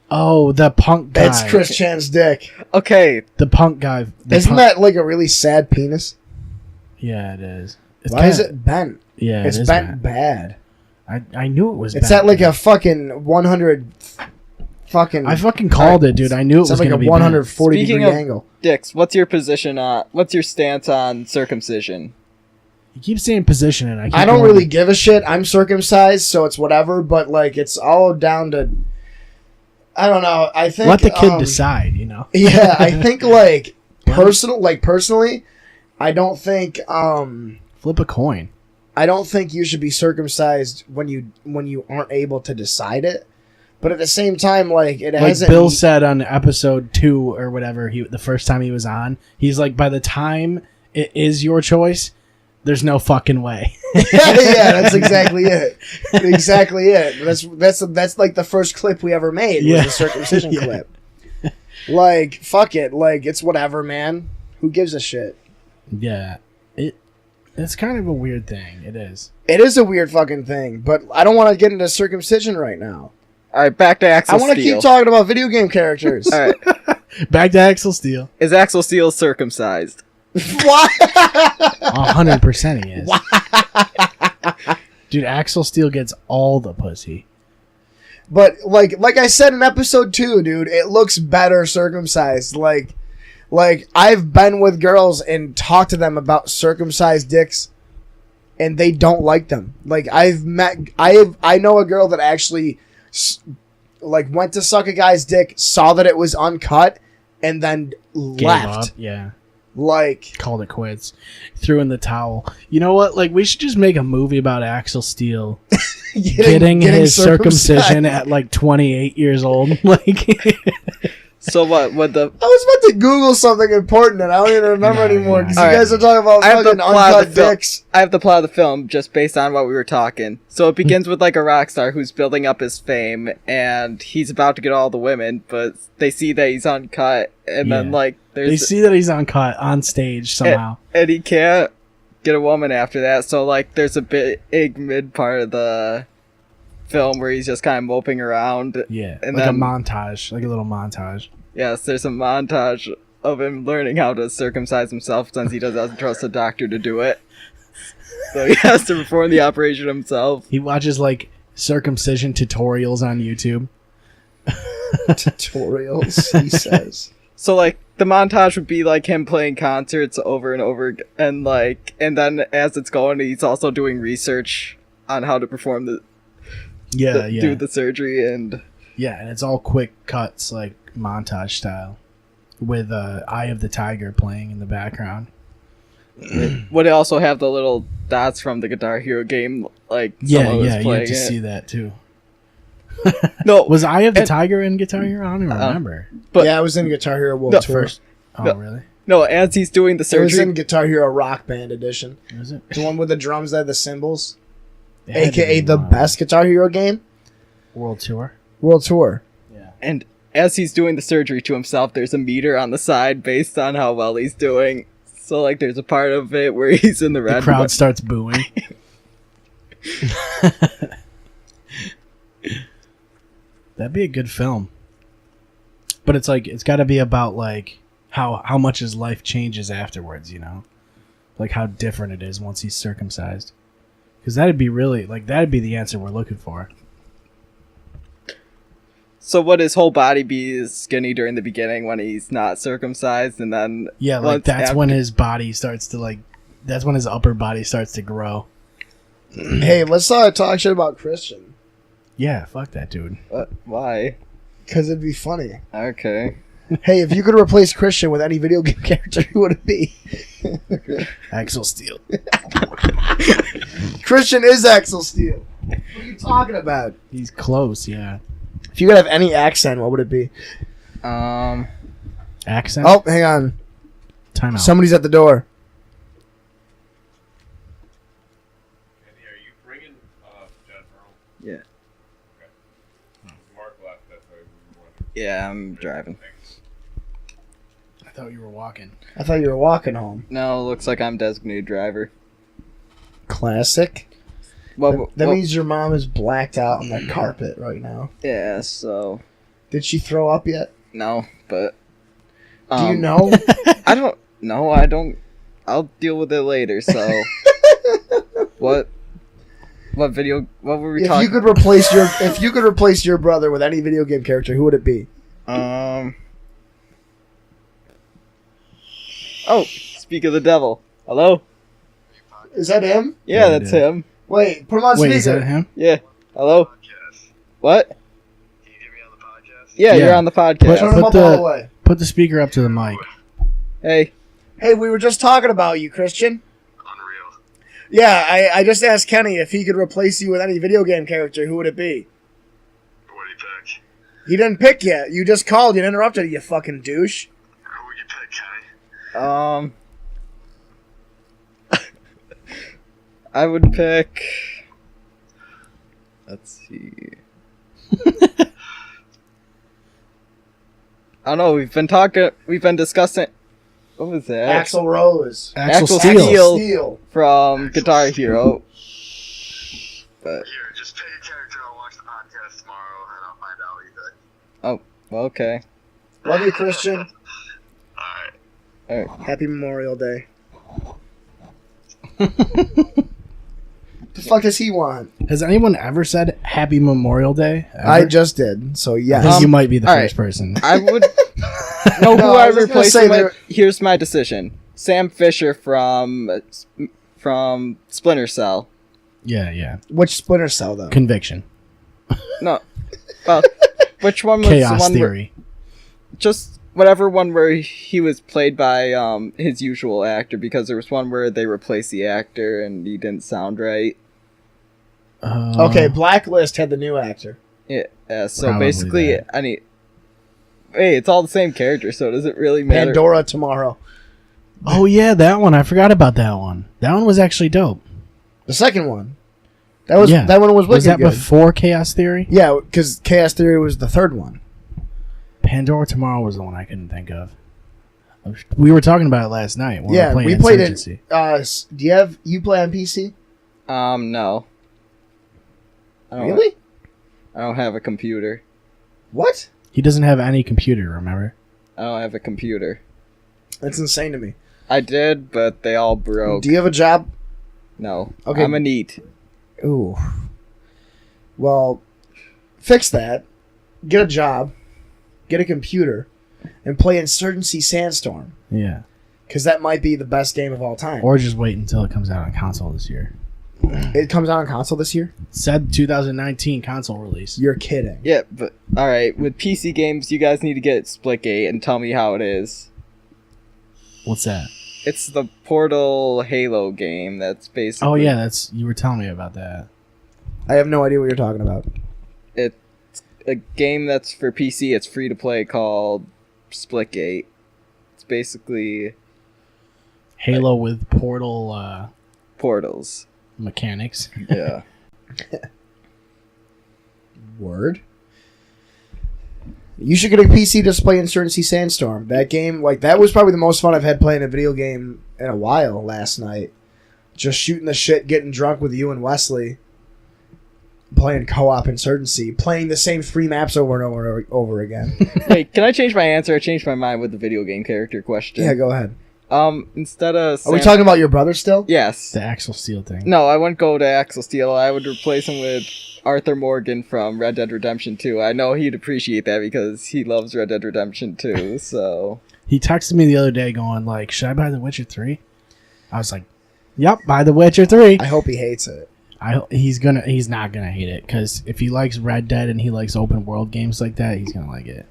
S2: Oh, the punk guy.
S4: It's Chris Chan's dick.
S5: Okay,
S2: The punk guy.
S4: Isn't that like a really sad penis?
S2: Yeah, it is. It's
S4: Why is
S2: kinda-
S4: it bent?
S2: Yeah,
S4: It's
S2: it is
S4: bent
S2: bad.
S4: bad.
S2: I knew it was.
S4: It's
S2: bad.
S4: at like a fucking 100 fucking.
S2: I fucking called it, dude. I knew it
S4: it's
S2: was
S4: at like
S2: gonna
S4: a
S2: be
S4: 140
S5: Speaking
S4: degree
S5: of-
S4: angle.
S5: Dix, what's your stance on circumcision?
S2: bad. You keep saying position, and
S4: I don't really give a shit. I'm circumcised, so it's whatever. But like, it's all down to. I don't know. I think
S2: let the kid decide. You know.
S4: Yeah, I think personally, I don't think
S2: Flip a coin.
S4: I don't think you should be circumcised when you aren't able to decide it. But at the same time, like it
S2: Like
S4: hasn't.
S2: Bill said on episode 2 or whatever, the first time he was on, he's like, by the time it is your choice, there's no fucking way.
S4: Yeah, that's exactly it. Exactly it. That's like the first clip we ever made was
S2: Yeah.
S4: a circumcision
S2: Yeah.
S4: clip. Like fuck it, like it's whatever, man. Who gives a shit?
S2: Yeah, it's kind of a weird thing. It is.
S4: It is a weird fucking thing, but I don't want to get into circumcision right now.
S5: All right, back to Axel
S4: I want to
S5: Steel.
S4: keep talking about video game characters.
S5: All right,
S2: Back to Axel Steel.
S5: is Axel Steel circumcised?
S4: Why?
S2: 100% he is. Dude, Axel Steel gets all the pussy.
S4: But like I said in episode 2, dude, it looks better circumcised. Like I've been with girls and talked to them about circumcised dicks, and they don't like them. Like I know a girl that actually like went to suck a guy's dick, saw that it was uncut, and then
S2: Gave
S4: left.
S2: up. Yeah.
S4: Like
S2: Called it quits. Threw in the towel. You know what? Like, we should just make a movie about Axel Steel getting his circumcision at like 28 years old. Like,
S5: So what? Would the
S4: I was about to Google something important and I don't even remember
S2: No,
S4: anymore
S2: yeah.
S4: because
S5: All
S4: you guys
S5: right.
S4: are talking about
S5: I have the
S4: fucking
S5: plot of
S4: uncut
S5: the film.
S4: dicks.
S5: I have the plot of the film just based on what we were talking. So it begins with like a rock star who's building up his fame, and he's about to get all the women, but they see that he's uncut, and then
S2: Yeah.
S5: like
S2: they
S5: there's
S2: see that he's uncut on stage somehow.
S5: and he can't get a woman after that. So like there's a big mid part of the film where he's just kind of moping around.
S2: Yeah.
S5: And
S2: like
S5: then-
S2: a montage. Like a little montage.
S5: Yes, there's a montage of him learning how to circumcise himself since he doesn't trust a doctor to do it. So he has to perform the operation himself.
S2: He watches like circumcision tutorials on YouTube.
S4: Tutorials, he says.
S5: So like the montage would be like him playing concerts over and over and like, and then as it's going, he's also doing research on how to perform do the surgery. And
S2: Yeah, and it's all quick cuts, like montage style, with Eye of the Tiger playing in the background.
S5: would it also have the little dots from the Guitar Hero game? Like
S2: Yeah,
S5: someone was
S2: yeah, you
S5: playing
S2: have to
S5: it?
S2: see that too.
S5: No,
S2: Was Eye of the
S5: And-
S2: Tiger in Guitar Hero? I don't even remember.
S5: But-
S4: yeah, I was in Guitar Hero World
S5: No,
S4: Tour.
S2: First, oh
S5: No.
S2: really?
S5: no. As he's doing the
S4: It was
S5: surgery,
S4: in Guitar Hero Rock Band Edition.
S2: Was it?
S4: The one with the drums that had the cymbals.
S2: It had to
S4: AKA
S2: be
S4: the
S2: one.
S4: best Guitar Hero game.
S2: World Tour.
S4: World Tour.
S5: and as he's doing the surgery to himself, there's a meter on the side based on how well he's doing. So like, there's a part of it where he's in the
S2: The
S5: red.
S2: crowd starts booing. That'd be a good film. But it's like it's got to be about like how much his life changes afterwards, you know? Like how different it is once he's circumcised. Cuz that'd be really like that'd be the answer we're looking for.
S5: So would his whole body be skinny during the beginning when he's not circumcised, and then
S2: Yeah, like
S5: once
S2: that's
S5: after-
S2: when his body starts to like that's when his upper body starts to grow.
S4: Hey, let's talk shit about Christian.
S2: Yeah, fuck that dude.
S5: Why?
S4: Because it'd be funny.
S5: Okay.
S4: Hey, if you could replace Christian with any video game character, who would it be?
S2: Axel Steel.
S4: Christian is Axel Steel. What are you talking about?
S2: He's close, yeah.
S4: If you could have any accent, what would it be?
S2: Accent?
S4: Oh, hang on.
S2: Time out.
S4: Somebody's at the door.
S3: Andy, are you bringing Jennifer home?
S5: Yeah.
S3: Mark left. That's why we were wondering.
S5: Yeah, I'm driving.
S2: I thought you were walking.
S4: I thought you were walking home.
S5: No, looks like I'm designated driver.
S4: Classic. That means your mom is blacked out on the carpet right now.
S5: Yeah, so
S4: Did she throw up yet?
S5: no, but
S4: Do you know?
S5: I don't. No, I don't. I'll deal with it later. So what? What video? What were we
S4: If
S5: talking?
S4: you could replace your brother with any video game character, who would it be?
S5: Oh, speak of the devil. Hello.
S4: Is that him?
S5: Yeah,
S2: Yeah,
S5: that's
S2: dude.
S5: him.
S4: Wait, put him on
S2: Wait,
S4: speaker.
S2: is that him?
S5: Yeah. Hello. What?
S3: Can you get me on the podcast?
S5: Yeah,
S2: Yeah.
S5: you're on the podcast.
S4: Turn him up
S2: Put
S4: all
S2: the-
S4: the way.
S2: Put the speaker up to the mic.
S5: Hey.
S4: Hey, we were just talking about you, Christian.
S3: Unreal.
S4: Yeah, I just asked Kenny if he could replace you with any video game character, who would it be?
S3: What do you pick?
S4: He didn't pick yet. You just called. You interrupted, you fucking douche.
S3: Who would you pick, Kenny?
S5: I would pick. Let's see. I don't know. We've been discussing. What was that?
S4: Axl Rose.
S2: Axel
S5: Axl
S2: Steele.
S5: Steele.
S4: Steel.
S5: From Guitar Hero. But
S3: Here, just pick a character. I'll watch the podcast tomorrow, and I'll find out what you think.
S5: okay.
S4: Love you, Christian.
S3: Alright.
S4: Happy Memorial Day. The fuck does he want?
S2: Has anyone ever said Happy Memorial Day? Ever?
S4: I just did, so
S2: I
S4: yes.
S2: think you might be the
S5: all
S2: first
S5: right.
S2: person.
S5: I would. No,
S4: No,
S5: who
S4: I
S5: I
S4: was just gonna
S5: replace
S4: say
S5: him with?
S4: there-
S5: Here's my decision: Sam Fisher from Splinter Cell.
S2: Yeah.
S4: Which Splinter Cell, though?
S2: Conviction.
S5: No, well, which one was
S2: Chaos
S5: the one?
S2: theory.
S5: Just whatever one where he was played by his usual actor, because there was one where they replaced the actor and he didn't sound right.
S4: Okay, Blacklist had the new actor.
S5: Yeah. So
S2: Probably
S5: basically,
S2: that.
S5: hey, it's all the same character, so does it really matter?
S4: Pandora tomorrow.
S2: Oh yeah, that one. I forgot about that one. That one was actually dope.
S4: The second one. That was
S2: Yeah.
S4: that one was wicked
S2: Was that
S4: good.
S2: before Chaos Theory?
S4: Yeah, because Chaos Theory was the third one.
S2: Pandora Tomorrow was the one I couldn't think of. We were talking about it last night. When
S4: Yeah,
S2: we
S4: we
S2: were
S4: played
S2: playing
S4: it.
S2: Insurgency.
S4: Do you play on PC?
S5: No.
S4: Really?
S5: I don't have a computer.
S4: What?
S2: He doesn't have any computer. Remember?
S5: I don't have a computer.
S4: That's insane to me.
S5: I did, but they all broke.
S4: Do you have a job?
S5: No.
S4: Okay.
S5: I'm a NEET.
S4: Ooh. Well, fix that. Get a job. Get a computer. And play Insurgency Sandstorm.
S2: Yeah.
S4: Because that might be the best game of all time.
S2: Or just wait until it comes out on console this year.
S4: It comes out on console this year?
S2: Said 2019 console release.
S4: You're kidding.
S5: Yeah, but alright, with PC games, you guys need to get Splitgate and tell me how it is.
S2: What's that?
S5: It's the Portal Halo game that's basically...
S2: Oh yeah, that's you were telling me about that.
S4: I have no idea what you're talking about.
S5: It's a game that's for PC, it's free to play, called Splitgate. It's basically
S2: Halo with Portal
S5: Portals.
S2: mechanics.
S5: Yeah.
S4: Word. You should get a PC to play Insurgency Sandstorm. That game, that was probably the most fun I've had playing a video game in a while last night. Just shooting the shit, getting drunk with you and Wesley. Playing co-op Insurgency. Playing the same 3 maps over and over again.
S5: Wait, can I change my answer? I changed my mind with the video game character question.
S4: Yeah, go ahead.
S5: Instead of
S4: Are we talking about your brother still?
S5: Yes.
S2: The Axel Steel thing.
S5: No, I wouldn't go to Axel Steele. I would replace him with Arthur Morgan from Red Dead Redemption 2. I know he'd appreciate that because he loves Red Dead Redemption 2, so...
S2: He texted me the other day going like, should I buy The Witcher 3? I was like, yep, buy The Witcher 3.
S4: I hope he hates it.
S2: He's not gonna hate it, because if he likes Red Dead and he likes open world games like that, he's gonna like it.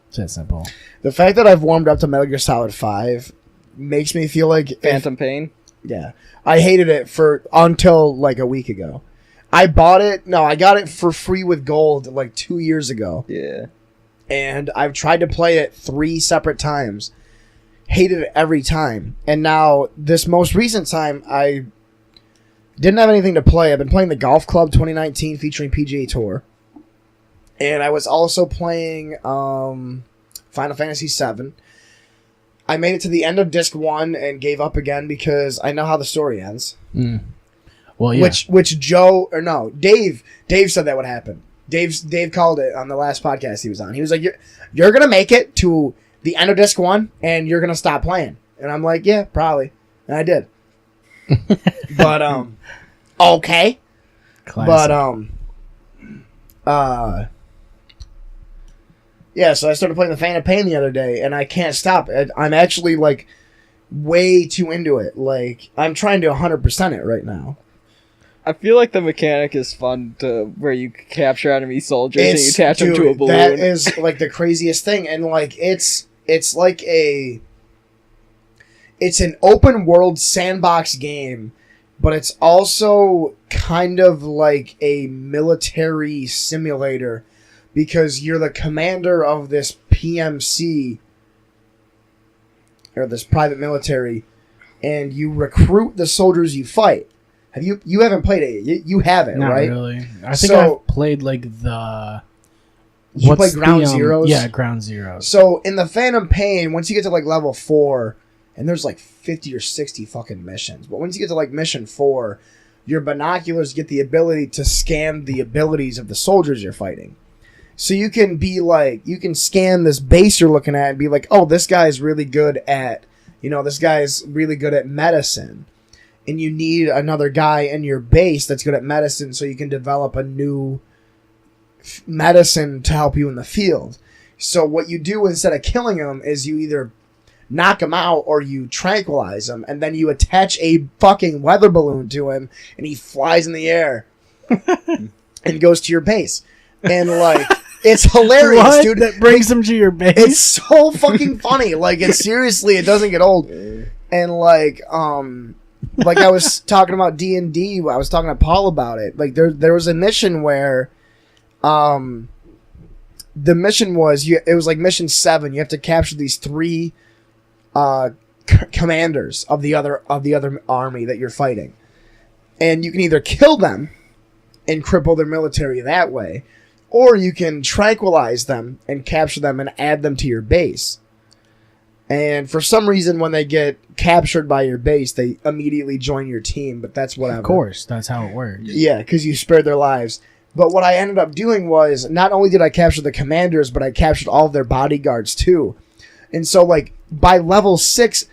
S2: It's that simple.
S4: The fact that I've warmed up to Metal Gear Solid 5 makes me feel like...
S5: Phantom Pain?
S4: Yeah. I hated it until a week ago. I got it for free with gold 2 years ago.
S5: Yeah.
S4: And I've tried to play it 3 separate times. Hated it every time. And now, this most recent time, I didn't have anything to play. I've been playing the Golf Club 2019 featuring PGA Tour. And I was also playing Final Fantasy VII. I made it to the end of Disc 1 and gave up again because I know how the story ends.
S2: Well, yeah.
S4: Which Joe or no Dave said that would happen. Dave called it on the last podcast he was on. He was like, "You're gonna make it to the end of disc 1 and you're gonna stop playing." And I'm like, "Yeah, probably," and I did. But okay.
S2: Classic.
S4: But yeah. So I started playing the Phantom Pain the other day, and I can't stop. I'm actually like way too into it. Like I'm trying to 100% it right now.
S5: I feel like the mechanic is fun to where you capture enemy soldiers and you
S4: It's-
S5: attach them to a
S4: dude,
S5: balloon.
S4: That is like the craziest thing, and like it's like it's an open world sandbox game, but it's also kind of like a military simulator because you're the commander of this PMC or this private military, and you recruit the soldiers you fight. You haven't played it. You haven't,
S2: Not
S4: right?
S2: really. I think
S4: So-
S2: I've played like the.
S4: You play Ground
S2: the,
S4: Zeroes?
S2: Yeah, Ground Zeroes.
S4: So in the Phantom Pain, once you get to like level 4, and there's like 50 or 60 fucking missions, but once you get to like mission 4, your binoculars get the ability to scan the abilities of the soldiers you're fighting. So you can be like, you can scan this base you're looking at and be like, oh, this guy's really good at, this guy's really good at medicine. And you need another guy in your base that's good at medicine so you can develop a new medicine to help you in the field. So what you do instead of killing him is you either knock him out or you tranquilize him, and then you attach a fucking weather balloon to him and he flies in the air and goes to your base. And like it's hilarious,
S2: What?
S4: dude.
S2: That brings them to your base.
S4: It's so fucking funny. Like it's seriously, it doesn't get old. And like I was talking about D&D, I was talking to Paul about it. Like there was a mission where the mission was it was like mission 7. You have to capture these 3 commanders of the other army that you're fighting. And you can either kill them and cripple their military that way, or you can tranquilize them and capture them and add them to your base. And for some reason, when they get captured by your base, they immediately join your team, but that's whatever.
S2: Of course, that's how it works.
S4: Yeah, because you spared their lives. But what I ended up doing was, not only did I capture the commanders, but I captured all of their bodyguards too. And so, like, by level 6,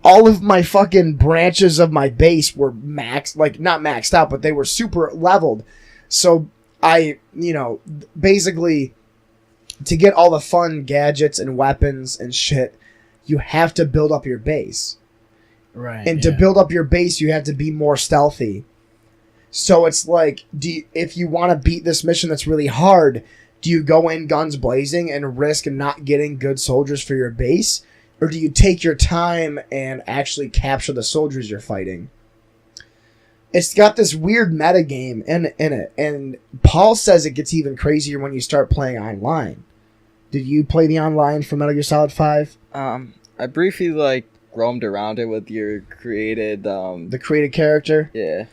S4: all of my fucking branches of my base were maxed, like, not maxed out, but they were super leveled. So I, basically, to get all the fun gadgets and weapons and shit, you have to build up your base.
S2: Right.
S4: And to build up your base, you have to be more stealthy. So it's like, if you want to beat this mission that's really hard, do you go in guns blazing and risk not getting good soldiers for your base? Or do you take your time and actually capture the soldiers you're fighting? It's got this weird metagame in it. And Paul says it gets even crazier when you start playing online. Did you play the online for Metal Gear Solid 5?
S5: I briefly roamed around it with your created
S4: The created character?
S5: yeah,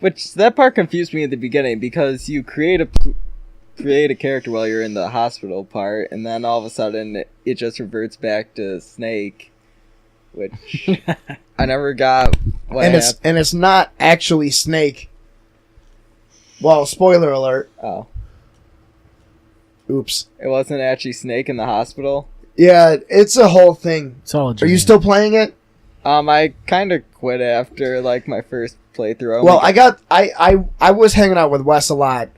S5: which that part confused me at the beginning because you create a character while you're in the hospital part, and then all of a sudden it just reverts back to Snake, which I never got.
S4: And it's not actually Snake. Well, spoiler alert.
S5: Oh,
S4: Oops.
S5: it wasn't actually Snake in the hospital.
S4: Yeah, it's a whole thing.
S2: It's all a
S4: Are
S2: dream.
S4: you still playing it?
S5: I kind of quit after my first playthrough.
S4: Well, I was hanging out with Wes a lot.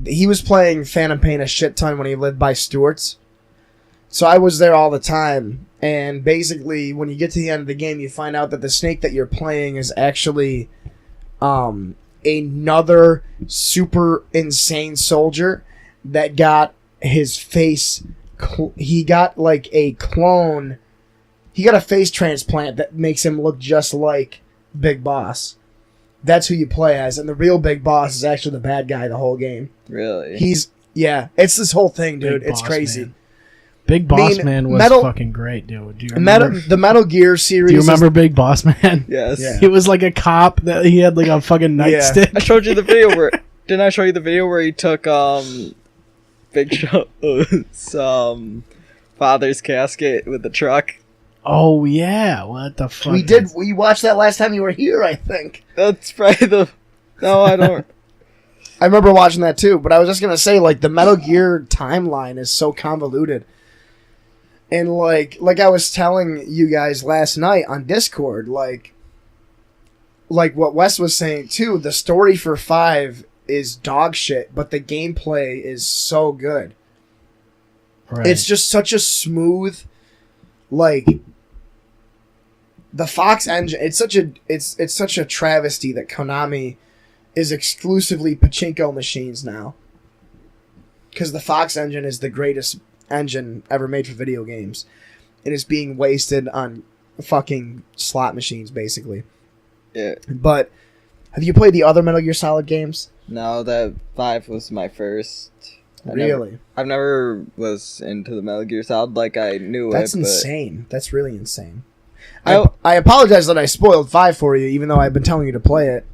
S4: He was playing Phantom Pain a shit ton when he lived by Stewart's. So I was there all the time. And basically, when you get to the end of the game, you find out that the Snake that you're playing is actually another super insane soldier that got his face... he got a clone... He got a face transplant that makes him look just like Big Boss. That's who you play as, and the real Big Boss is actually the bad guy the whole game.
S5: Really?
S4: It's this whole thing, dude.
S2: Big
S4: It's
S2: Boss
S4: crazy.
S2: Man. Big Boss
S4: mean,
S2: Man was
S4: Metal-
S2: fucking great, dude. Do you remember?
S4: The Metal Gear series.
S2: Do you remember Big Boss Man?
S5: Yes.
S4: Yeah.
S2: He was like a cop that he had a fucking nightstick.
S5: I showed you the video where didn't I show you the video where he took Big Show's father's casket with the truck?
S2: Oh yeah, what the fuck?
S4: We watched that last time you were here, I think.
S5: That's probably No, I don't.
S4: I remember watching that too, but I was just gonna say, like, the Metal Gear timeline is so convoluted, and like I was telling you guys last night on Discord, like what Wes was saying too. The story for 5 is dog shit, but the gameplay is so good.
S2: Right.
S4: It's just such a smooth, like, the Fox engine. It's such a travesty that Konami is exclusively pachinko machines now, because the Fox engine is the greatest engine ever made for video games. It is being wasted on fucking slot machines, basically.
S5: Yeah.
S4: But have you played the other Metal Gear Solid games?
S5: No, that 5 was my first.
S4: Really?
S5: I've never was into the Metal Gear Solid like I knew
S4: That's
S5: it.
S4: insane. That's really insane.
S5: I-
S4: I apologize that I spoiled 5 for you, even though I've been telling you to play it.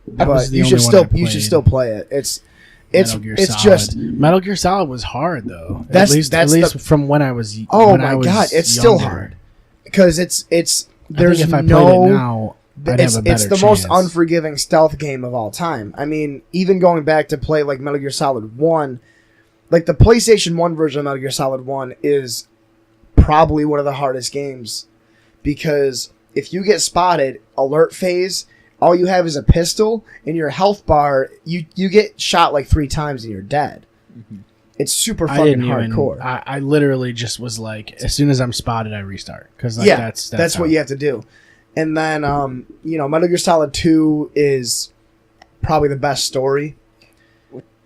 S2: That was
S4: But
S2: the
S4: you should
S2: only one I
S4: you should
S2: played.
S4: still play it. It's
S2: Metal Gear Solid.
S4: just
S2: Metal Gear Solid was hard though.
S4: That's
S2: at least
S4: the-
S2: from when I was.
S4: Oh
S2: when I
S4: my
S2: was
S4: God, it's still
S2: younger.
S4: hard. Because it's
S2: I
S4: there's
S2: think if I
S4: no
S2: played it now, I'd
S4: it's
S2: have a better
S4: the most
S2: chance.
S4: unforgiving stealth game of all time. I mean, even going back to play like Metal Gear Solid 1, like the PlayStation 1 version of Metal Gear Solid 1 is probably one of the hardest games, because if you get spotted, alert phase, all you have is a pistol, and your health bar, you get shot like 3 times and you're dead. It's super
S2: I
S4: fucking
S2: didn't even.
S4: hardcore.
S2: I literally just was like, as soon as I'm spotted, I restart, because like,
S4: Yeah,
S2: that's
S4: what you have to do. And then, Metal Gear Solid 2 is probably the best story.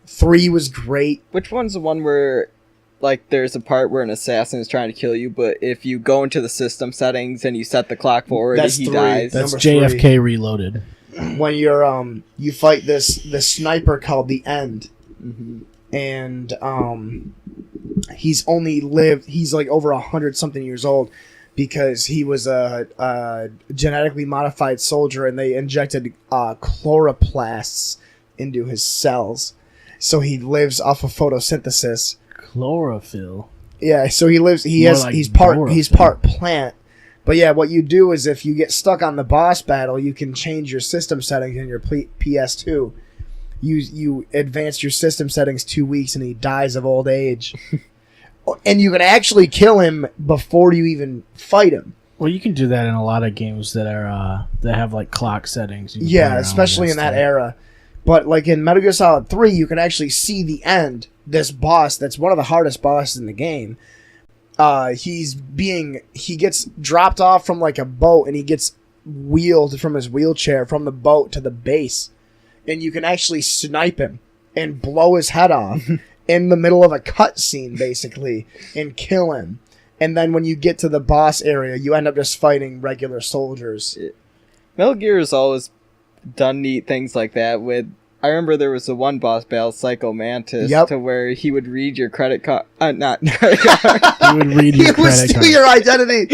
S4: 3 was great.
S5: Which one's the one where, like, there's a part where an assassin is trying to kill you, but if you go into the system settings and you set the clock forward,
S4: That's
S5: he
S4: 3.
S5: dies?
S2: That's
S4: Number
S2: JFK Reloaded.
S4: When you're you fight this sniper called the End, and he's like over 100-something years old, because he was a genetically modified soldier, and they injected chloroplasts into his cells, so he lives off of photosynthesis.
S2: Chlorophyll.
S4: Yeah, so he lives.
S2: More like
S4: He's
S2: chlorophyll.
S4: part plant. But yeah, what you do is, if you get stuck on the boss battle, you can change your system settings in your PS2. You advance your system settings 2 weeks, and he dies of old age. And you can actually kill him before you even fight him.
S2: Well, you can do that in a lot of games that are that have like clock settings. You can play
S4: Yeah,
S2: around
S4: especially in
S2: with
S4: that
S2: stuff.
S4: era. But like in Metal Gear Solid 3, you can actually see the End. This boss, that's one of the hardest bosses in the game. He gets dropped off from like a boat, and he gets wheeled from his wheelchair from the boat to the base, and you can actually snipe him and blow his head off in the middle of a cutscene, basically, and kill him. And then when you get to the boss area, you end up just fighting regular soldiers.
S5: Metal Gear has always done neat things like that. I remember there was the one boss battle, Psycho Mantis,
S4: Yep.
S5: to where he would read your credit card. Not credit card.
S2: You would read
S4: He
S2: your
S4: would
S2: credit
S4: steal
S2: card.
S4: your identity.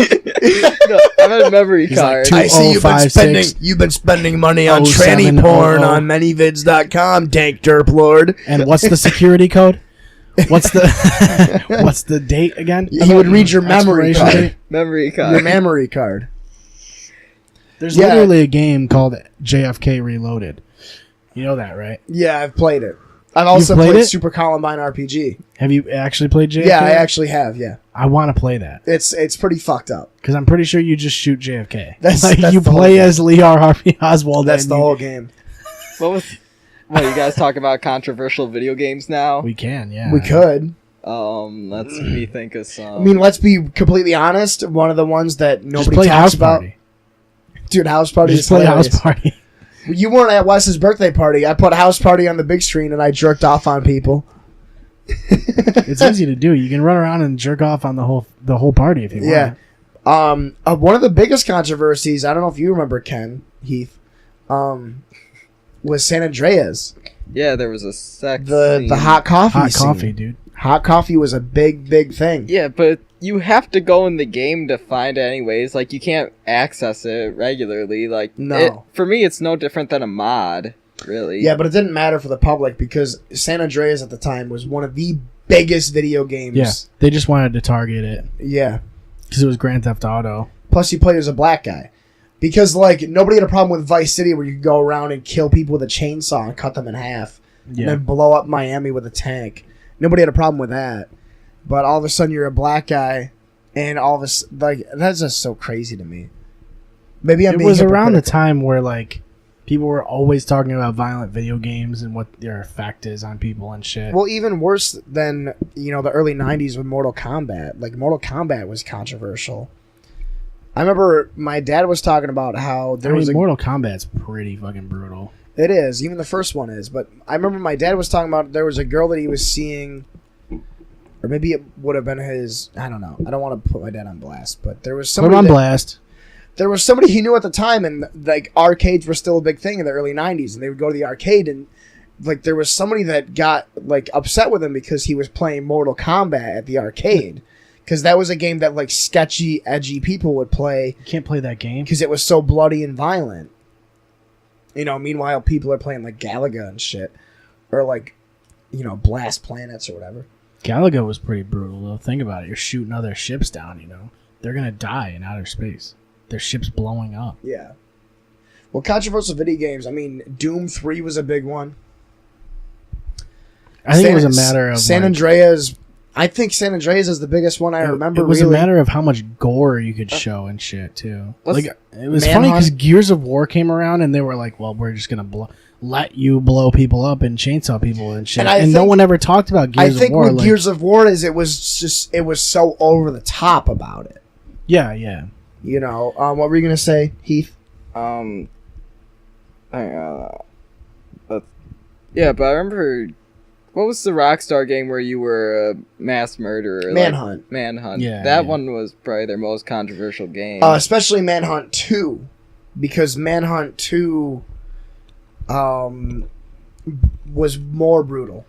S5: No, I meant a memory
S2: He's like,
S5: card.
S2: I see you've been spending-
S4: You've been spending money on
S2: 0700.
S4: tranny porn on manyvids.com, dank derp lord.
S2: And what's the security code? What's the date again?
S4: He would read your memory
S2: Expiration
S4: card.
S2: date?
S5: Memory card.
S4: Your memory card.
S2: There's
S4: Yeah.
S2: literally a game called JFK Reloaded. You know that, right?
S4: Yeah, I've played it. I've also
S2: played
S4: played
S2: it?
S4: Super Columbine RPG.
S2: Have you actually played JFK?
S4: Yeah, I actually have. Yeah,
S2: I want to play that
S4: it's pretty fucked up.
S2: because I'm pretty sure you just shoot JFK.
S4: That's
S2: like you
S4: the whole
S2: play
S4: game.
S2: as Lee Harvey Oswald.
S4: That's
S2: and
S4: the
S2: you-
S4: whole game.
S5: What you guys talk about controversial video games now?
S2: We can, yeah.
S4: We could.
S5: Let's me think of some.
S4: I mean, let's be completely honest. One of the ones that
S2: Just
S4: nobody
S2: play
S4: talks
S2: House
S4: about,
S2: Party.
S4: dude. House Party
S2: Just
S4: is
S2: play
S4: hilarious.
S2: House Party.
S4: You weren't at Wes's birthday party. I put House Party on the big screen and I jerked off on people.
S2: It's easy to do. You can run around and jerk off on the whole party if you
S4: Yeah.
S2: want.
S4: One of the biggest controversies, I don't know if you remember, Ken, Heath, was San Andreas.
S5: Yeah, there was a sex
S4: The
S5: scene.
S4: hot coffee
S2: Hot
S4: scene.
S2: coffee, dude.
S4: Hot coffee was a big thing.
S5: Yeah, but you have to go in the game to find it anyways. Like, you can't access it regularly. Like,
S4: No.
S5: for me, it's no different than a mod, really.
S4: Yeah, but it didn't matter for the public because San Andreas at the time was one of the biggest video games.
S2: Yeah, they just wanted to target it
S4: Yeah.
S2: because it was Grand Theft Auto.
S4: Plus, you played as a black guy. Because, like, nobody had a problem with Vice City where you could go around and kill people with a chainsaw and cut them in half. And then blow up Miami with a tank. Nobody had a problem with that. But all of a sudden you're a black guy, and all of a sudden, like, that's just so crazy to me. Maybe I'm
S2: It
S4: being
S2: was around the
S4: hypocritical.
S2: time where, like, people were always talking about violent video games and what their effect is on people and shit.
S4: Well, even worse than, you know, the early 90s with Mortal Kombat. Like, Mortal Kombat was controversial. I remember my dad was talking about how there was a...
S2: Mortal Kombat's pretty fucking brutal.
S4: It is. Even the first one is. But I remember my dad was talking about there was a girl that he was seeing, or maybe it would have been his... I don't know. I don't want to put my dad on blast, but there was
S2: Put
S4: somebody
S2: him on
S4: that-
S2: blast.
S4: there was somebody he knew at the time, and like arcades were still a big thing in the early 90s, and they would go to the arcade, and like there was somebody that got like upset with him because he was playing Mortal Kombat at the arcade, because that was a game that like sketchy, edgy people would play
S2: You can't play that game.
S4: because it was so bloody and violent. You know, meanwhile people are playing like Galaga and shit, or like, you know, Blast Planets or whatever.
S2: Galaga was pretty brutal, though. Think about it. You're shooting other ships down, you know. They're going to die in outer space. Their ship's blowing up.
S4: Yeah. Well, controversial video games. I mean, Doom 3 was a big one.
S2: I think it was a matter of...
S4: San
S2: like,
S4: Andreas. I think San Andreas is the biggest one I remember.
S2: It was
S4: really.
S2: a matter of how much gore you could show and shit, too.
S5: What's-
S2: Like, it was funny
S4: Manhunt?
S2: because Gears of War came around and they were like, well, we're just going to let you blow people up and chainsaw people and shit.
S4: And I
S2: And no
S4: think-
S2: one ever talked about
S4: I
S2: Gears
S4: think
S2: of War.
S4: with
S2: Like,
S4: Gears of War is it was so over the top about it.
S2: yeah, yeah.
S4: You know, what were you gonna say, Heath?
S5: Hang on. But I remember. What was the Rockstar game where you were a mass murderer? like-
S4: Manhunt.
S5: Manhunt.
S2: Yeah,
S5: that
S2: yeah.
S5: one was probably their most controversial game.
S4: Especially Manhunt 2, because Manhunt 2 was more brutal.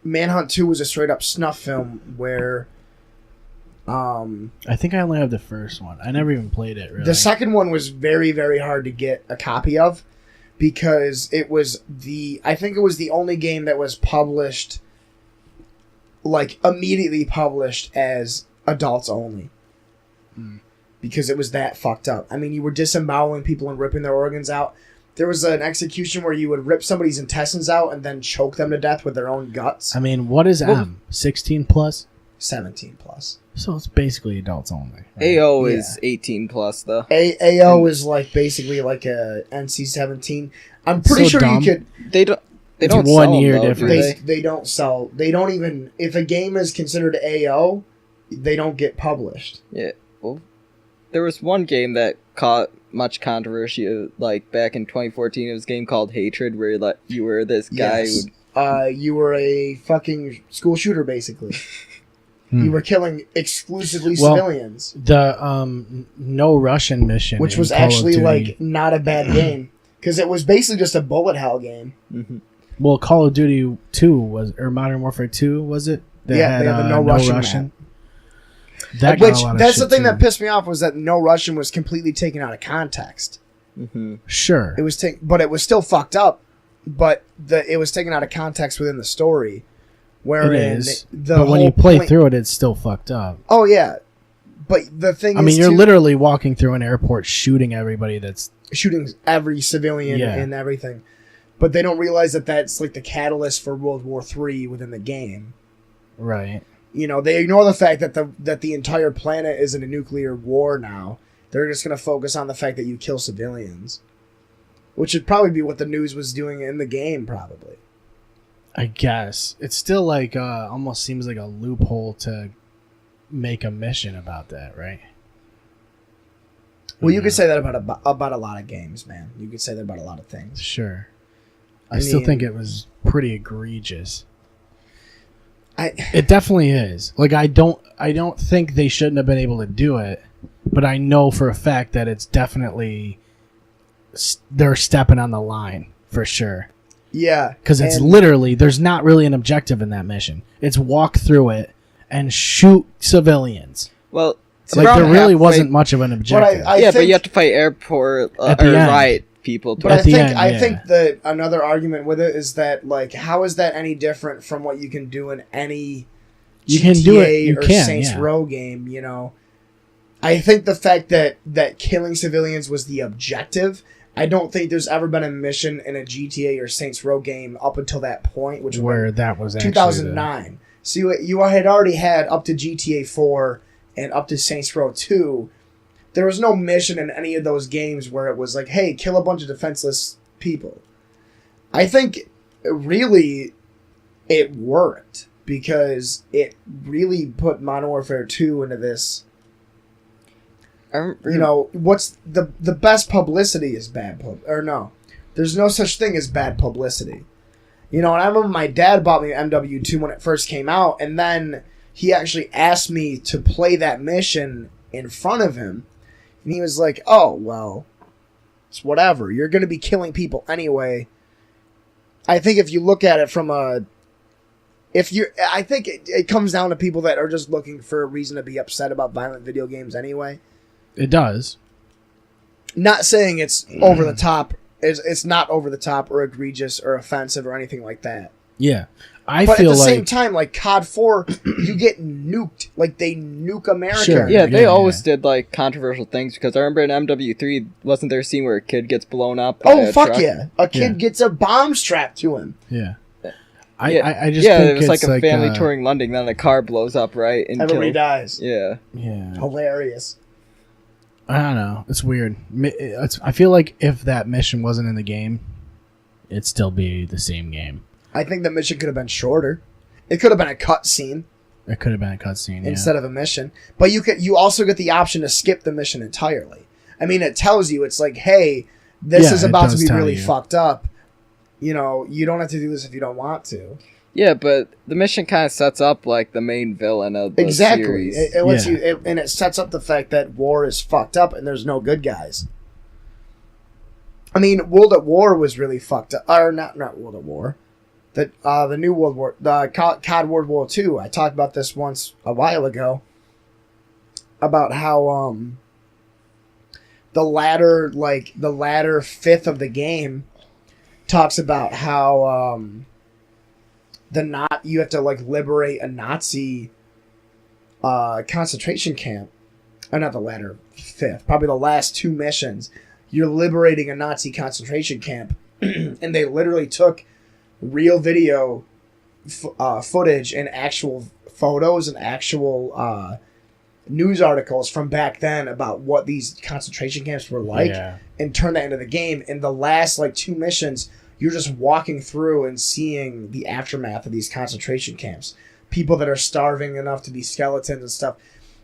S4: Manhunt 2 was a straight up snuff film where
S2: I think I only have the first one. I never even played it, really.
S4: the second one was very, very hard to get a copy of, because it was I think it was the only game that was published, like immediately published as adults only. Because it was that fucked up. I mean, you were disemboweling people and ripping their organs out. There was an execution where you would rip somebody's intestines out and then choke them to death with their own guts.
S2: I mean, what is M? 16 plus?
S4: 17 plus.
S2: So it's basically adults only. right?
S5: AO
S4: Yeah.
S5: is 18 plus though.
S4: AO is like basically like a NC-17. I'm pretty
S2: So
S4: sure
S2: dumb.
S4: you could.
S5: They don't. They
S2: It's
S5: don't
S2: 1
S5: sell 'em,
S2: year
S5: though, do
S2: difference.
S4: They don't sell. They don't even. If a game is considered AO, they don't get published.
S5: Yeah. Well, there was one game that caught much controversy, like back in 2014. It was a game called Hatred, where like you were this guy
S4: Yes.
S5: who
S4: You were a fucking school shooter, basically. You were killing exclusively
S2: Well,
S4: civilians,
S2: The No Russian mission,
S4: which
S2: in
S4: was
S2: Call of
S4: actually
S2: Duty-
S4: like not a bad game, because it was basically just a bullet hell game.
S2: Well, Call of Duty 2 was, or Modern Warfare 2 was it? That
S4: Yeah, they had the No Russian
S2: That got
S4: Which
S2: a lot of
S4: that's the
S2: shit,
S4: thing
S2: too.
S4: that pissed me off, was that No Russian was completely taken out of context.
S2: Sure.
S4: It was but it was still fucked up. But it was taken out of context within the story.
S2: It
S4: Wherein
S2: is.
S4: the
S2: But when
S4: whole
S2: you play
S4: point-
S2: through it, it's still fucked up.
S4: Oh yeah, but the thing
S2: I
S4: is,
S2: mean, you're
S4: too,
S2: literally walking through an airport shooting everybody that's...
S4: shooting every civilian
S2: Yeah.
S4: and everything. But they don't realize that that's like the catalyst for World War III within the game.
S2: Right.
S4: You know, they ignore the fact that the entire planet is in a nuclear war now. They're just going to focus on the fact that you kill civilians, which would probably be what the news was doing in the game, probably.
S2: I guess. It's still like, almost seems like a loophole to make a mission about that, right?
S4: Well, you
S2: Yeah.
S4: could say that about a lot of games, man. You could say that about a lot of things.
S2: Sure. I
S4: I
S2: still
S4: mean-
S2: think it was pretty egregious.
S4: I
S2: It definitely is. Like, I don't think they shouldn't have been able to do it, but I know for a fact that it's definitely they're stepping on the line for sure.
S4: yeah,
S2: Because it's
S4: and-
S2: literally, there's not really an objective in that mission. It's walk through it and shoot civilians.
S5: well, it's
S2: Like,
S5: around
S2: there really
S5: halfway-
S2: wasn't much of an objective.
S4: I
S5: yeah, but
S4: think-
S5: you have to fight airport
S2: At
S5: or
S2: the end.
S5: riot people.
S4: But
S2: At
S4: I
S2: the
S4: think
S2: end,
S4: I
S2: yeah.
S4: think that another argument with it is that, like, how is that any different from what you can do in any
S2: You can do it-
S4: GTA
S2: you
S4: or
S2: can,
S4: Saints
S2: yeah.
S4: Row game? You know, I think the fact that killing civilians was the objective. I don't think there's ever been a mission in a GTA or Saints Row game up until that point, which
S2: where
S4: was
S2: that was actually
S4: 2009. So you had already had up to GTA 4 and up to Saints Row 2. There was no mission in any of those games where it was like, hey, kill a bunch of defenseless people. I think really it worked because it really put Modern Warfare 2 into this. You know, what's the best publicity is bad or no. There's no such thing as bad publicity. You know, and I remember my dad bought me MW2 when it first came out, and then he actually asked me to play that mission in front of him. And he was like, oh, well, it's whatever. You're going to be killing people anyway. I think if you look at it from I think it comes down to people that are just looking for a reason to be upset about violent video games anyway.
S2: It does.
S4: Not saying it's over the top. It's not over the top or egregious or offensive or anything like that.
S2: Yeah.
S4: But at the same time, like COD 4, you get nuked. Like, they nuke America.
S2: Sure.
S5: Yeah, they always did, like, controversial things, because I remember in MW3, wasn't there a scene where a kid gets blown up by a
S4: fuck
S5: truck?
S4: yeah. A kid gets a bomb strapped to him.
S2: Yeah.
S5: I
S2: just
S5: think
S2: think
S5: it was like
S2: it's
S5: a family touring London, then the car blows up, right? And
S4: Everybody dies.
S5: Yeah.
S2: Yeah.
S4: Hilarious.
S2: I don't know. It's weird. I feel like if that mission wasn't in the game, it'd still be the same game.
S4: I think the mission could have been shorter. It could have been a cutscene
S2: It could have been a cutscene, yeah.
S4: instead of a mission. But you also get the option to skip the mission entirely. I mean, it tells you, it's like, hey, this is about to be really fucked up. You know, you don't have to do this if you don't want to.
S5: Yeah, but the mission kind of sets up, like, the main villain of the series.
S4: It lets you, and it sets up the fact that war is fucked up and there's no good guys. I mean, World at War was really fucked up. Or not World at War. The new World War, the COD World War II. I talked about this once a while ago. About how the latter fifth of the game talks about how you have to like liberate a Nazi concentration camp. Or not the latter fifth, probably the last two missions. You're liberating a Nazi concentration camp, and they literally took real video footage and actual photos and actual news articles from back then about what these concentration camps were like, and turned that into the game. In the last like two missions, you're just walking through and seeing the aftermath of these concentration camps. People that are starving enough to be skeletons and stuff.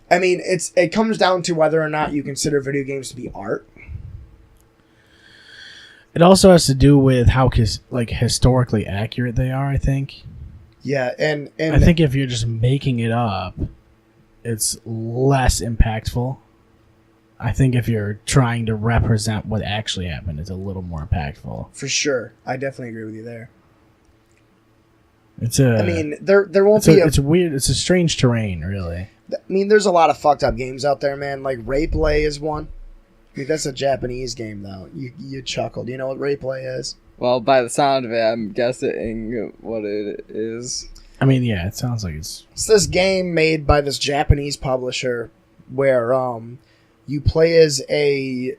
S4: I mean, it comes down to whether or not you consider video games to be art.
S2: It also has to do with how historically accurate they are, I think.
S4: Yeah, and
S2: I think if you're just making it up, it's less impactful. I think if you're trying to represent what actually happened, it's a little more impactful.
S4: For sure. I definitely agree with you there.
S2: I
S4: mean, there won't be
S2: it's weird. It's a strange terrain, really.
S4: I mean, there's a lot of fucked up games out there, man. Like Rayplay is one. I mean, that's a Japanese game, though. You chuckled. You know what Rayplay is?
S5: Well, by the sound of it, I'm guessing what it is.
S2: I mean, yeah, it sounds like it's
S4: this game made by this Japanese publisher where you play as a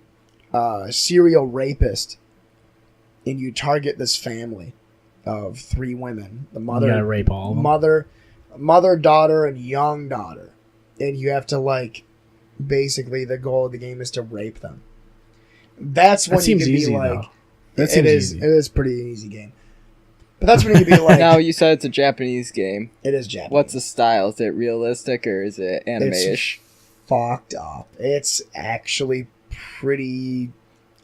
S4: serial rapist, and you target this family of three women. The mother,
S2: you gotta rape all of them.
S4: Mother, daughter, and young daughter, and you have to like. Basically, the goal of the game is to rape them. That's when you can be like, it is pretty easy game. But that's when you can be like.
S5: Now you said it's a Japanese game.
S4: It is Japanese.
S5: What's the style? Is it realistic or is it anime-ish?
S4: It's fucked up. It's actually pretty.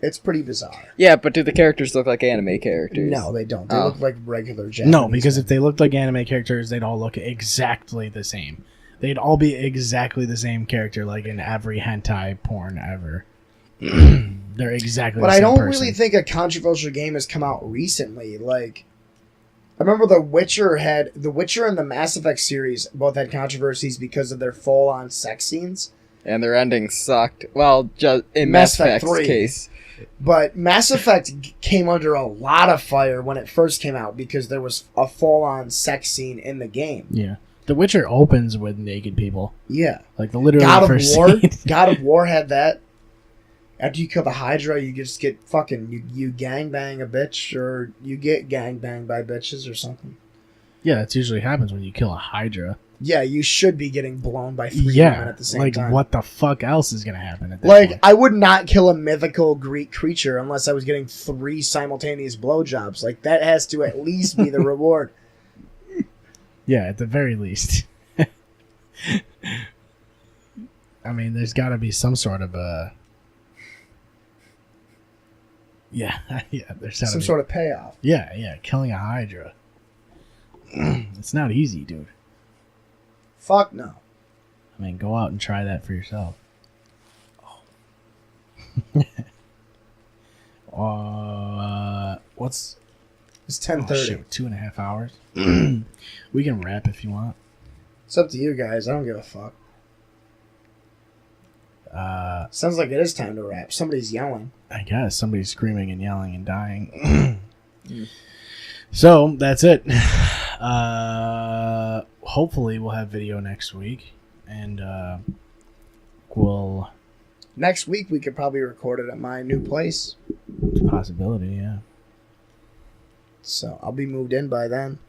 S4: It's pretty bizarre.
S5: Yeah, but do the characters look like anime characters?
S4: No, they don't. They look like regular Japanese.
S2: No, because if they looked like anime characters, they'd all look exactly the same. They'd all be exactly the same character, like in every hentai porn ever. They're exactly the same person. But I don't
S4: really think a controversial game has come out recently. Like, I remember The Witcher and the Mass Effect series both had controversies because of their full-on sex scenes.
S5: And their endings sucked. Well, just in Mass Effect's case.
S4: But Mass Effect came under a lot of fire when it first came out because there was a full-on sex scene in the game.
S2: Yeah. The Witcher opens with naked people.
S4: Yeah.
S2: Like the literal
S4: God of
S2: first
S4: War.
S2: scene.
S4: God of War had that. After you kill the Hydra, you just get fucking you gangbang a bitch, or you get gangbanged by bitches or something.
S2: Yeah, that's usually happens when you kill a Hydra.
S4: Yeah, you should be getting blown by 3 women
S2: Yeah,
S4: at the same
S2: like
S4: time.
S2: what the fuck else is gonna happen at that
S4: Like,
S2: point?
S4: I would not kill a mythical Greek creature unless I was getting 3 simultaneous blowjobs. Like, that has to at least be the reward.
S2: Yeah, at the very least. I mean, there's got to be some sort of yeah, there's
S4: Some sort of payoff.
S2: Yeah, killing a Hydra. It's not easy, dude.
S4: Fuck no.
S2: I mean, go out and try that for yourself. What's
S4: It's
S2: oh,
S4: 10:30.
S2: shit, 2.5 hours? We can wrap if you want.
S4: It's up to you guys. I don't give a fuck. Sounds like it is time to wrap. Somebody's yelling.
S2: I guess somebody's screaming and yelling and dying. So that's it. Hopefully we'll have video next week, and we'll.
S4: Next week we could probably record it at my new place.
S2: It's a possibility, yeah.
S4: So I'll be moved in by then.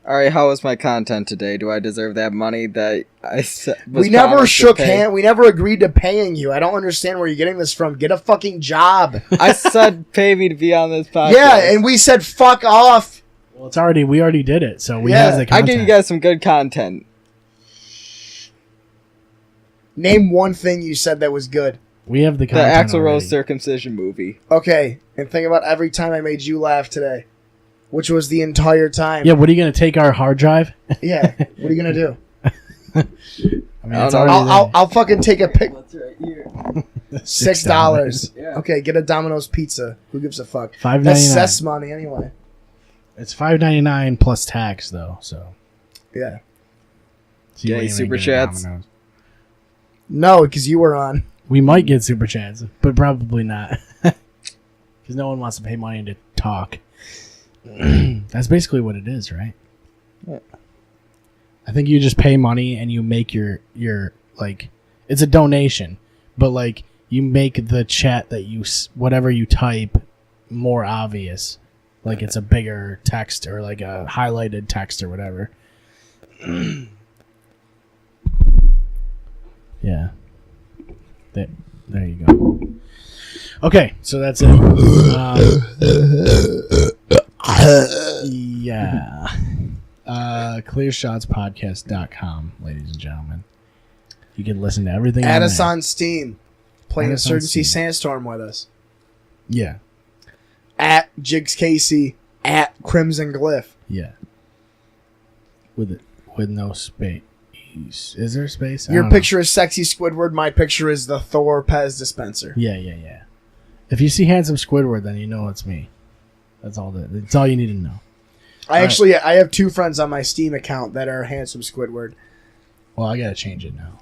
S5: All right, how was my content today? Do I deserve that money that I was
S4: We never
S5: promised to
S4: shook
S5: pay?
S4: hands. We never agreed to paying you. I don't understand where you're getting this from. Get a fucking job.
S5: I said pay me to be on this podcast.
S4: Yeah, and we said fuck off.
S2: Well, we already did it, so we
S4: Yeah,
S2: have the
S5: I
S2: content.
S5: gave you guys some good content.
S4: Name one thing you said that was good.
S2: We have the
S5: The
S2: content.
S5: Axl Rose
S2: already.
S5: circumcision movie.
S4: Okay, and think about every time I made you laugh today, which was the entire time.
S2: Yeah, what are you gonna take our hard drive?
S4: Yeah. What are you gonna do?
S2: I mean,
S5: I
S2: it's
S5: don't
S2: already
S5: know.
S4: I'll fucking take a pic.
S5: What's right here?
S4: $6.
S5: Yeah.
S4: Okay, get a Domino's pizza. Who gives a fuck?
S2: $5.99.
S4: That's cess money anyway.
S2: It's $5.99 plus tax, though. So,
S4: Yeah.
S2: you
S5: Yeah,
S2: ain't
S5: super
S2: getting
S5: chats.
S2: Domino's.
S4: No, because you were on.
S2: We might get super chats, but probably not, because no one wants to pay money to talk. That's basically what it is, right?
S5: Yeah.
S2: I think you just pay money and you make your like, it's a donation, but like you make the chat that whatever you type more obvious, like it's a bigger text or like a highlighted text or whatever. Yeah. There you go. Okay, so that's it. Yeah. ClearShotsPodcast.com, ladies and gentlemen. You can listen to everything.
S4: Add
S2: on
S4: us
S2: there.
S4: on Steam. Playing
S2: Add us on
S4: Insurgency
S2: Steam.
S4: Sandstorm with us.
S2: Yeah,
S4: At Jigs Casey. At Crimson Glyph.
S2: yeah. With no space. Is there space? I
S4: Your
S2: don't know.
S4: picture is Sexy Squidward. My picture is the Thor Pez dispenser.
S2: Yeah. If you see handsome Squidward, then you know it's me. That's all you need to know.
S4: I have 2 friends on my Steam account that are handsome Squidward.
S2: Well, I gotta change it now.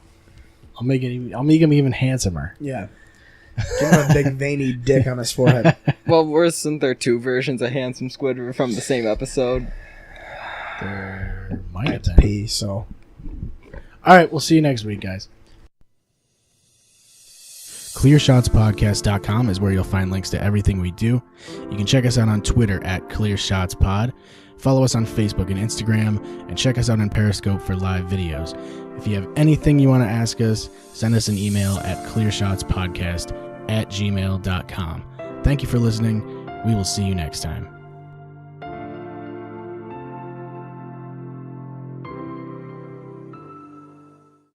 S2: I'll make him even handsomer.
S4: Yeah. Give him a big veiny dick on his forehead.
S5: Well, wasn't there 2 versions of Handsome Squidward from the same episode?
S2: There might have
S4: It's
S2: been.
S4: pee, so.
S2: All right, we'll see you next week, guys. ClearShotsPodcast.com is where you'll find links to everything we do. You can check us out on Twitter at ClearShotsPod. Follow us on Facebook and Instagram, and check us out on Periscope for live videos. If you have anything you want to ask us, send us an email at clearshotspodcast@gmail.com. Thank you for listening. We will see you next time.